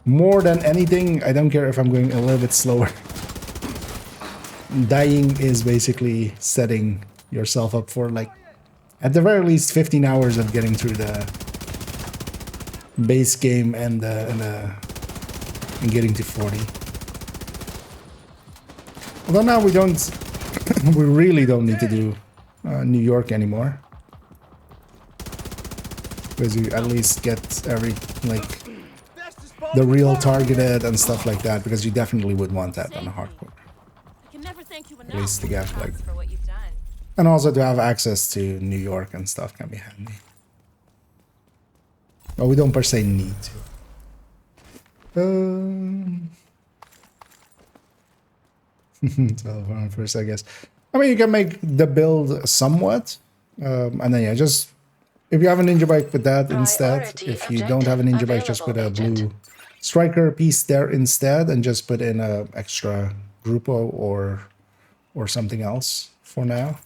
more than anything, I don't care if I'm going a little bit slower. Dying is basically setting yourself up for, like, at the very least 15 hours of getting through the base game and getting to 40. Although now we don't, we really don't need to do New York anymore, because you at least get every, like, the real targeted and stuff like that, because you definitely would want that on a hardcore. At least to get, like, and also to have access to New York and stuff can be handy. But we don't per se need to. So first, I guess. I mean, you can make the build somewhat, and then yeah, just if you have a ninja bike, put that instead. If you don't have a ninja bike, just put a blue striker piece there instead, and just put in a extra Grupo or something else for now.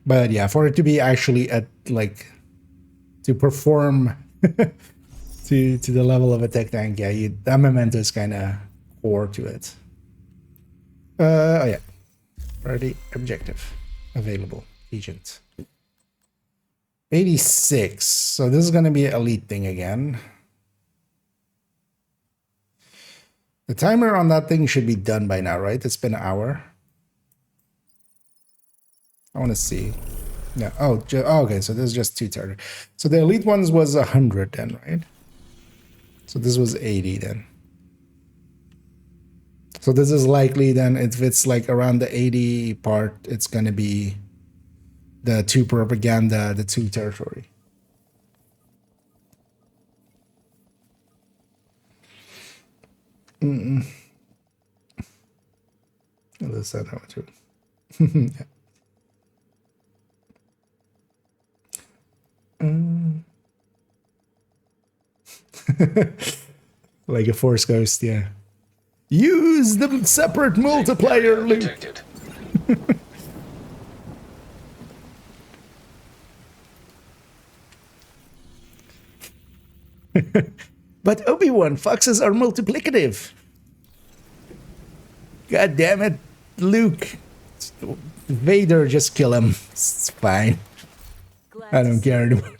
But yeah, for it to be actually at, like, to perform to the level of a tech tank, yeah, that memento is kind of core to it. Oh yeah, priority objective available agent 86. So this is gonna be an elite thing again. The timer on that thing should be done by now, right? It's been an hour. I want to see. Yeah. Oh, okay. So this is just 2 turns. So the elite ones was 100 then, right? So this was 80 then. So this is likely then, if it's like around the 80 part, it's gonna be the 2 propaganda, the 2 territory. That's not how to. Yeah. Like a Force Ghost, yeah. Use the separate multiplier loop. But Obi-Wan, foxes are multiplicative. God damn it, Luke. Vader, just kill him. It's fine. I don't care anymore.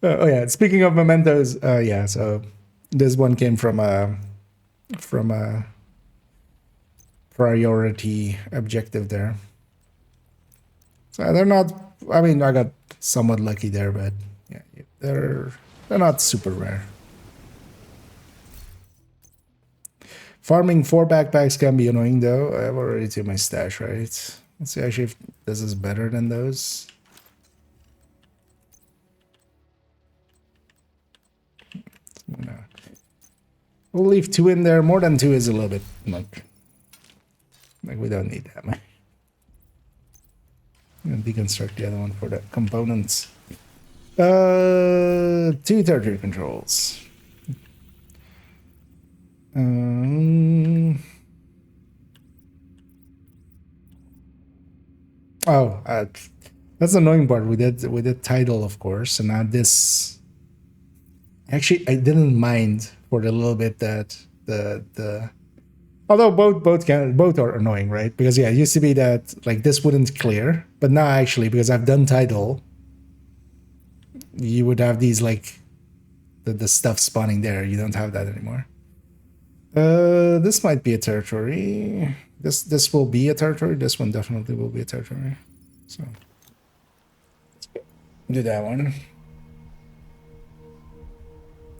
Oh yeah, speaking of mementos, yeah, so this one came from a priority objective there. So they're not, I mean, I got somewhat lucky there, but yeah, they're not super rare. Farming 4 backpacks can be annoying though. I've already taken my stash, right? Let's see actually if this is better than those. No. We'll leave 2 in there. More than 2 is a little bit like we don't need that much. And deconstruct the other one for the components. 2 territory controls. That's the annoying part. We did title, of course, and now this. Actually, I didn't mind for the little bit that the although both are annoying, right? Because yeah, it used to be that like this wouldn't clear, but now actually because I've done title, you would have these like the stuff spawning there. You don't have that anymore. This might be a territory. This will be a territory. This one definitely will be a territory. So let's do that one.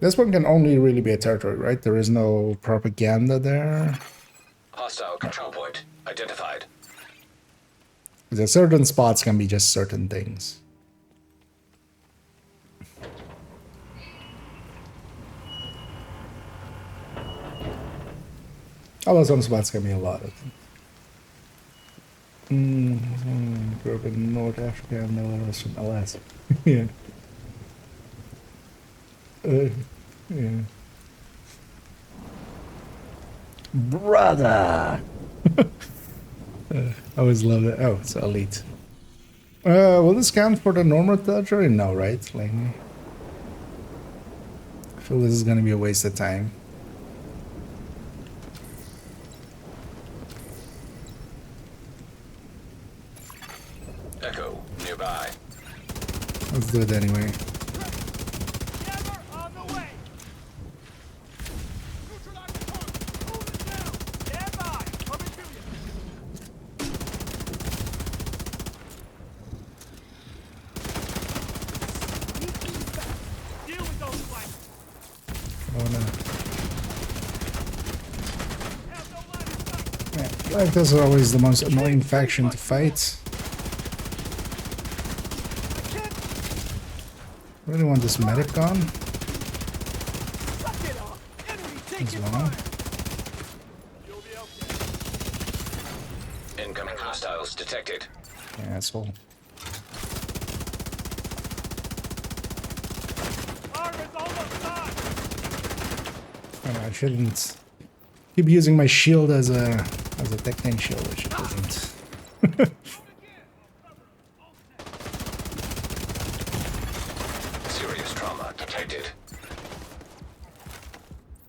This one can only really be a territory, right? There is no propaganda there. Hostile control point identified. Because certain spots can be just certain things. Although some spots can be a lot of things. Grew up in North Africa and Belarus from LS. Yeah. Yeah. Brother! I always love it. Oh, it's elite. Will this count for the normal territory? No, right? Like, I feel this is gonna be a waste of time. Echo nearby. Let's do it anyway. Jammer on the way. Neutralize the target. Hold it down. Stand by. Coming to you. Deal with those flanks. Oh no. Have no line of sight. Yeah, like those are always the most annoying faction to fight. Really want this medic gone Suck it up. Enemy as taking well. fire. You'll be okay. Incoming hostiles detected. Yeah, asshole. Armor's almost done. I shouldn't keep using my shield as a technique shield, which it isn't. Serious trauma detected.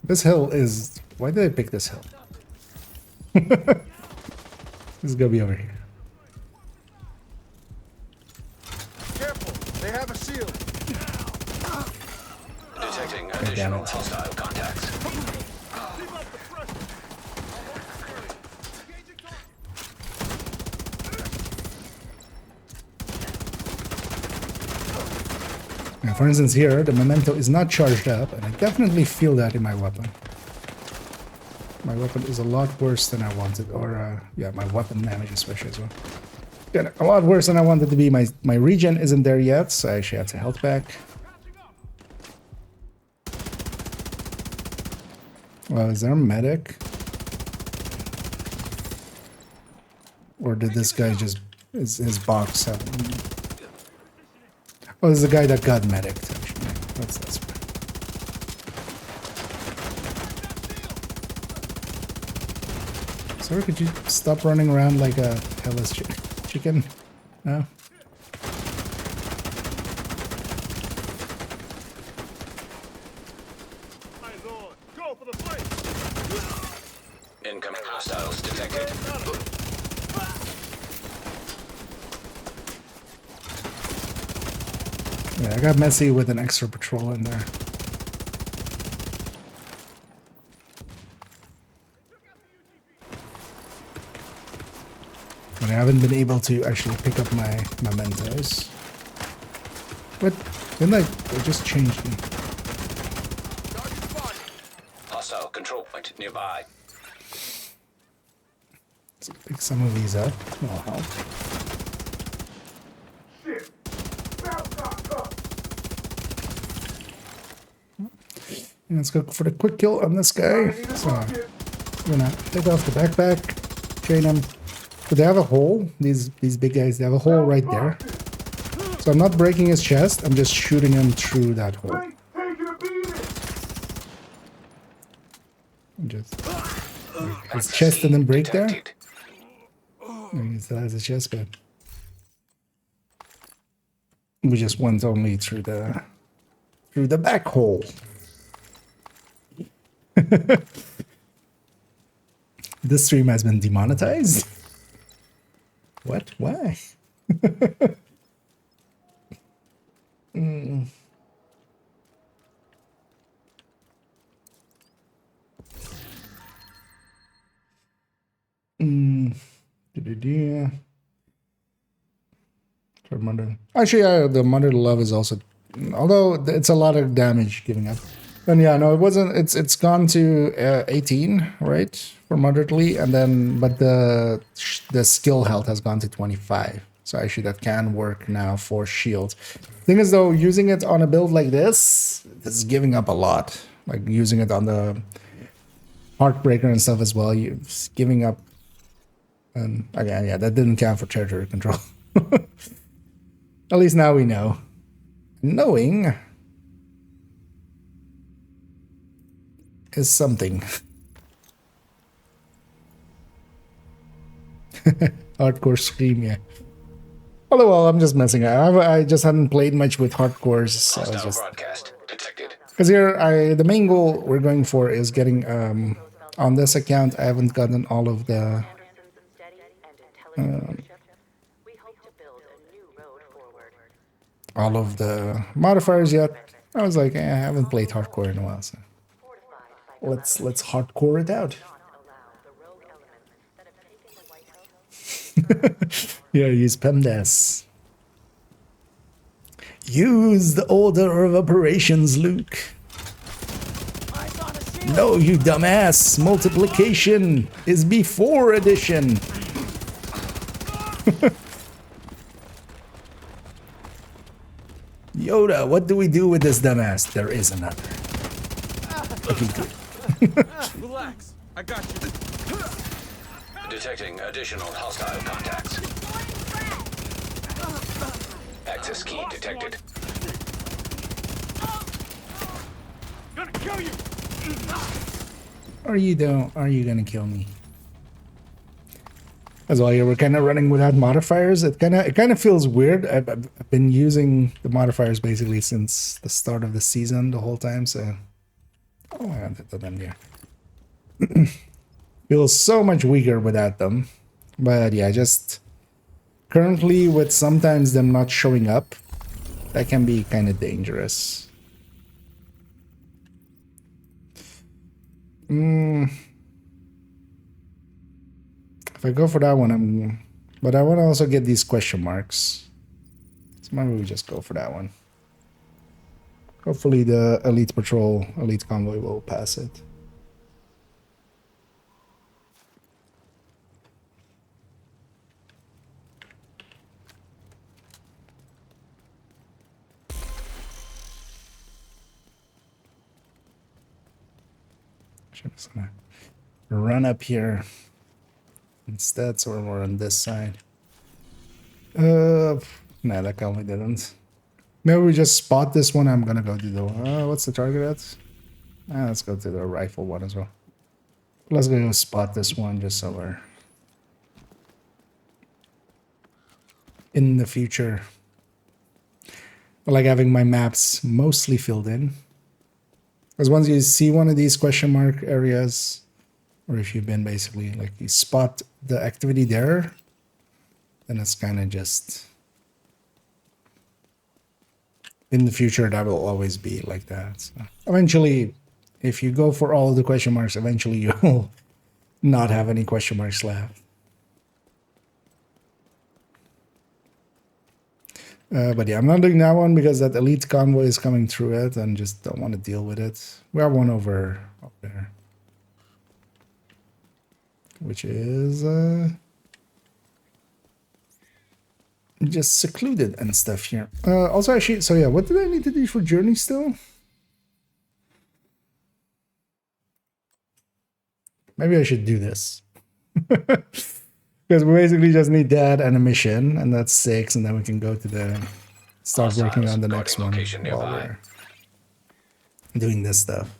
This hill is... Why did I pick this hill? This is gonna be over here. Careful. They have a shield. Detecting damn additional it. hostile contacts. Keep up the pressure. Engaging target. Now, for instance, here, the memento is not charged up, and I definitely feel that in my weapon. My weapon is a lot worse than I wanted, or, yeah, my weapon damage especially as well. Yeah, a lot worse than I wanted to be. My regen isn't there yet, so I actually have to health back. Well, is there a medic? Or did this guy just... his box have... Oh, this is the guy that got medicked, actually. That's fine. Sorry, could you stop running around like a hellish chicken? No? My lord. Go for the flank. Incoming hostiles detected. Yeah, I got messy with an extra patrol in there. But I haven't been able to actually pick up my mementos. What? Didn't I just changed them? Hostile control point nearby. Let's pick some of these up. That'll help. And let's go for the quick kill on this guy. So I'm gonna take off the backpack, train him. But they have a hole. These big guys, they have a hole right there. So I'm not breaking his chest. I'm just shooting him through that hole. Just his chest didn't break there. Detected. He still has a chest, but we just went only through the back hole. This stream has been demonetized. What? Why? Actually, the Mother Love is also, although it's a lot of damage giving up. And yeah, no, it wasn't. It's gone to 18, right, for moderately, and then but the skill health has gone to 25. So actually, that can work now for shield. Thing is, though, using it on a build like this is giving up a lot. Like using it on the Heartbreaker and stuff as well. You're giving up. And again, yeah, that didn't count for territory control. At least now we know. Knowing is something. Hardcore scream, yeah. Although, well, I'm just messing around. I just hadn't played much with hardcores. So I was just broadcast detected. because here, the main goal we're going for is getting on this account. I haven't gotten all of the modifiers yet. I was like, I haven't played hardcore in a while, so let's hardcore it out. Yeah, use PEMDAS. Use the order of operations, Luke. No, you dumbass. Multiplication is before addition. Yoda, what do we do with this dumbass? There is another. Okay, good. Relax. I got you. Detecting additional hostile contacts. Access key detected. Gonna kill you. Are you gonna kill me? As well, yeah, we're kind of running without modifiers. It kind of feels weird. I've been using the modifiers basically since the start of the season, the whole time. So, oh, I did that in here. Feels so much weaker without them. But yeah, just currently with sometimes them not showing up, that can be kind of dangerous. If I go for that one, but I want to also get these question marks. So maybe we just go for that one. Hopefully the elite patrol, elite convoy will pass it. I'm just gonna run up here instead, so we're on this side. No, that probably didn't. Maybe we just spot this one. I'm gonna go to the what's the target at? Let's go to the rifle one as well. Let's go spot this one just so we're in the future. I like having my maps mostly filled in. Because once you see one of these question mark areas, or if you've been basically like you spot the activity there, then it's kind of just in the future that will always be like that. So eventually, if you go for all of the question marks, eventually you'll not have any question marks left. But yeah, I'm not doing that one because that elite convoy is coming through it and just don't want to deal with it. We have one over there, which is just secluded and stuff here. Also, actually, so yeah, what did I need to do for Journey still? Maybe I should do this. Because we basically just need that and a mission, and that's 6, and then we can go to the start working on the next one while we're doing this stuff.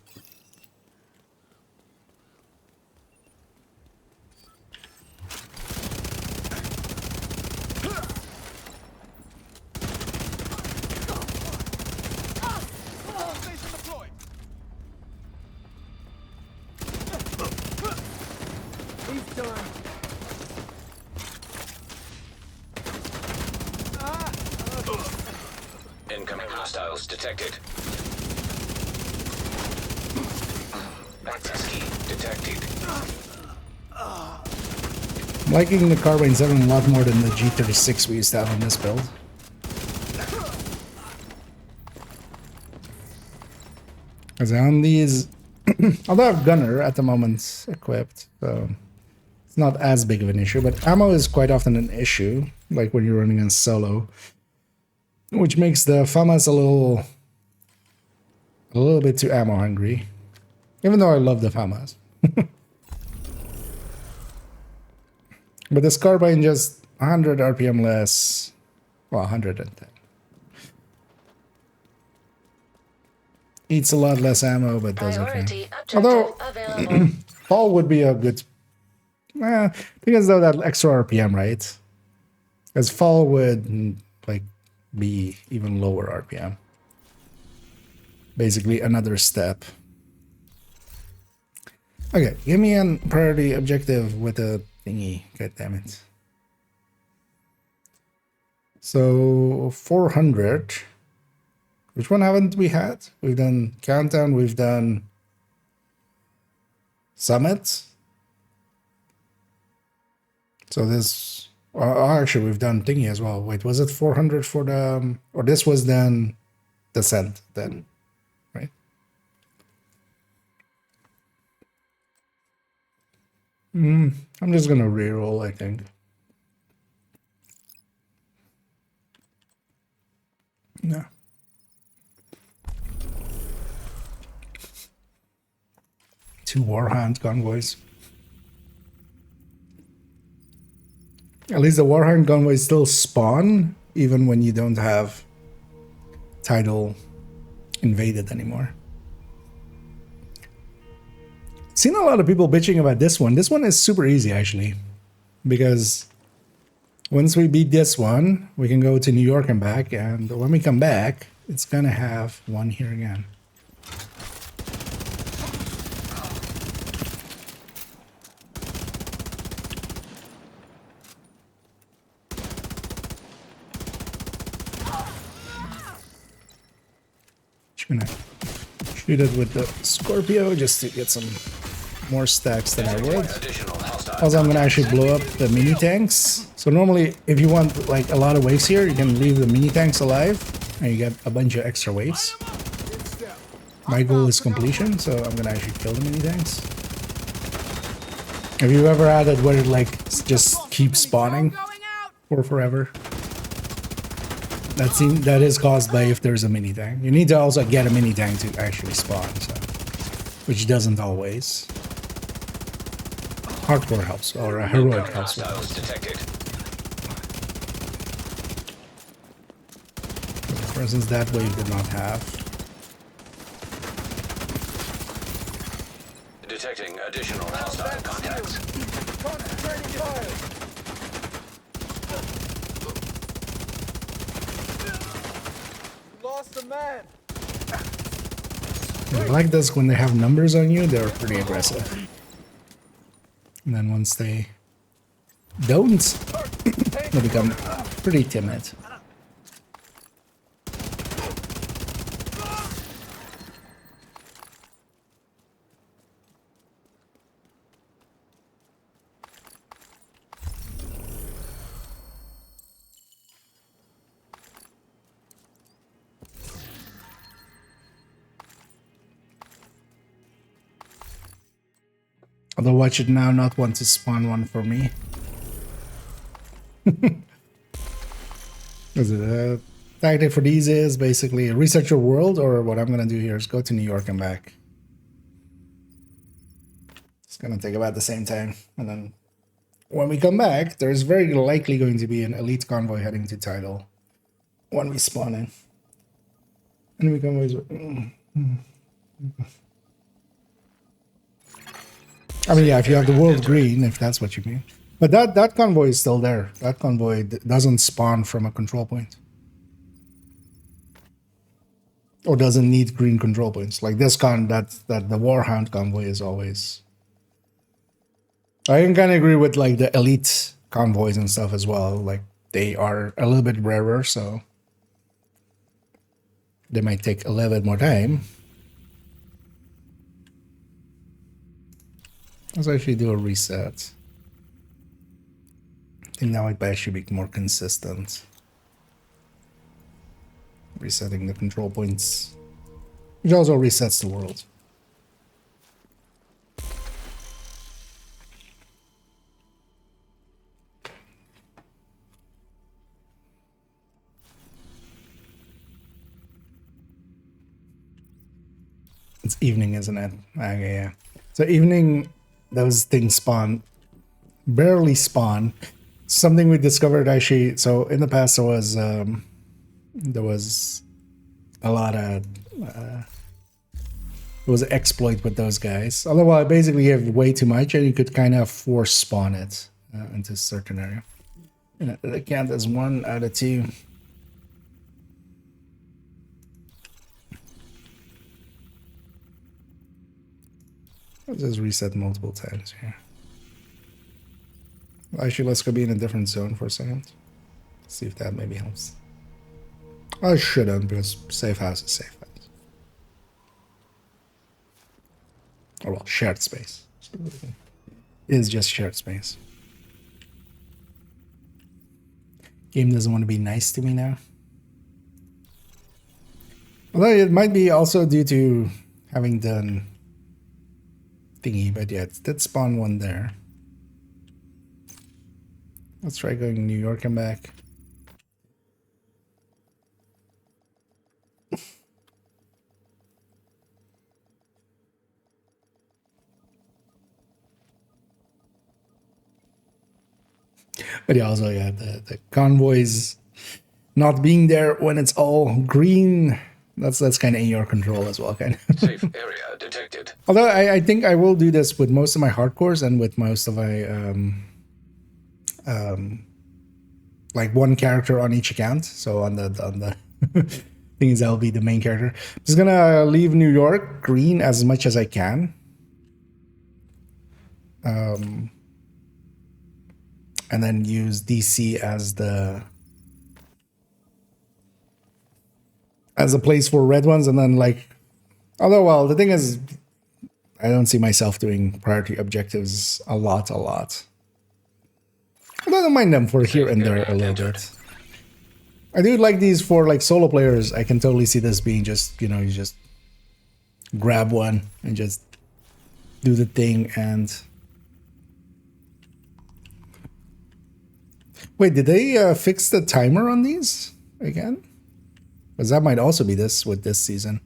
Incoming hostiles detected. Access key detected. I'm liking the Carbine 7 a lot more than the G36 we used to have on this build. I Because on these, although I have gunner at the moment equipped, so it's not as big of an issue. But ammo is quite often an issue, like when you're running in solo, which makes the FAMAS a little bit too ammo hungry. Even though I love the FAMAS. But this carbine just 100 RPM less, well, 110. Eats a lot less ammo, but does okay. Although, fall would be a good... because though that extra RPM, right? As fall would, like, be even lower RPM. Basically, another step. Okay, give me a priority objective with a thingy. God damn it. So 400. Which one haven't we had? We've done Countdown, we've done Summit. So this, actually we've done thingy as well. Wait, was it 400 for the, or this was then Descent then, right? I'm just gonna reroll, I think. Yeah. Two Warhound convoys. At least the Warhound convoys still spawn even when you don't have title invaded anymore. Seen a lot of people bitching about this one. This one is super easy actually, because once we beat this one, we can go to New York and back, and when we come back, it's gonna have one here again. Gonna shoot it with the Scorpio just to get some more stacks than I would. Also, I'm gonna actually blow up the mini tanks. So normally, if you want like a lot of waves here, you can leave the mini tanks alive, and you get a bunch of extra waves. My goal is completion, so I'm gonna actually kill the mini tanks. Have you ever had it where it like just keeps spawning for forever? That is caused by if there's a mini tank. You need to also get a mini tank to actually spawn, so, which doesn't always. Hardcore helps, or heroic helps. For instance, that wave did not have. Detecting additional hostile contacts. Concentrating fire. Lost a man. In Black Dusk, when they have numbers on you, they're pretty aggressive. And then once they don't, they become pretty timid. Although watch should now not want to spawn one for me. The tactic for these is basically reset your world, or what I'm gonna do here is go to New York and back. It's gonna take about the same time, and then when we come back, there's very likely going to be an elite convoy heading to Tidal when we spawn in. Enemy convoys. I mean, yeah, if you have the world green, if that's what you mean. But that convoy is still there. That convoy doesn't spawn from a control point. Or doesn't need green control points. Like this that the Warhound convoy is always... I can kind of agree with like the elite convoys and stuff as well. Like they are a little bit rarer, so they might take a little bit more time. Let's actually do a reset. I think that might actually be more consistent. Resetting the control points which also resets the world. It's evening, isn't it? Okay, yeah. So evening, those things spawn, barely spawn. Something we discovered actually. So in the past, there was a lot of it was an exploit with those guys. Otherwise, basically, you have way too much, and you could kind of force spawn it into a certain area. And that count as 1 out of 2. Let's just reset multiple times here. Actually, let's go be in a different zone for a second. See if that maybe helps. I shouldn't, because safe house is safe house. Or well, shared space. It is just shared space. Game doesn't want to be nice to me now. Although it might be also due to having done thingy, but yeah, it did spawn one there. Let's try going to New York and back. But yeah, also yeah, the convoys not being there when it's all green. That's kind of in your control as well, kind of. Safe area detected. Although I think I will do this with most of my hardcores and with most of my like one character on each account. So on the things I'll be the main character. I'm just gonna leave New York green as much as I can. And then use DC as a place for red ones, and then like, although well, the thing is, I don't see myself doing priority objectives a lot. I don't mind them for here and there a little bit. I do like these for like solo players. I can totally see this being just, you know, you just grab one and just do the thing. And wait, did they fix the timer on these again? Because that might also be this with this season.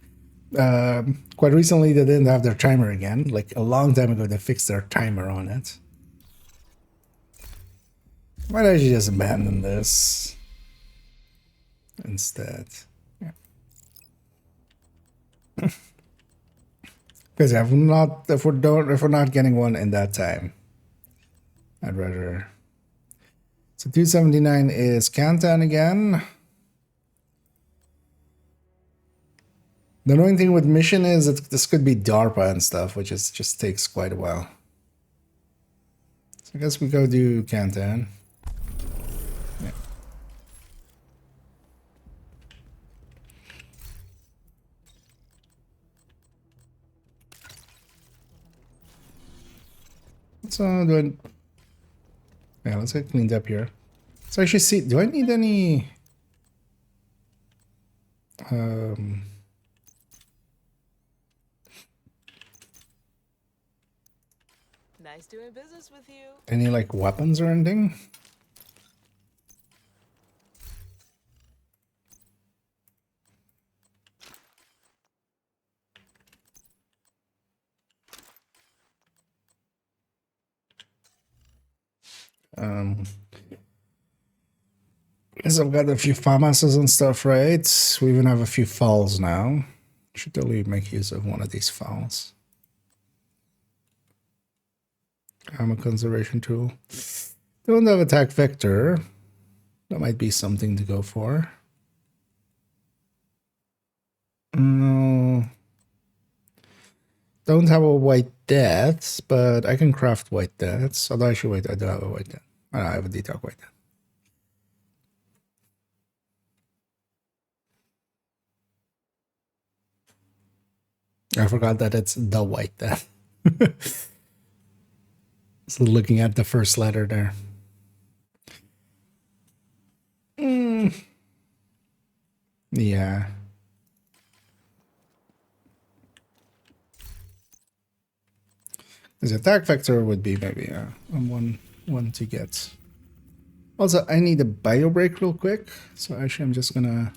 Quite recently, they didn't have their timer again. Like a long time ago, they fixed their timer on it. Why don't you just abandon this instead? Yeah. Because if we're not getting one in that time, I'd rather. So 279 is Canton again. The annoying thing with mission is that this could be DARPA and stuff, which is just takes quite a while. So I guess we go do Canton. Yeah. So do I? Yeah, let's get cleaned up here. So I should see. Do I need any? Nice doing business with you. Any like weapons or anything? Guess I've got a few farmhouses and stuff, right? We even have a few falls now. Should totally make use of one of these falls. Ammo conservation tool. Don't have attack vector. That might be something to go for. No. Don't have a white death, but I can craft white deaths. Although actually, wait, I do have a white death. I have a detox white death. I forgot that it's the white death. So looking at the first letter there. Yeah. His attack vector would be maybe a one to get. Also, I need a bio break real quick. So actually, I'm just gonna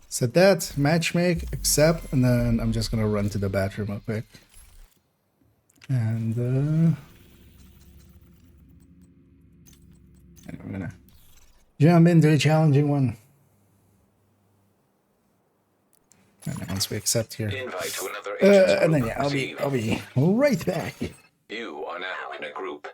set that, matchmake, accept, and then I'm just gonna run to the bathroom real quick. And I'm gonna jump into a challenging one. And then once we accept here, Invite to another agent's and then group yeah, I'll be received. right back. You are now in a group.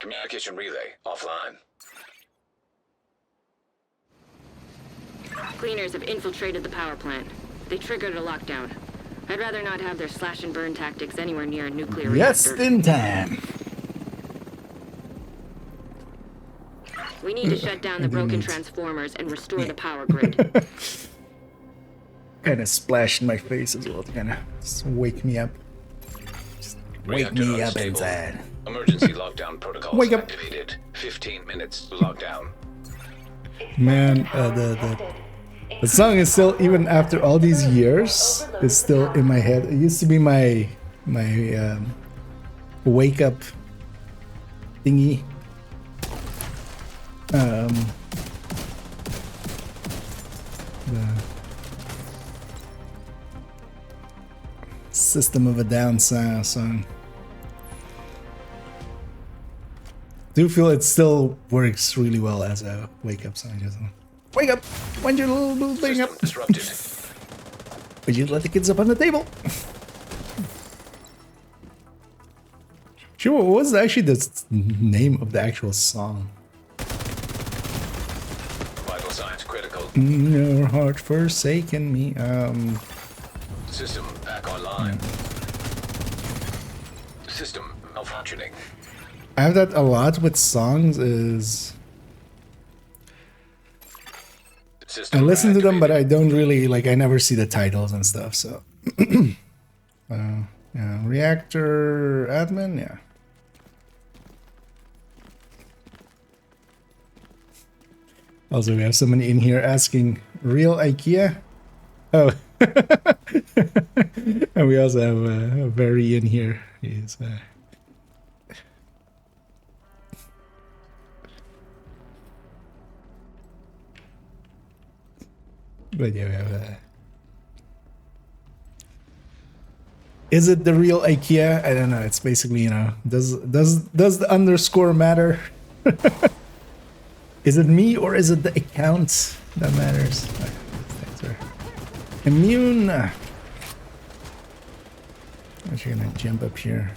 Communication relay offline. Cleaners have infiltrated the power plant. They triggered a lockdown. I'd rather not have their slash and burn tactics anywhere near a nuclear Just reactor. in time. We need to shut down the broken transformers and restore the power grid. Kind of splashed in my face as well to kind of wake me up. Just wake Reactor me up unstable. inside. Emergency lockdown protocols Wake up. activated. 15 minutes to lockdown. Man, the song is still, even after all these years, is still in my head. It used to be my wake up thingy. The System of a Down song. Do feel it still works really well as a wake up song. Just wake up! Wind your little thing up! Disrupted. Would you let the kids up on the table? Sure, what was actually the name of the actual song? Vital signs critical. Your heart forsaken me. System back online. System malfunctioning. I have that a lot with songs. Is System I listen to them, but reactivated. I don't really like. I never see the titles and stuff. So, yeah, reactor admin, yeah. Also, we have somebody in here asking, "Real IKEA?" Oh, and we also have a very in here. He's but yeah, we have is it the real IKEA? I don't know. It's basically, you know, does the underscore matter? Is it me or is it the account that matters? Thanks, sir. Immune. I'm actually gonna jump up here.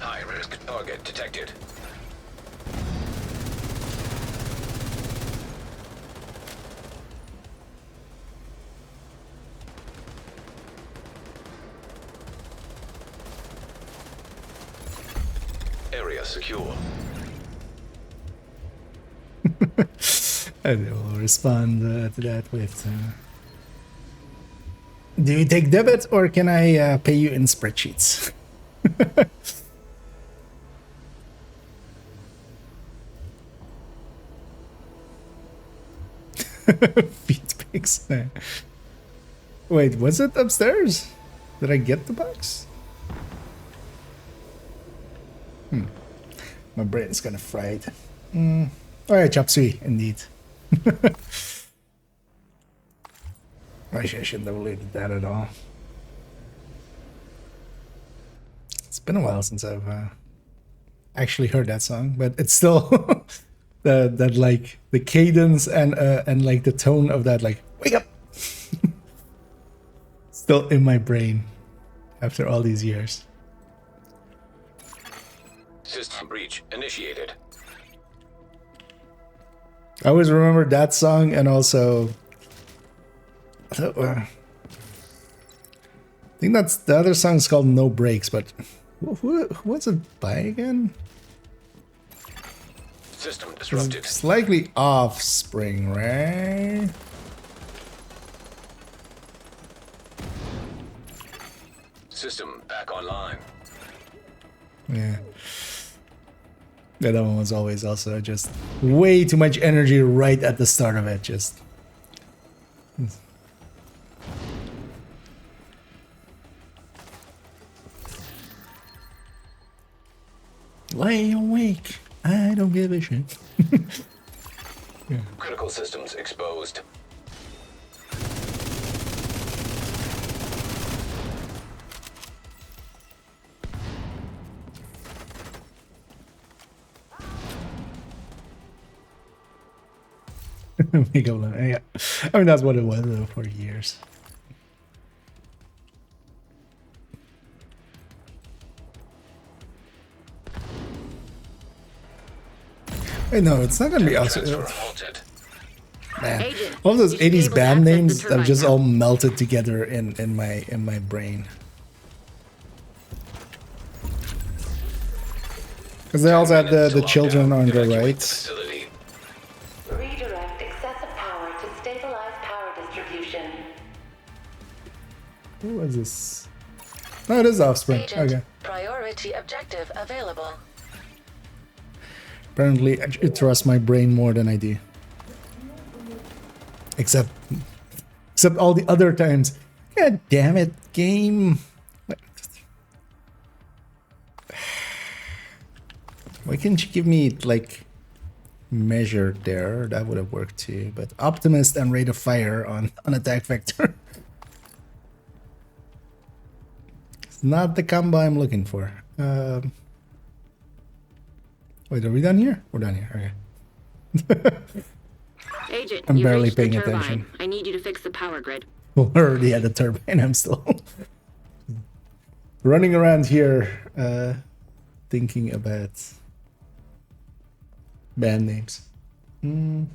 High risk target detected. Area secure. I will respond to that with. Do you take debit or can I pay you in spreadsheets? Feet pics. Wait, was it upstairs? Did I get the box? My brain's kind of fried. Alright, chop suey, indeed. Actually, I shouldn't have deleted that at all. been a while since I've actually heard that song, but it's still that like the cadence and like the tone of that, like wake up, still in my brain after all these years. System breach initiated. I always remember that song, and also I think that's the other song's called No Breaks, but what's it by again? System disrupted. Slightly Offspring, right? System back online. Yeah. Yeah, that one was always also just way too much energy right at the start of it. Just. Lay awake. I don't give a shit. Yeah. Critical systems exposed. Yeah. I mean, that's what it was for years. Hey, no, it's not gonna be awesome. Man, Agent, all those you should be 80s able to band access the names have turbine just now. all melted together in my brain. Because they also had the children on the right. Redirect excessive power to stabilize power distribution. Who was this? No, it is Offspring. Agent, Okay. priority objective available. Apparently, I trust my brain more than I do. Except all the other times. God damn it, game. Why can't you give me, like, measured there? That would have worked too. But Optimist and Rate of Fire on attack vector. It's not the combo I'm looking for. Wait, are we done here? We're done here. Okay. Agent, I'm you've barely reached the paying turbine. attention. I need you to fix the power grid. We're already at the turbine. I'm still running around here thinking about band names. I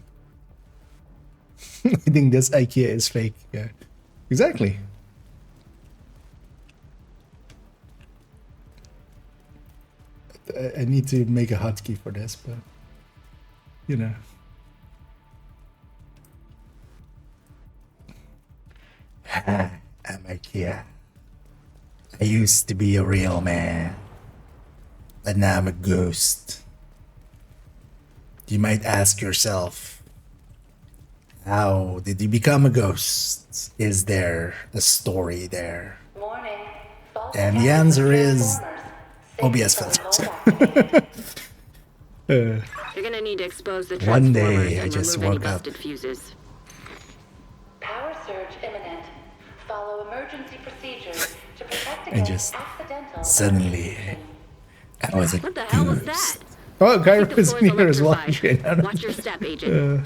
think this IKEA is fake. Yeah, exactly. I need to make a hotkey for this, but you know. I'm IKEA. I used to be a real man, but now I'm a ghost. You might ask yourself, how did you become a ghost? Is there a story there? Warning. And the answer is OBS filters. You're gonna need to expose the One transformers day, I and just remove any woke up. busted fuses. Power surge imminent. Follow emergency procedures to protect And against just accidental suddenly, I was a What the hell was ghost. that? Oh, The Gyro is floor's here as well. electrified. Watch your step, Agent.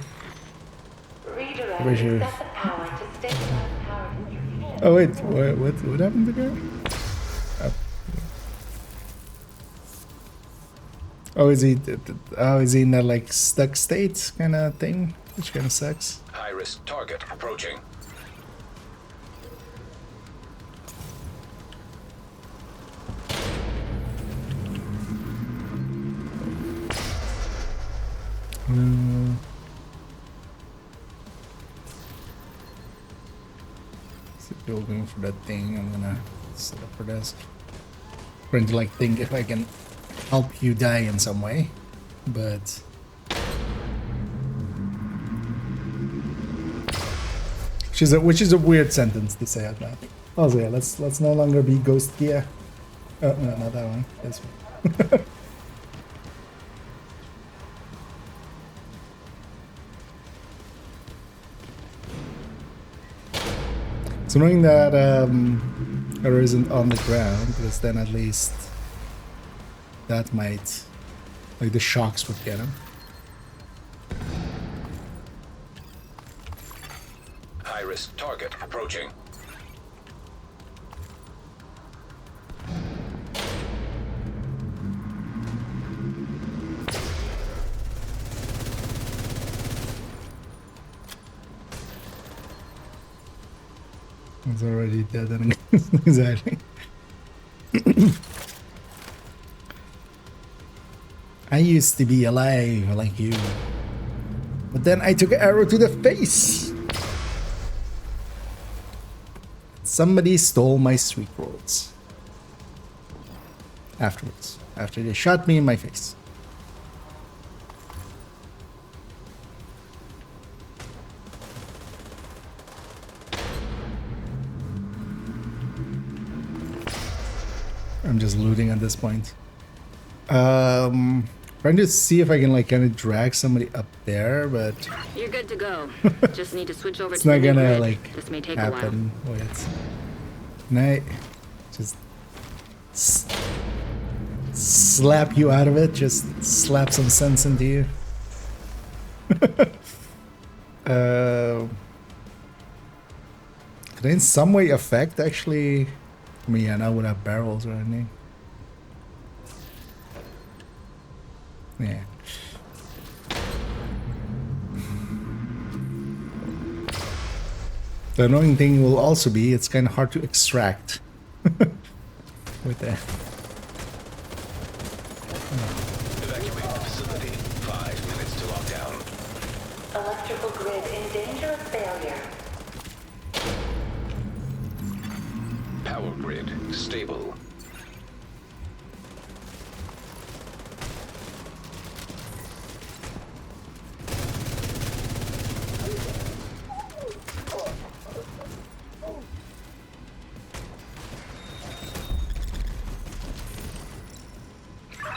Redirect Where's your- excessive power to stabilize power distribution. Oh wait, what happened to Gyro? Oh, is he in that like stuck state kind of thing, which kind of sucks. High risk target approaching. Still going for that thing. I'm gonna set up for this. Trying to like think if I can help you die in some way, but which is a weird sentence to say out loud. Also, yeah, let's no longer be Ghost Gear. Oh no, not that one. This one. It's annoying that Arrow isn't on the ground, because then at least that might, like the shocks would get him. High-risk target approaching. He's already dead. Exactly. I used to be alive like you, but then I took an arrow to the face. Somebody stole my sweet rolls. Afterwards, after they shot me in my face. I'm just looting at this point. Trying to see if I can like kind of drag somebody up there, but You're good to go. Just need to switch over it's to not the new gonna grid. like This may take happen. Wait, can I just slap you out of it? Just slap some sense into you. Could I in some way affect actually? I mean, yeah, now would have barrels or anything. Yeah. The annoying thing will also be it's kind of hard to extract with that. Evacuate the facility. 5 minutes to lockdown. Electrical grid in danger of failure. Power grid stable.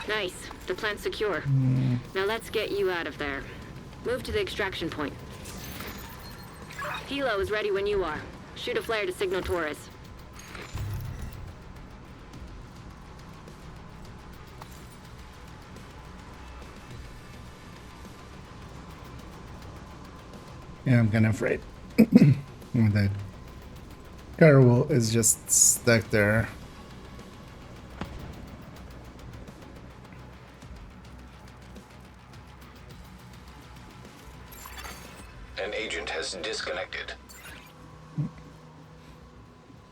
Nice. The plant's secure. Now let's get you out of there. Move to the extraction point. Hilo is ready when you are. Shoot a flare to signal Torres. Yeah, I'm kind of afraid. That Carol is just stuck there. An agent has disconnected.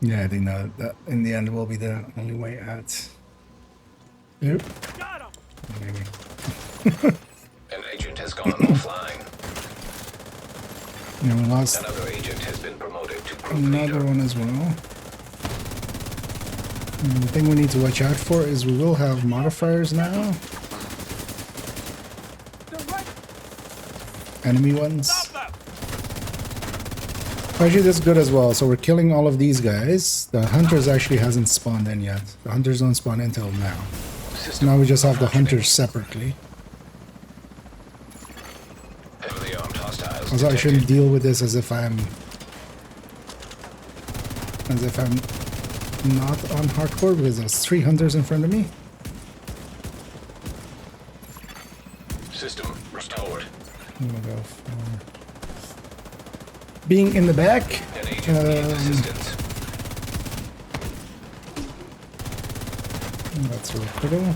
Yeah, I think that in the end will be the only way out. Yep. Maybe. An agent has gone offline. Yeah, we lost Another agent has been promoted to group another leader. one as well. And the thing we need to watch out for is we will have modifiers now. Enemy ones. Actually, that's good as well. So we're killing all of these guys. The hunters actually hasn't spawned in yet. The hunters don't spawn until now. So now we just have the hunters separately. Heavily armed hostiles Also, I detected. shouldn't deal with this as if I'm not on hardcore because there's 3 hunters in front of me. System restored. I'm gonna go for being in the back. An agent needs assistance. That's real critical.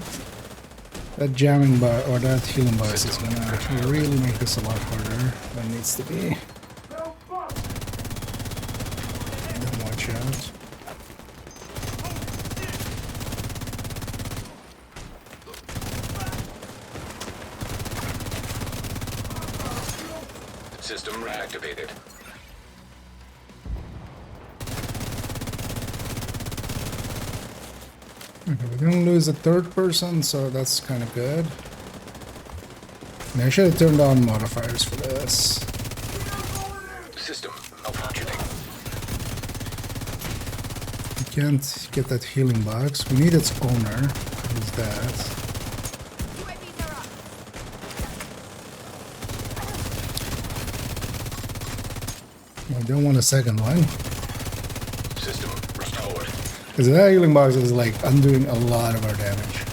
That jamming bar or that healing bar is gonna really make this a lot harder than it needs to be. Watch out. System reactivated. Okay, we didn't lose a third person, so that's kind of good. And I should have turned on modifiers for this. System malfunctioning. We can't get that healing box. We need its owner. Who's that? I don't want a second one. System restored. Because that healing box is like undoing a lot of our damage.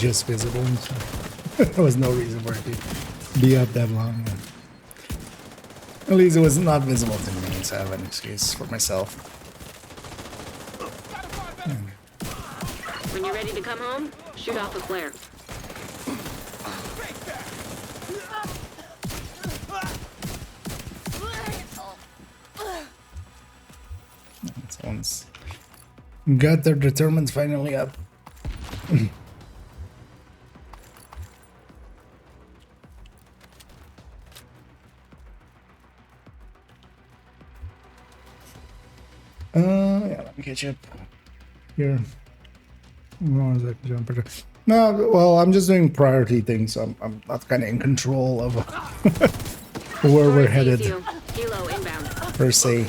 just visible. So there was no reason for it to be up that long. At least it was not visible to me, so I have an excuse for myself. When you're ready to come home, shoot off a flare. Someone's got their determined finally up. Yeah, let me catch up here. No, well, I'm just doing priority things. I'm not kind of in control of where we're headed, Helo inbound. per se.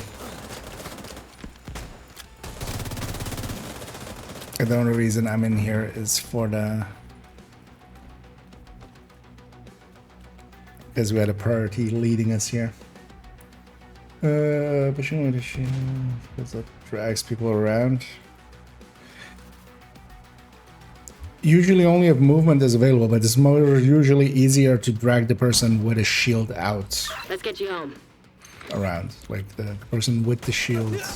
The only reason I'm in here is for the... because we had a priority leading us here. Pushing with the shield, because that drags people around. Usually only if movement is available, but it's more usually easier to drag the person with a shield out. Let's get you home. Around, like the person with the shield. Yeah.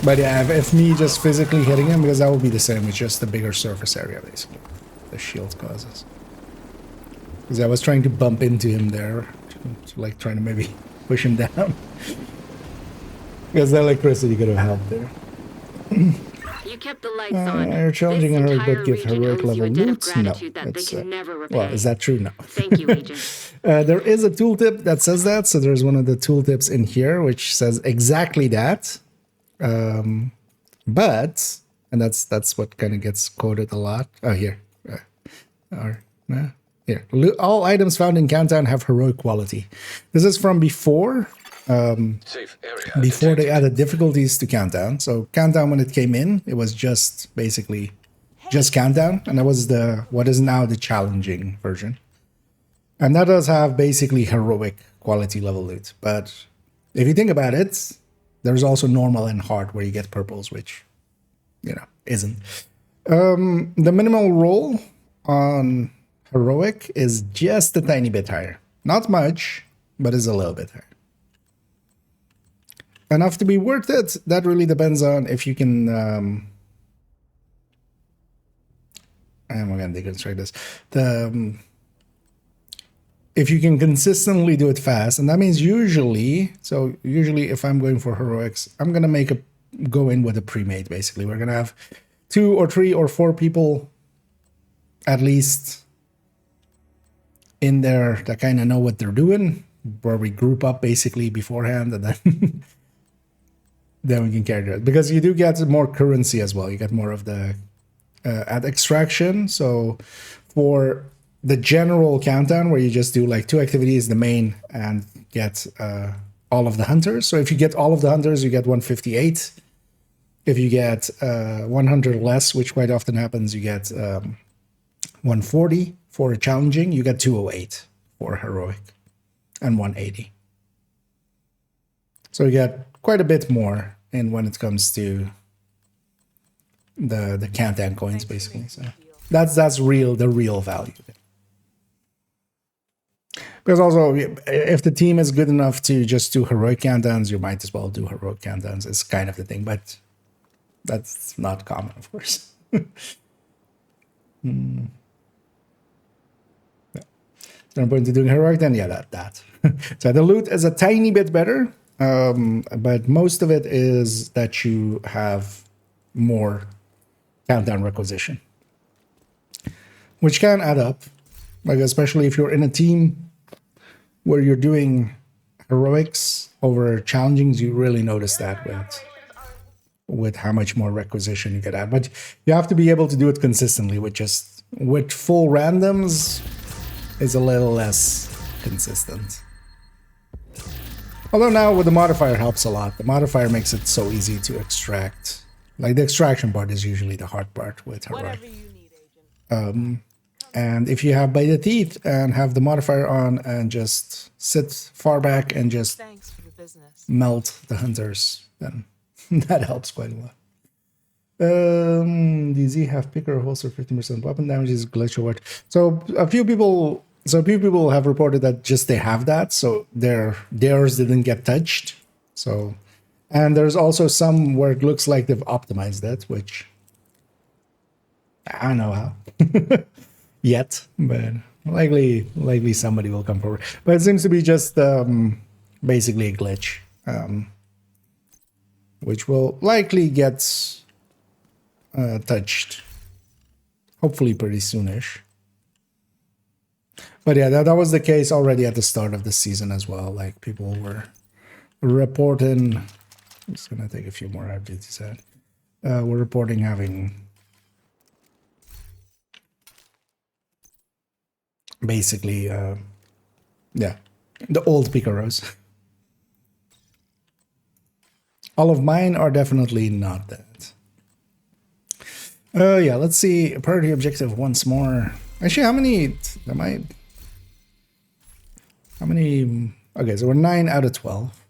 But yeah, if me just physically hitting him, because that would be the same, it's just the bigger surface area, basically. The shield causes. Because I was trying to bump into him there, to like trying to maybe push him down. Because the electricity could have helped there. You kept the lights on. You're challenging her, but give heroic level loot? No. It's, well, is that true? No. Thank you, Agent. There is a tooltip that says that, so there's one of the tooltips in here which says exactly that. But, and that's what kind of gets quoted a lot. Oh, here. Here. All items found in Countdown have heroic quality. This is from before. Safe area before they added difficulties to Countdown. So Countdown, when it came in, it was just basically just Countdown, and that was the what is now the challenging version. And that does have basically heroic quality level loot. But if you think about it, there's also normal and hard where you get purples, which, you know, isn't. The minimal roll on heroic is just a tiny bit higher. Not much, but it's a little bit higher. Enough to be worth it, that really depends on if you can... and we're going to deconstruct this. If you can consistently do it fast, and that means usually, so usually if I'm going for heroics, I'm going to go in with a pre-made, basically. We're going to have 2 or 3 or 4 people at least in there that kind of know what they're doing, where we group up basically beforehand, and then then we can carry it. Because you do get more currency as well. You get more of the at extraction. So for the general Countdown, where you just do like 2 activities, the main, and get all of the hunters. So if you get all of the hunters, you get 158. If you get 100 less, which quite often happens, you get 140 for a challenging. You get 208 for heroic, and 180. So you get quite a bit more in when it comes to the Countdown coins, basically. So that's the real value. Because also, if the team is good enough to just do heroic countdowns, you might as well do heroic countdowns. It's kind of the thing, but that's not common, of course. Yeah. No point to doing heroic, then yeah, that. So the loot is a tiny bit better. But most of it is that you have more Countdown requisition, which can add up, like especially if you're in a team where you're doing heroics over challengings. You really notice that with how much more requisition you get at. But you have to be able to do it consistently. With full randoms is a little less consistent. Although now with the modifier helps a lot. The modifier makes it so easy to extract. Like the extraction part is usually the hard part with heroic. And if you have by the teeth and have the modifier on and just sit far back and just melt the hunters, then that helps quite a lot. DZ have picker holster 15% weapon damage is glitch or what? So a few people have reported that just they have that, so theirs didn't get touched. So, and there's also some where it looks like they've optimized it, which I don't know how yet, but likely somebody will come forward. But it seems to be just basically a glitch, which will likely get touched, hopefully pretty soonish. But yeah, that was the case already at the start of the season as well. Like people were reporting. I'm just gonna take a few more updates. We're reporting having basically, yeah, the old picaros. All of mine are definitely not that. Yeah, let's see. Priority objective once more. Actually, how many am I? How many? Okay, so we're 9 out of 12.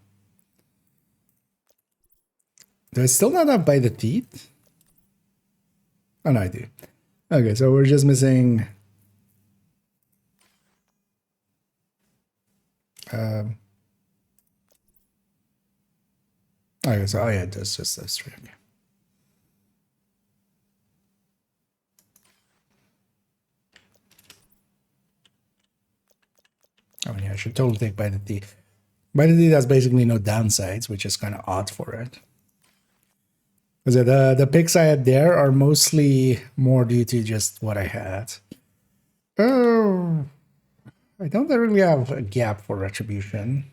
Do I still not have by the teeth? Oh, no, I do. Okay, so we're just missing... okay, so, oh yeah, that's just those three. Okay. Oh yeah, I should totally take by the teeth. By the teeth has basically no downsides, which is kind of odd for it. Because the picks I had there are mostly more due to just what I had. Oh, I don't really have a gap for retribution.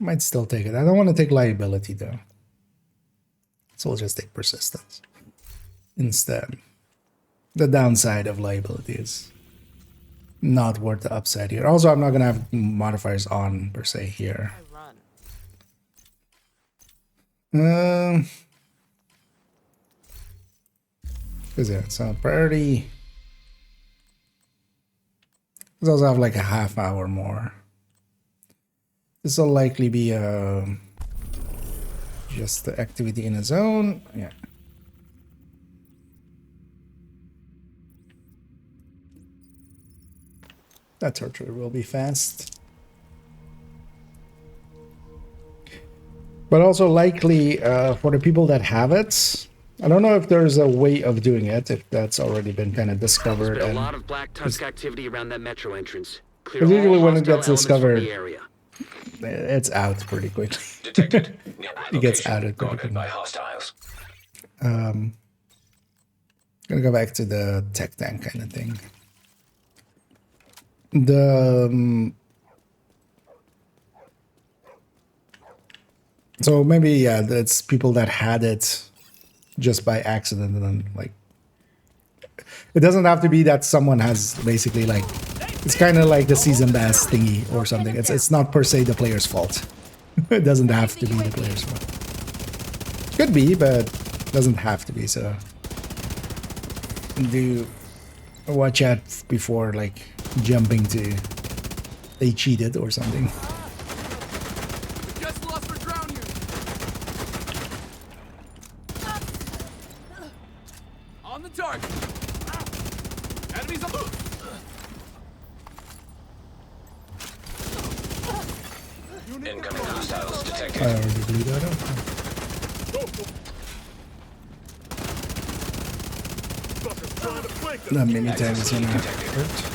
Might still take it. I don't want to take liability though. So we'll just take persistence instead. The downside of liability is not worth the upside here. Also, I'm not going to have modifiers on per se here. Because yeah, so priority. Let's also have like a half hour more. This will likely be just the activity in a zone. Yeah. That torture will be fast. But also likely for the people that have it, I don't know if there's a way of doing it, if that's already been kind of discovered. There's been a lot of Black Tusk activity around that metro entrance. Because usually when it gets discovered, it's out pretty quickly. Detected. It gets outed pretty quickly. By hostiles. Gonna go back to the tech tank kind of thing. So maybe, yeah, that's people that had it just by accident, and then like it doesn't have to be that someone has basically like, it's kind of like the season pass thingy or something. It's not per se the player's fault. It doesn't have to be the player's fault. Could be, but doesn't have to be. So do watch out before like jumping to they cheated or something. Just lost for drowning. On the target. Enemies on the Incoming hostiles detected. I already blew that up. That mini tag is gonna hurt.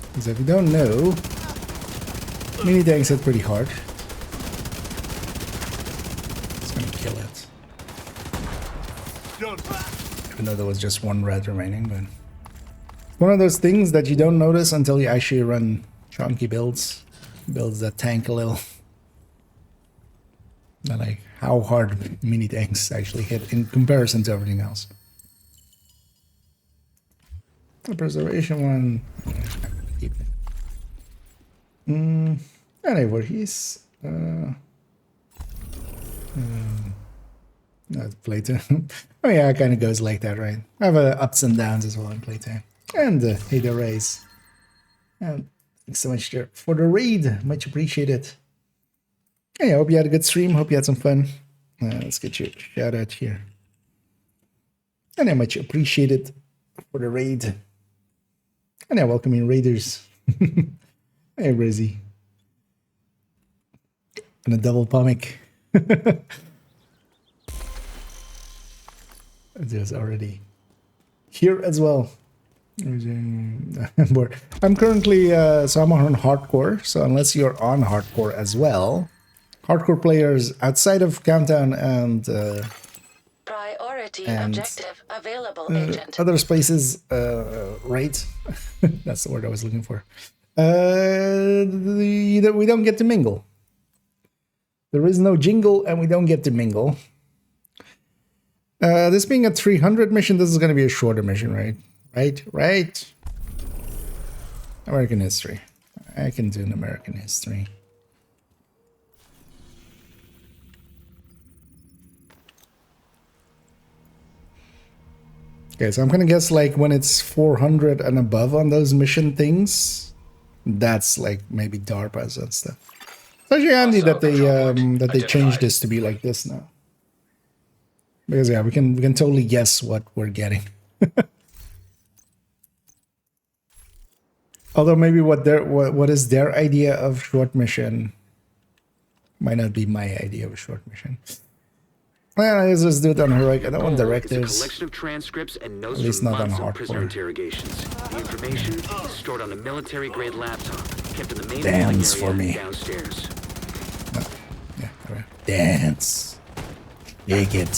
Because if you don't know, mini tags hit pretty hard. It's gonna kill it. Even though there was just one red remaining, but one of those things that you don't notice until you actually run chunky builds that tank a little. Not like how hard mini tanks actually hit in comparison to everything else. The preservation one, yeah, I'm gonna keep it. Anyway, he's playtime. Oh yeah, it kind of goes like that, right? I have ups and downs as well in playtime. And hate arrays. And Thanks so much there for the raid. Much appreciated. Hey, I hope you had a good stream. Hope you had some fun. Let's get you a shout out here. And I much appreciated for the raid. And I welcome in raiders. Hey, Rizzy. And a double pommic. There's already here as well. I'm bored. I'm currently so I'm on hardcore. So unless you're on hardcore as well, hardcore players outside of Countdown and Priority and objective available, agent. other spaces, right? That's the word I was looking for. We don't get to mingle. There is no jingle, and we don't get to mingle. This being a 300 mission, this is going to be a shorter mission, right? Right. American history. I can do an American history. Okay, so I'm gonna guess like when it's 400 and above on those mission things, that's like maybe DARPAs and stuff. It's actually handy that they changed this to be like this now. Because yeah, we can totally guess what we're getting. Although maybe what is their idea of short mission might not be my idea of a short mission. Well, let's just do it on heroic. I don't want directives. A collection of transcripts and notes At least from not on months of prisoner hardcore. interrogations. The information is stored on a military-grade laptop, kept in the main Dance area for me. downstairs. Yeah, all right. Dance. Take it.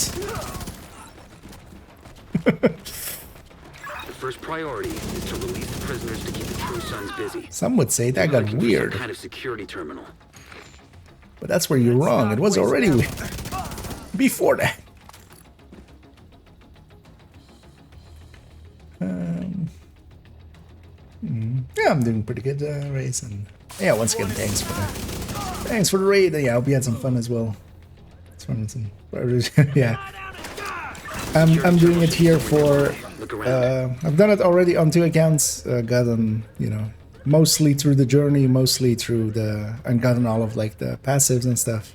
The first priority is to release the prisoners to keep the True Sons busy. Some would say that got Looking for weird, Some kind of security terminal. but that's where you're wrong. It was already weird before that. Yeah, I'm doing pretty good, Race, and yeah, once again, thanks for the raid. Yeah, I hope you had some fun as well. It's fun, yeah. I'm doing it here for. I've done it already on 2 accounts. Gotten mostly through the journey, mostly through and gotten all of like the passives and stuff.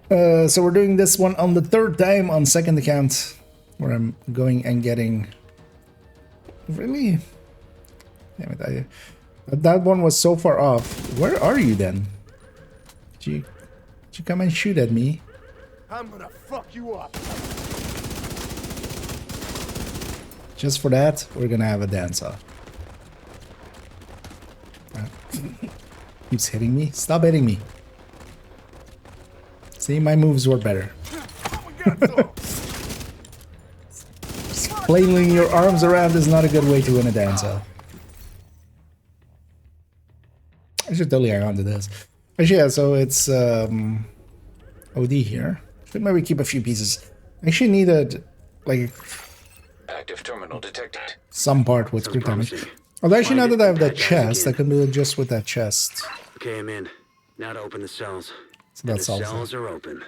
So we're doing this one on the 3rd time on 2nd account, where I'm going and getting. Really? Damn it! That one was so far off. Where are you then? Did you come and shoot at me? I'm gonna fuck you up. Just for that, we're gonna have a dance off. Keeps hitting me. Stop hitting me. See, my moves were better. Flailing your arms around is not a good way to win a dance off. I should totally hang on to this. Actually, yeah, so it's OD here. Should maybe keep a few pieces. I actually needed like Active terminal detected. some part with crit damage. Although actually now that I have that chest, I can do it just with that chest. Okay, I'm in. Now to open the cells. So that's the also. cells are open.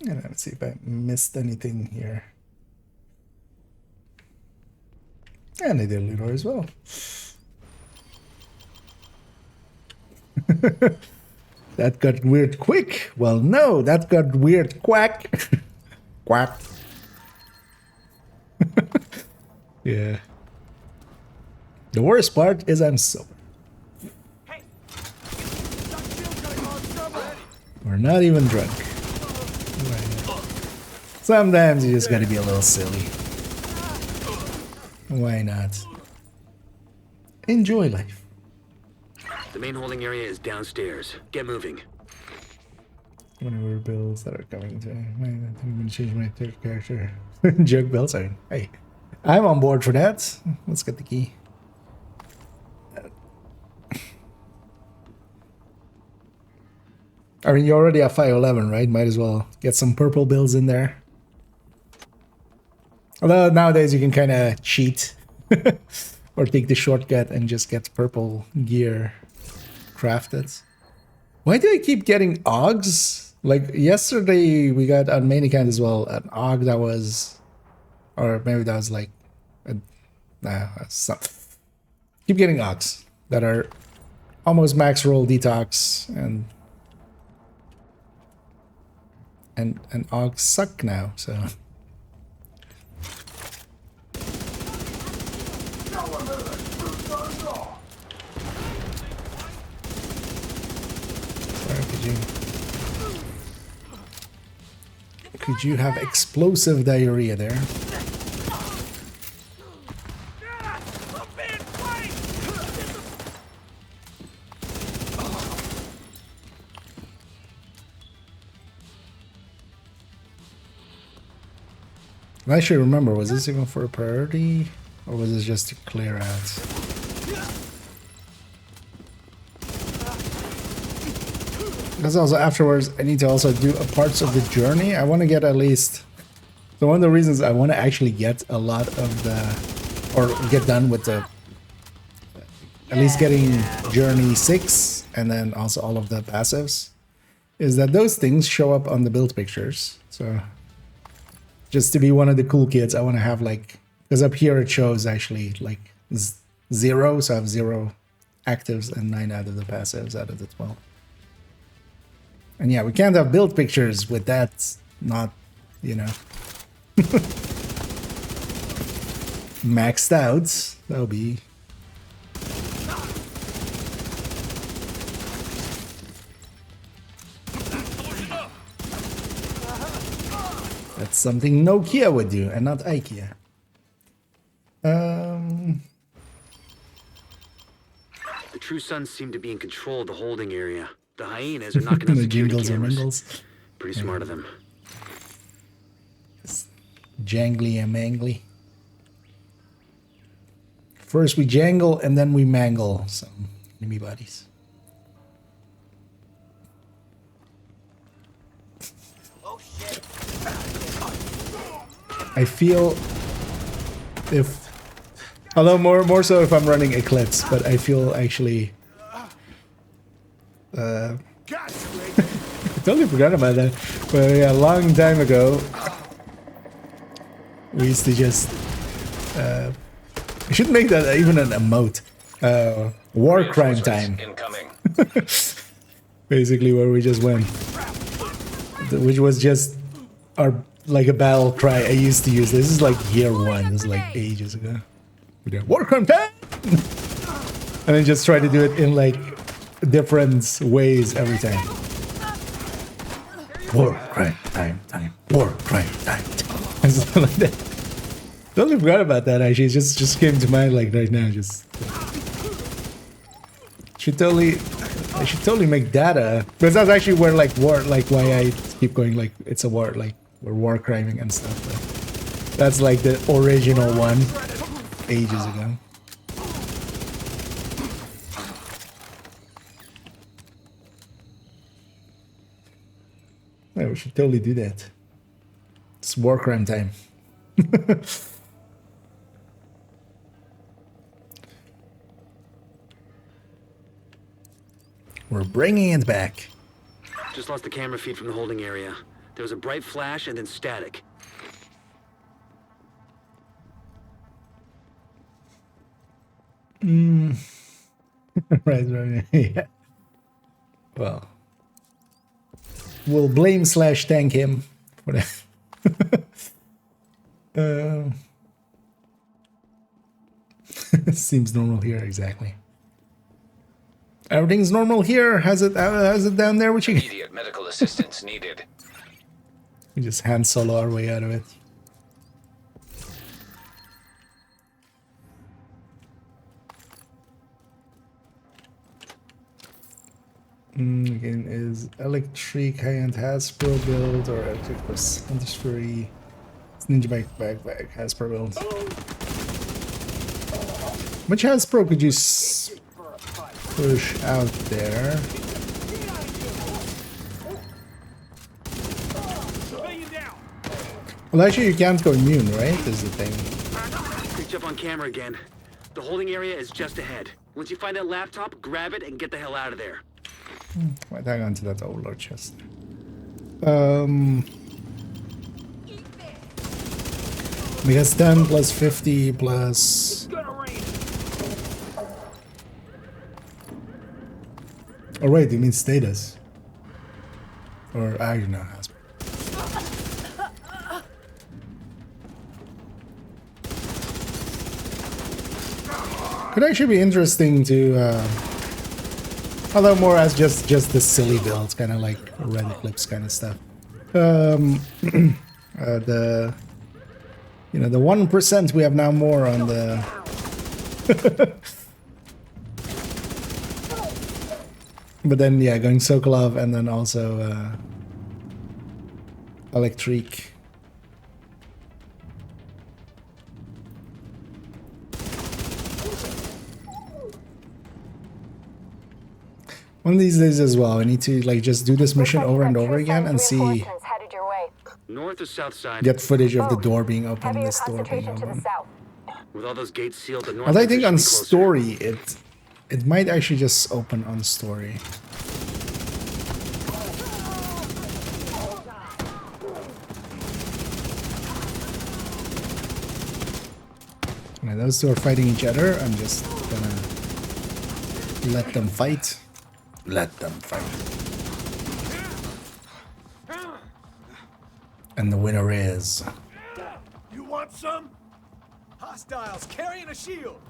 And let's see if I missed anything here. And I did a looter as well. That got weird quick. Well, no, that got weird quack. Quack. Yeah. The worst part is I'm sober. We're not even drunk. Sometimes you just gotta be a little silly. Why not? Enjoy life. The main holding area is downstairs. Get moving. Whatever bills that are coming to I'm gonna change my character. Joke bills are. Hey, I'm on board for that. Let's get the key. I mean, you're already at 511, right? Might as well get some purple bills in there. Although nowadays you can kind of cheat or take the shortcut and just get purple gear crafted. Why do I keep getting AUGs? Like yesterday we got on main account as well an AUG that was, or maybe that was like Nah, keep getting Ox that are almost max roll detox and Ox suck now, so. Sorry, could you have explosive diarrhea there? I should remember, was this even for a priority? Or was this just to clear out? Because also afterwards, I need to also do a parts of the journey. I want to get at least... So one of the reasons I want to actually get a lot of the... Or get done with the... At least getting Journey 6 and then also all of the passives. Is that those things show up on the build pictures. So... Just to be one of the cool kids, I want to have like... Because up here it shows actually like 0. So I have 0 actives and 9 out of the passives out of the 12. And yeah, we can't have build pictures with that not, you know, maxed out. That'll be... That's something Nokia would do and not IKEA. The True Sons seem to be in control of the holding area. The hyenas are not going to the jingles and mingles. Pretty smart of them. It's jangly and mangly. First we jangle and then we mangle some enemy bodies. I feel if, although more so if I'm running Eclipse, but I feel actually I totally forgot about that. But yeah, a long time ago we used to just I should make that even an emote. War crime time. Basically where we just went. Which was just our like a battle cry I used to use. This is like year 1. This is like ages ago. We did war crime time, and then just try to do it in like different ways every time. War crime time. War crime time. And stuff like that. Totally forgot about that actually. It just came to mind like right now. Just I should totally make data, because that's actually where like war, like why I keep going like it's a war, like we're war criming and stuff. But that's like the original one ages ago. Yeah, we should totally do that. It's war crime time. We're bringing it back. Just lost the camera feed from the holding area. There was a bright flash and then static. Right. Yeah. Well, we'll blame / thank him for that. Seems normal here, exactly. Everything's normal here. How's it down there? Which immediate medical assistance needed. We just Han Solo our way out of it. Again, is electric high-end Hasbro build or electric percentage free? It's Ninja backpack Hasbro build. Which Hasbro could you push out there? Well, actually, you can't go immune, right? Is the thing. Reach up on camera again. The holding area is just ahead. Once you find that laptop, grab it and get the hell out of there. Might hang on to that overlord chest. Because 10 plus 50 plus... Oh wait, you mean status? Or I don't know. Could actually be interesting to, although more as just the silly builds, kind of like red eclipse kind of stuff. The you know, the 1% we have now more on the. But then yeah, going Sokolov and then also Electric. One of these days as well, I need to like just do this mission over and over again and see. North or south side? Get footage of the door being open, this door being open. With all those gates sealed, the north. Although I think on story it might actually just open on story. Now those two are fighting each other. I'm just gonna let them fight. Let them fight. And the winner is... You want some? Hostiles carrying a shield.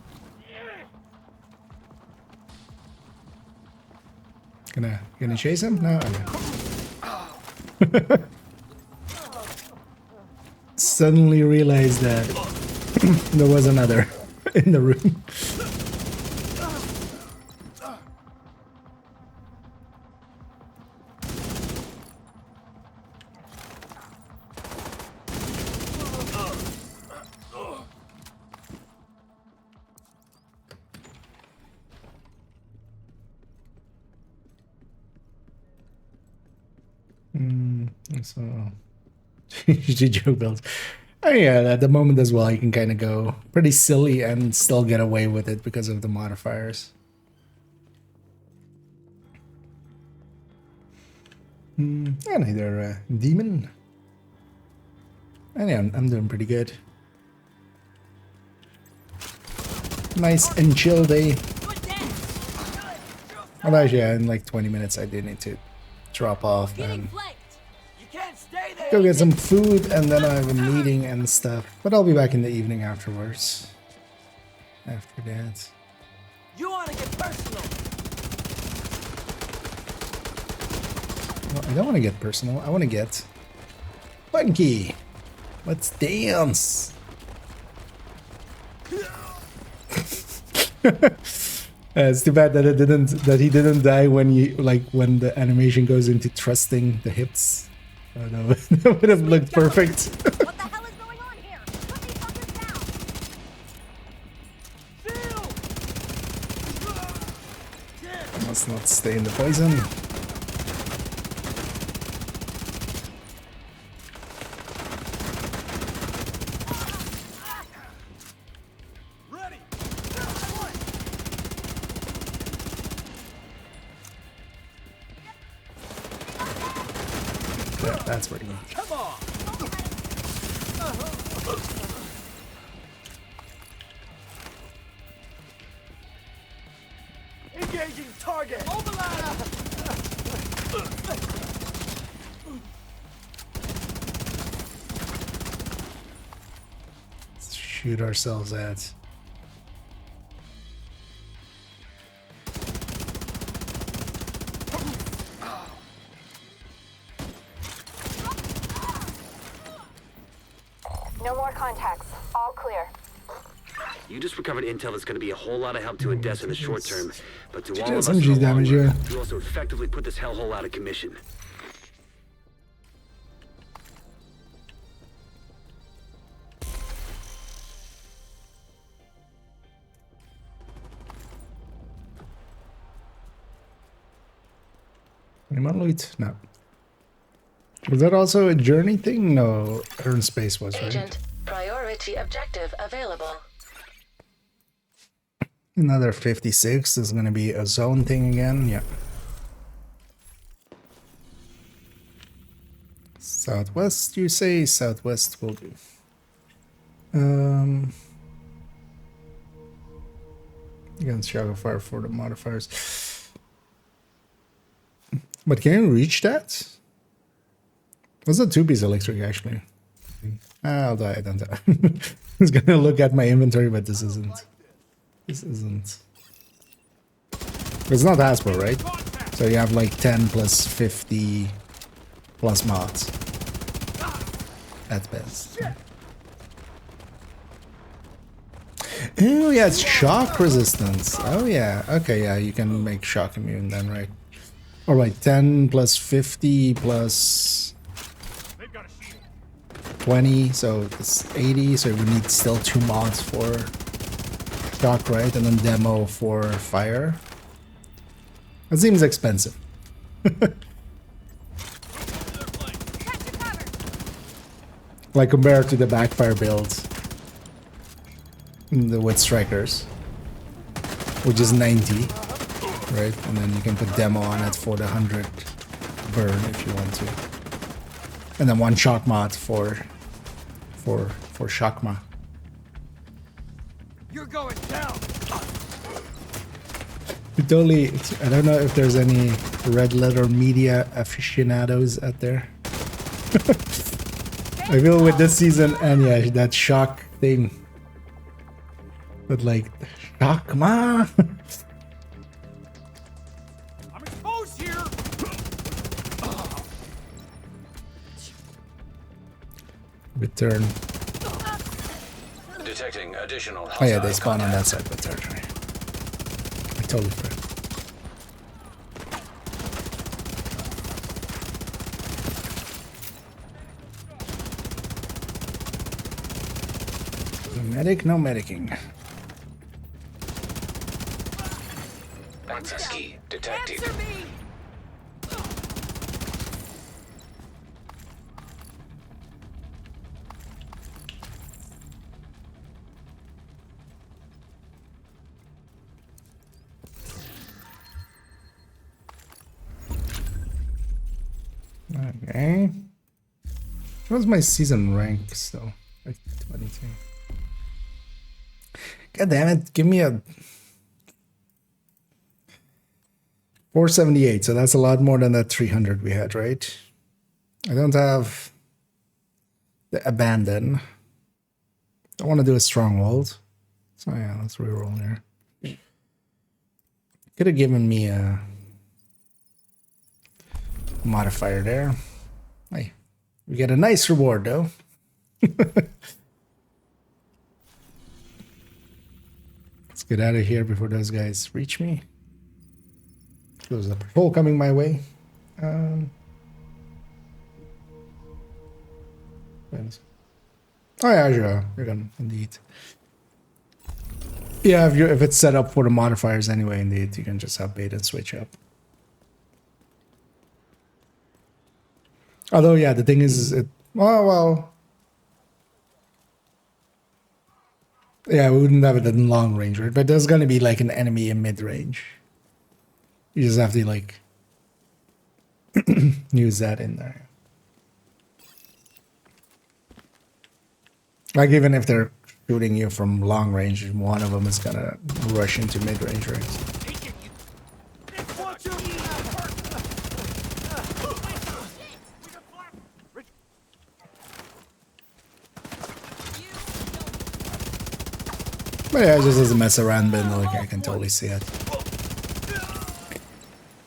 Gonna chase him? No. Okay. Suddenly realized that there was another in the room. So, GG joke builds. Oh yeah, at the moment as well, you can kind of go pretty silly and still get away with it because of the modifiers. And either demon. And yeah, I'm doing pretty good. Nice and chill day. Well, actually, yeah, in like 20 minutes, I do need to drop off and go get some food, and then I have a meeting and stuff. But I'll be back in the evening afterwards. After that. You want to get personal? Well, I don't want to get personal. I want to get funky. Let's dance. It's too bad that he didn't die when when the animation goes into thrusting the hips. Oh, no, that would have looked perfect. What the hell is going on here? Put these fuckers I must not stay in the poison. Yeah, that's pretty good. Come on. Engaging target. Let's shoot ourselves at. No more contacts. All clear. You just recovered intel that's going to be a whole lot of help to Odessa in the short term, but to all of us some in the long damage run, here. you also effectively put this hellhole out of commission. Anyone loot? No. Was that also a journey thing? No, Earn Space was, right? Agent, priority objective available. Another 56 is going to be a zone thing again. Yeah. Southwest, you say? Southwest will do. Against shock of fire for the modifiers. But can you reach that? What's a 2-piece electric actually? I'll die, don't die. I was gonna look at my inventory, but this isn't. This isn't. It's not Hasbro, right? So you have like 10 plus 50 plus mods. At best. Oh yeah, it's shock resistance. Oh yeah. Okay, yeah, you can make shock immune then, right? Alright, 10 plus 50 plus 20, so it's 80, so we need still 2 mods for shock, right? And then demo for fire. That seems expensive. Like compared to the backfire build with strikers, which is 90, right? And then you can put demo on it for the 100 burn if you want to, and then 1 shock mod for shockma. You're going down. Totally. I don't know if there's any red letter media aficionados out there. I feel with this season and yeah, that shock thing. But like, shockma. I'm exposed here. Return. Detecting additional. Oh yeah, they spawn on that side of the territory. I totally forgot. Medic, no medicing. Access key detected. Answer me! Okay. What's my season rank still? Like 22. God damn it, give me a 478, so that's a lot more than that 300 we had, right? I don't have the abandon. I want to do a stronghold. So yeah, let's reroll here. Could have given me a modifier there. Hey, we get a nice reward though. Let's get out of here before those guys reach me. There's a patrol coming my way. Oh yeah, sure. You're gonna indeed. Yeah, if it's set up for the modifiers anyway, indeed, you can just have bait and switch up. Although, yeah, the thing is, well, yeah, we wouldn't have it in long range, right? But there's gonna be like an enemy in mid range. You just have to like use that in there. Like even if they're shooting you from long range, one of them is gonna rush into mid range, right? But yeah, it just doesn't mess around, but like I can totally see it.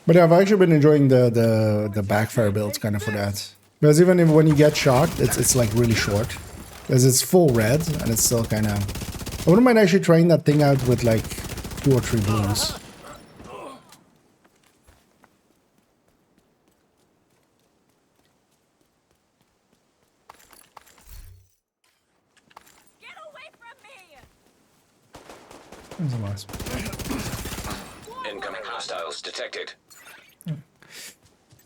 But yeah, I've actually been enjoying the backfire builds kind of for that. Because even if when you get shocked, it's like really short. Because it's full red and it's still kind of... I wouldn't mind actually trying that thing out with like 2 or 3 blues. There's a last one. Incoming hostiles detected.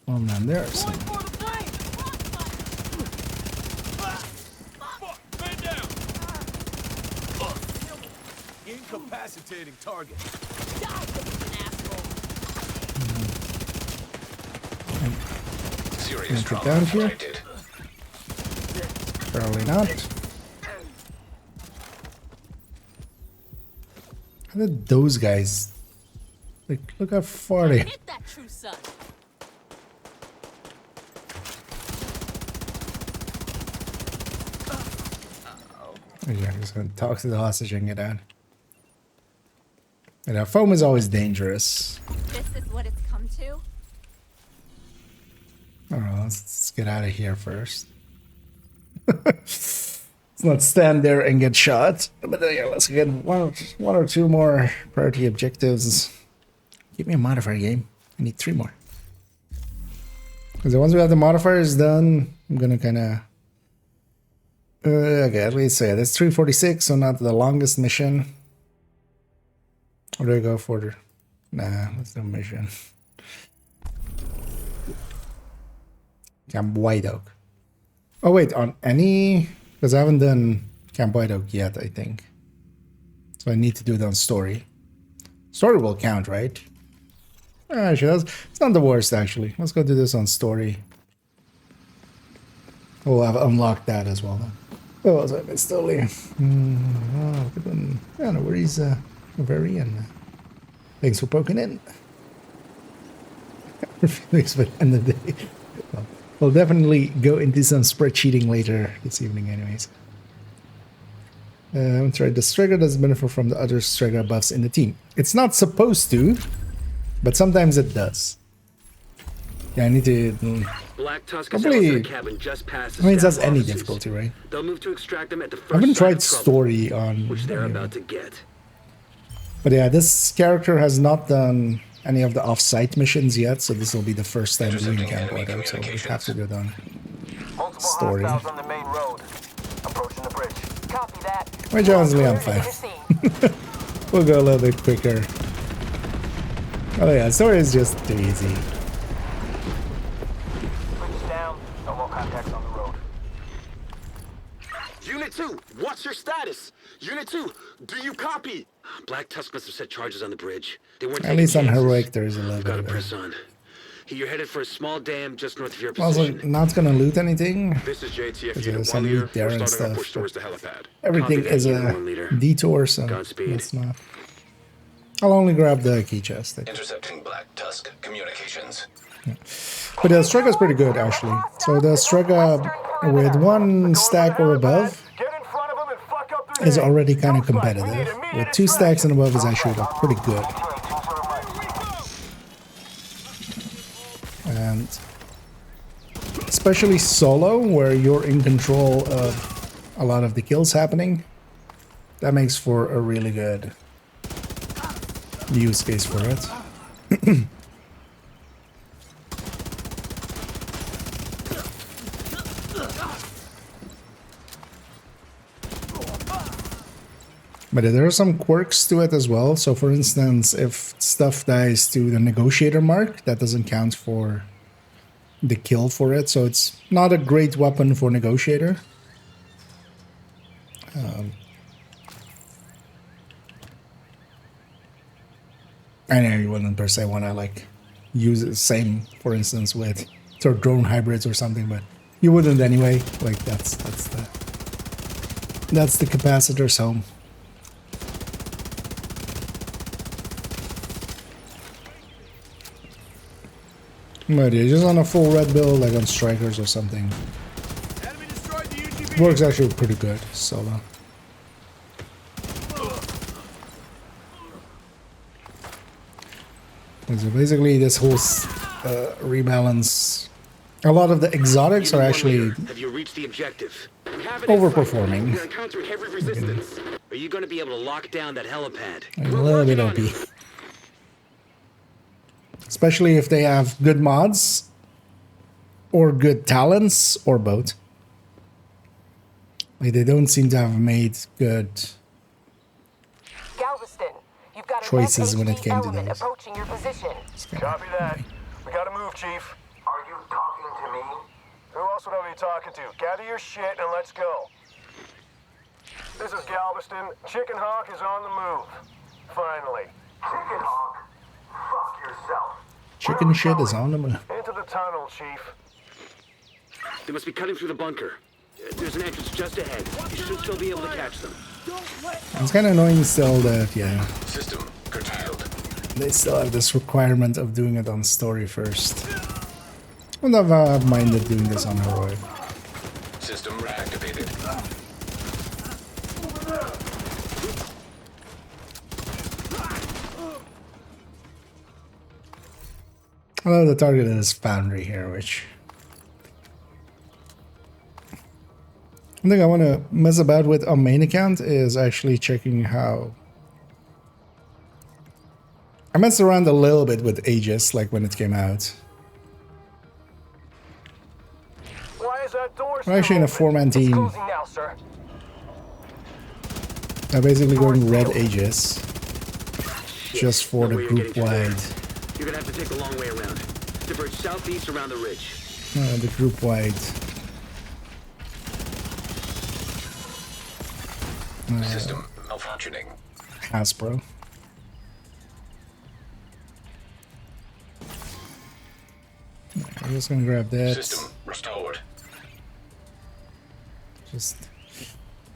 Oh man, there are some. Incapacitating target. Serious Enter trauma down here. detected. Probably not. How did those guys? Like, look how far they. Hit that true son. Okay, I'm just gonna talk to the hostage and get out. And our foam is always dangerous. This is what it's come to. I don't know, let's get out of here first. Let's not stand there and get shot. But yeah, let's get one or two more priority objectives. Give me a modifier game. I need 3 more. Because once we have the modifiers done, I'm gonna kind of. Okay, at least yeah, that's 346, so not the longest mission. Or do I go for the... Nah, that's no mission. Camp White Oak. Oh wait, on any... Because I haven't done Camp White Oak yet, I think. So I need to do it on story. Story will count, right? Actually, it's not the worst, actually. Let's go do this on story. We'll have unlocked that as well. Oh, was I missed earlier? Oh, good one. Yeah, no worries, Varian. Thanks for poking in. Thanks for the end of the day. Well, we'll definitely go into some spreadsheeting later this evening, anyways. I'm trying. The Striker doesn't benefit from the other Striker buffs in the team. It's not supposed to, but sometimes it does. Yeah, I need to. Black Tusk Hopefully, is cabin just past I mean, that's any difficulty, right? They'll move to extract them at the first I haven't tried sign of story on. which they're about to get. But yeah, this character has not done any of the off-site missions yet, so this will be the first time doing Camp White Oak, so we have to go down story. On the main road. Approaching the bridge. Copy that. Which honestly, I'm fine. We'll go a little bit quicker. Oh yeah, story is just too easy. Bridge is down. No more contacts on the road. Unit 2, what's your status? Unit 2, do you copy? Black Tusk must have set charges on the bridge. They weren't At least on chances. heroic, there is a little bit Gotta of press it. on. You're headed for a small dam just north of your Also, position. not gonna loot anything. This is JTF There's Unit some 1 leader. loot there We're and starting our stuff. push towards the helipad. Everything Copy that, is Unit a 1 leader. detour, so Godspeed. it's not. I'll only grab the key chest. Intercepting Black Tusk communications. But the Strega pretty good, actually. So the Strega with 1 stack or above is already kind of competitive. With 2 stacks and above is actually like pretty good. And especially solo, where you're in control of a lot of the kills happening, that makes for a really good use case for it. But there are some quirks to it as well. So for instance, if stuff dies to the negotiator mark, that doesn't count for the kill for it. So it's not a great weapon for negotiator. I know you wouldn't per se want to like use the same, for instance, with sort of drone hybrids or something, but you wouldn't anyway. Like that's the capacitor's home. But yeah, just on a full red build, like on strikers or something. Works actually pretty good solo. And so basically, this whole rebalance. A lot of the exotics are actually Have you reached the objective? overperforming. You're encountering heavy resistance. Are you going to be able to lock down that helipad? A little bit OP. Especially if they have good mods, or good talents, or both. Like they don't seem to have made good Galveston, you've got choices when it came to element those. approaching your position. Copy that. We gotta move, Chief. Are you talking to me? Who else would I be talking to? Gather your shit and let's go. This is Galveston. Chicken Hawk is on the move. Finally. Chicken Hawk? Fuck yourself. Chicken shit is on them. Into the tunnel, Chief. They must be cutting through the bunker. There's an entrance just ahead. You should still be able to catch them. It's kind of annoying still that, yeah, System curtailed. they still have this requirement of doing it on story first. Wouldn't have minded doing this on heroic. System reactivated. Although the target is Foundry here, which one thing I want to mess about with on main account is actually checking how. I messed around a little bit with Aegis, like when it came out. Why is that door We're actually in a still four-man open? team. It's closing now, sir. I'm basically going red Aegis, just for the group wide. You're gonna have to take the long way around. Diverge southeast around the ridge. The group wide. System malfunctioning. Hasbro. I'm just gonna grab that. System restored. Just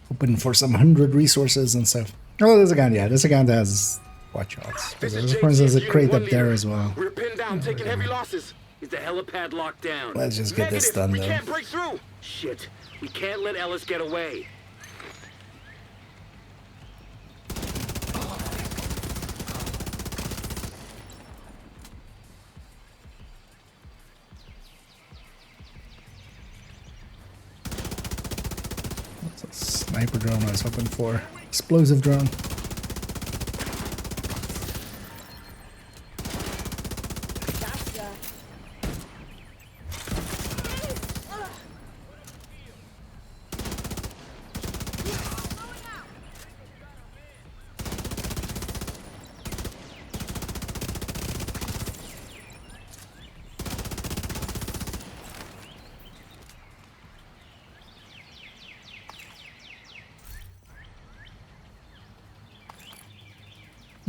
hoping for some 100 resources and stuff. Oh, there's a gun. Yeah, there's a gun that has watch outs. Of course, there's a crate up there as well. We're pinned down, taking heavy losses. Is the helipad locked down? Let's just get this done, we though. can't break through. Shit, we can't let Ellis get away. That's a sniper drone I was hoping for. Explosive drone.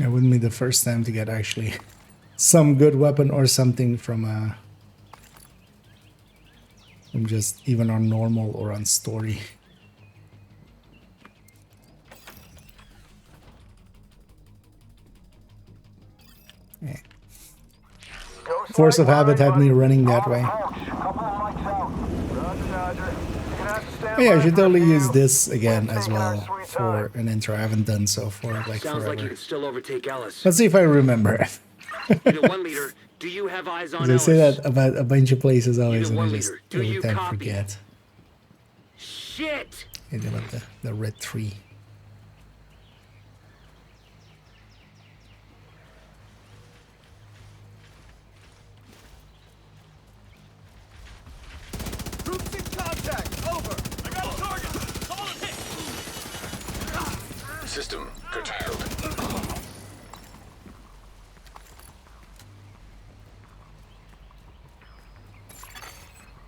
It wouldn't be the first time to get actually some good weapon or something from just even on normal or on story. Yeah. Force of habit had me running that way. Oh yeah, I should totally use this again as well for an intro. I haven't done so for like Sounds forever. like you can still overtake Ellis. Let's see if I remember. Unit 1 leader, do you have eyes on They Ellis? say that about a bunch of places always, Unit and I 1 just leader, do every you time copy? forget. Shit! Hit him at the red tree. Troops in contact. Over. I got a target. Come on, hit. System curtailed.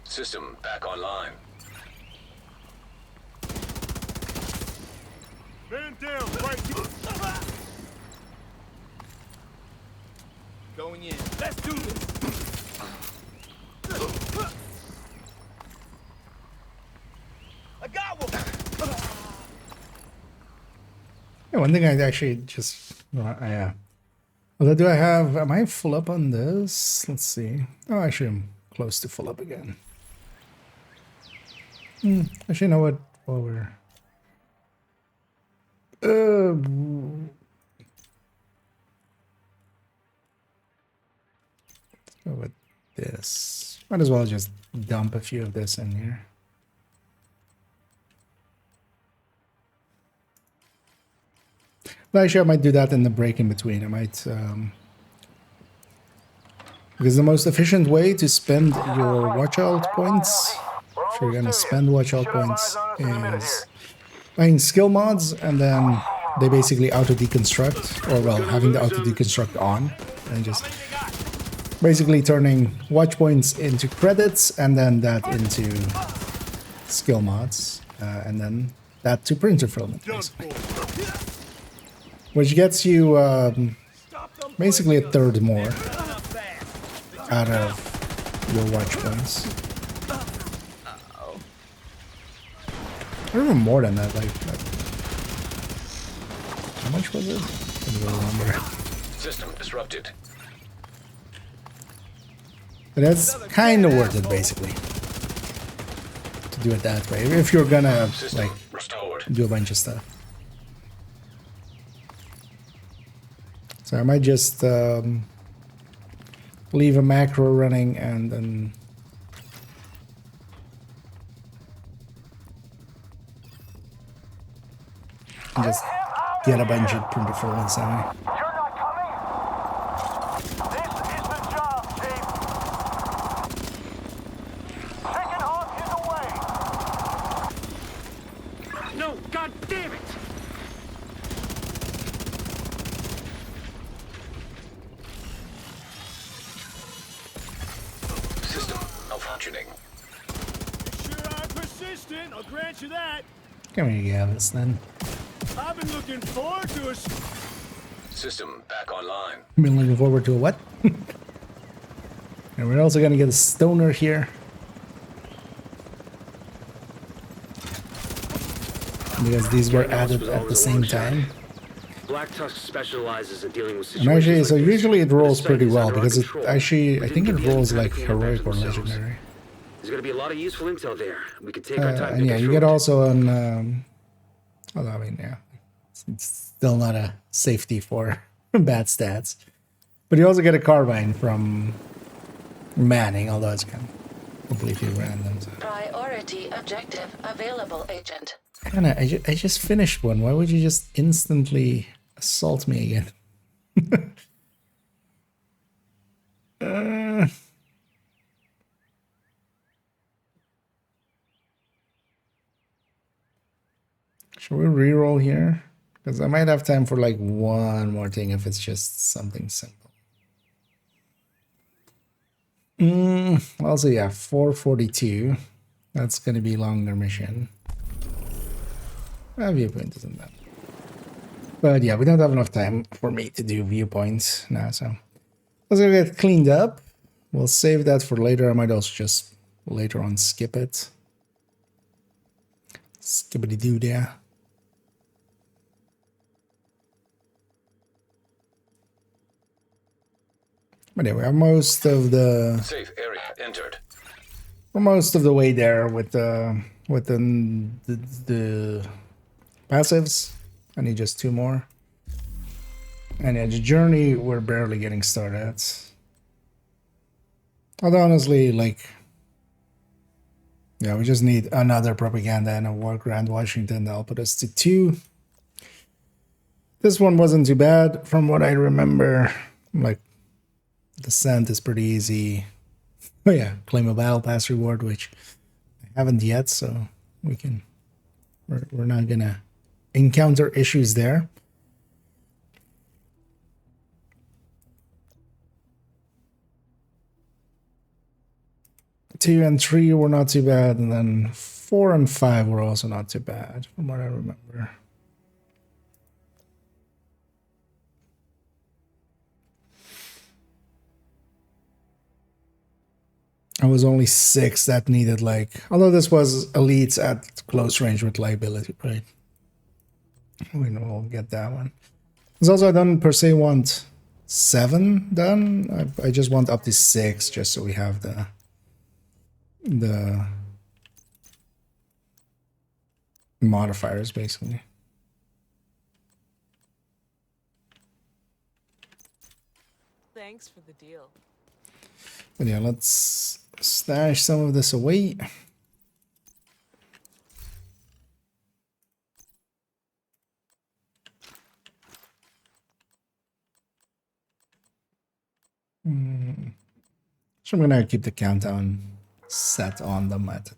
System back online. Man down, right here. Going in. Let's do this. I got one. Yeah, one thing I actually just yeah. Although do I have? Am I full up on this? Let's see. Oh, actually, I'm close to full up again. Actually, you know what? While we're let's go with this. Might as well just dump a few of this in here. But actually, I might do that in the break in between. I might, because the most efficient way to spend your watch out points, if you're gonna spend watch out points, is buying skill mods, and then they basically auto deconstruct, or well, having the auto deconstruct on, and just basically turning watch points into credits, and then that into skill mods, and then that to printer filament, basically. Which gets you basically a third more out of your watch points. Or even more than that, like how much was it? I don't remember. System disrupted. But that's kind of worth it, basically, to do it that way. If you're gonna like do a bunch of stuff. So I might just leave a macro running and then just get a bunch of performance on it. No, god damn it! System malfunctioning. Sure are persistent, I'll grant you that. Come here, Gavis, then. I've been looking forward to a... System back online. I've been looking forward to a what? And we're also gonna get a stoner here. Because these were added at the same time. Black Tusk specializes in dealing with And situations actually, so like usually this. it rolls The site pretty is well under our because it control. actually, We I didn't think it give the rolls enemy like time to clean up heroic after or themselves. legendary. There's gonna be a lot of useful intel there. We can take our time. And yeah, you get also an, although I mean, yeah, it's still not a safety for bad stats. But you also get a carbine from Manning, although it's kind of completely random. So. Priority objective available, Agent. Anna, I just finished one. Why would you just instantly assault me again? Should we reroll here? Because I might have time for like one more thing if it's just something simple. Also, yeah, 442. That's going to be longer mission. Viewpoint isn't that. But yeah, we don't have enough time for me to do viewpoints now, so let's go get cleaned up. We'll save that for later. I might also just later on skip it. Skippity doo there. But anyway, I'm most of the Safe area entered. we're most of the way there with the passives. I need just 2 more. And yeah, the journey we're barely getting started. Although honestly, like, yeah, we just need another propaganda and a war Grand Washington that'll put us to 2. This one wasn't too bad from what I remember. Like, descent is pretty easy. Oh yeah, claim a battle pass reward, which I haven't yet, so we can. We're not gonna encounter issues there. Two and 3 were not too bad, and then 4 and 5 were also not too bad, from what I remember. I was only 6 that needed, like, although this was elites at close range with liability, right? We know we'll get that one. Because also I don't per se want 7 done. I just want up to 6 just so we have the modifiers basically. Thanks for the deal. But yeah, let's stash some of this away. So I'm gonna keep the countdown set on them at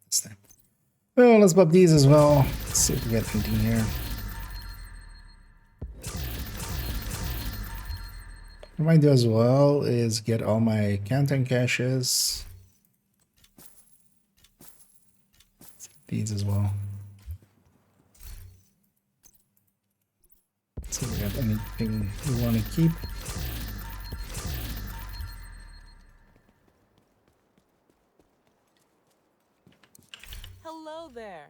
this time. Well, let's pop these as well. Let's see if we get anything here. What I might do as well is get all my countdown caches. These as well. Let's see if we got anything we want to keep. Hello there.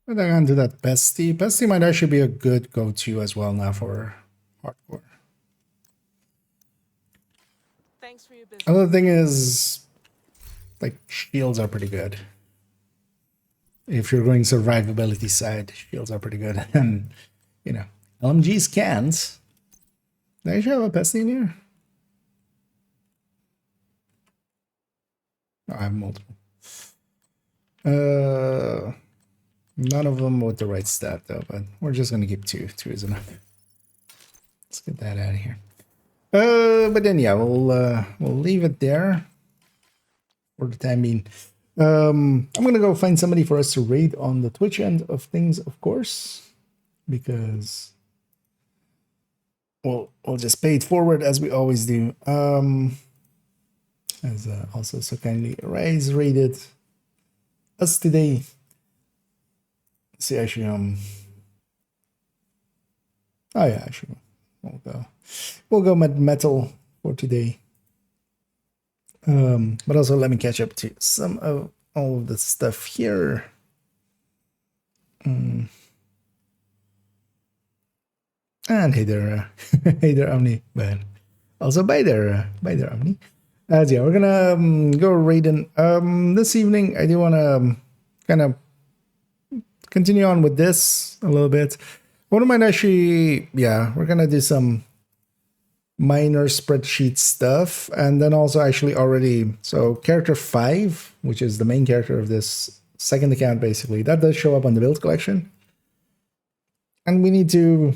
But then on to that Bestie. Bestie might actually be a good go-to as well now for hardcore. Thanks for your business. Another thing is, like, shields are pretty good. If you're going survivability side, shields are pretty good. And, you know, LMGs can't. Do I actually have a Bestie in here? No, I have multiple. None of them with the right stat though, but we're just gonna keep two. Two is enough. Let's get that out of here. But then yeah, we'll leave it there for the time being. I'm gonna go find somebody for us to raid on the Twitch end of things, of course, because we'll just pay it forward as we always do. As also so kindly Rise raided us today. Let's see, actually, oh yeah, actually, we'll go with metal for today. But also let me catch up to some of all of the stuff here. And hey there, hey there, Omni, but also bye there, Omni. As yeah, we're gonna go raiding. This evening, I do want to kind of continue on with this a little bit. What am I actually? Yeah, we're gonna do some minor spreadsheet stuff, and then also actually already. So character 5, which is the main character of this second account, basically that does show up on the build collection, and we need to.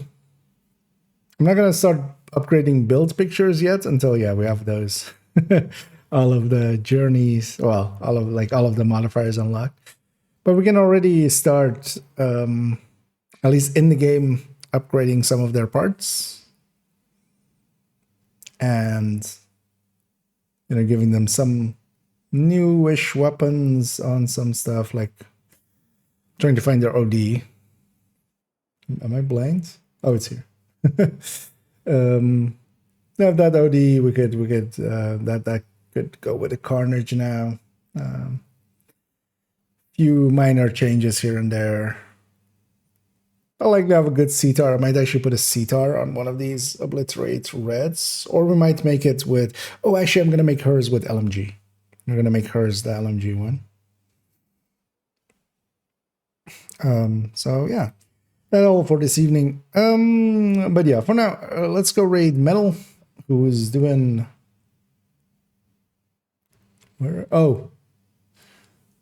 I'm not gonna start upgrading build pictures yet until we have those. All of the journeys, well, all of the modifiers unlocked, but we can already start at least in the game upgrading some of their parts and giving them some newish weapons on some stuff, like trying to find their OD. Am I blind? Oh, it's here. Have that OD, we could that could go with the Carnage now. Few minor changes here and there. I like to have a good CTAR. I might actually put a CTAR on one of these Obliterate Reds, or we might make it with. Oh, actually, I'm gonna make hers with LMG. I'm gonna make hers the LMG one. So yeah, that's all for this evening. But yeah, for now, let's go raid Metal. Who is doing where? Oh,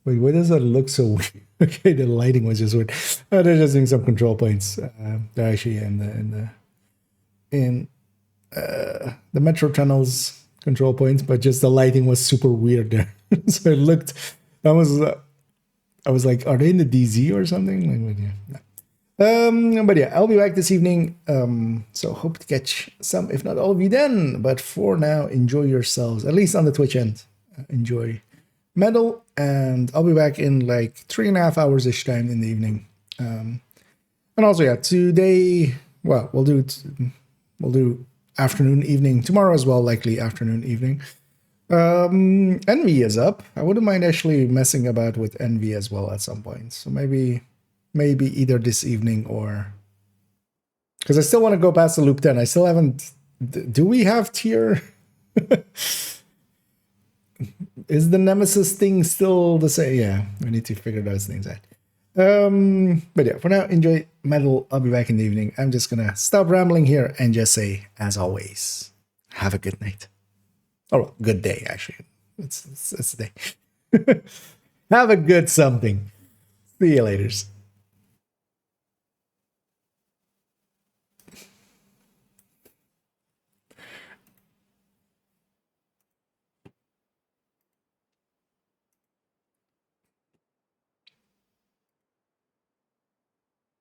wait, why does that look so weird? Okay, the lighting was just weird. They're just doing some control points. They're actually in the metro tunnels control points, but just the lighting was super weird there. So it looked. I was like, are they in the DZ or something? Like, yeah. No. But yeah, I'll be back this evening. So hope to catch some, if not all of you then. But for now, enjoy yourselves, at least on the Twitch end. Enjoy Metal, and I'll be back in like 3.5 hours ish time in the evening. And also, yeah, today, well, we'll do afternoon, evening tomorrow as well, likely afternoon, evening. Envy is up. I wouldn't mind actually messing about with Envy as well at some point. So maybe either this evening or because I still want to go past the loop 10. I still haven't. Do we have tier? Is the Nemesis thing still the same? Yeah, we need to figure those things out. But yeah, for now, enjoy Metal. I'll be back in the evening. I'm just gonna stop rambling here and just say, as always, have a good night. Or good day, actually. It's a day. Have a good something. See you later.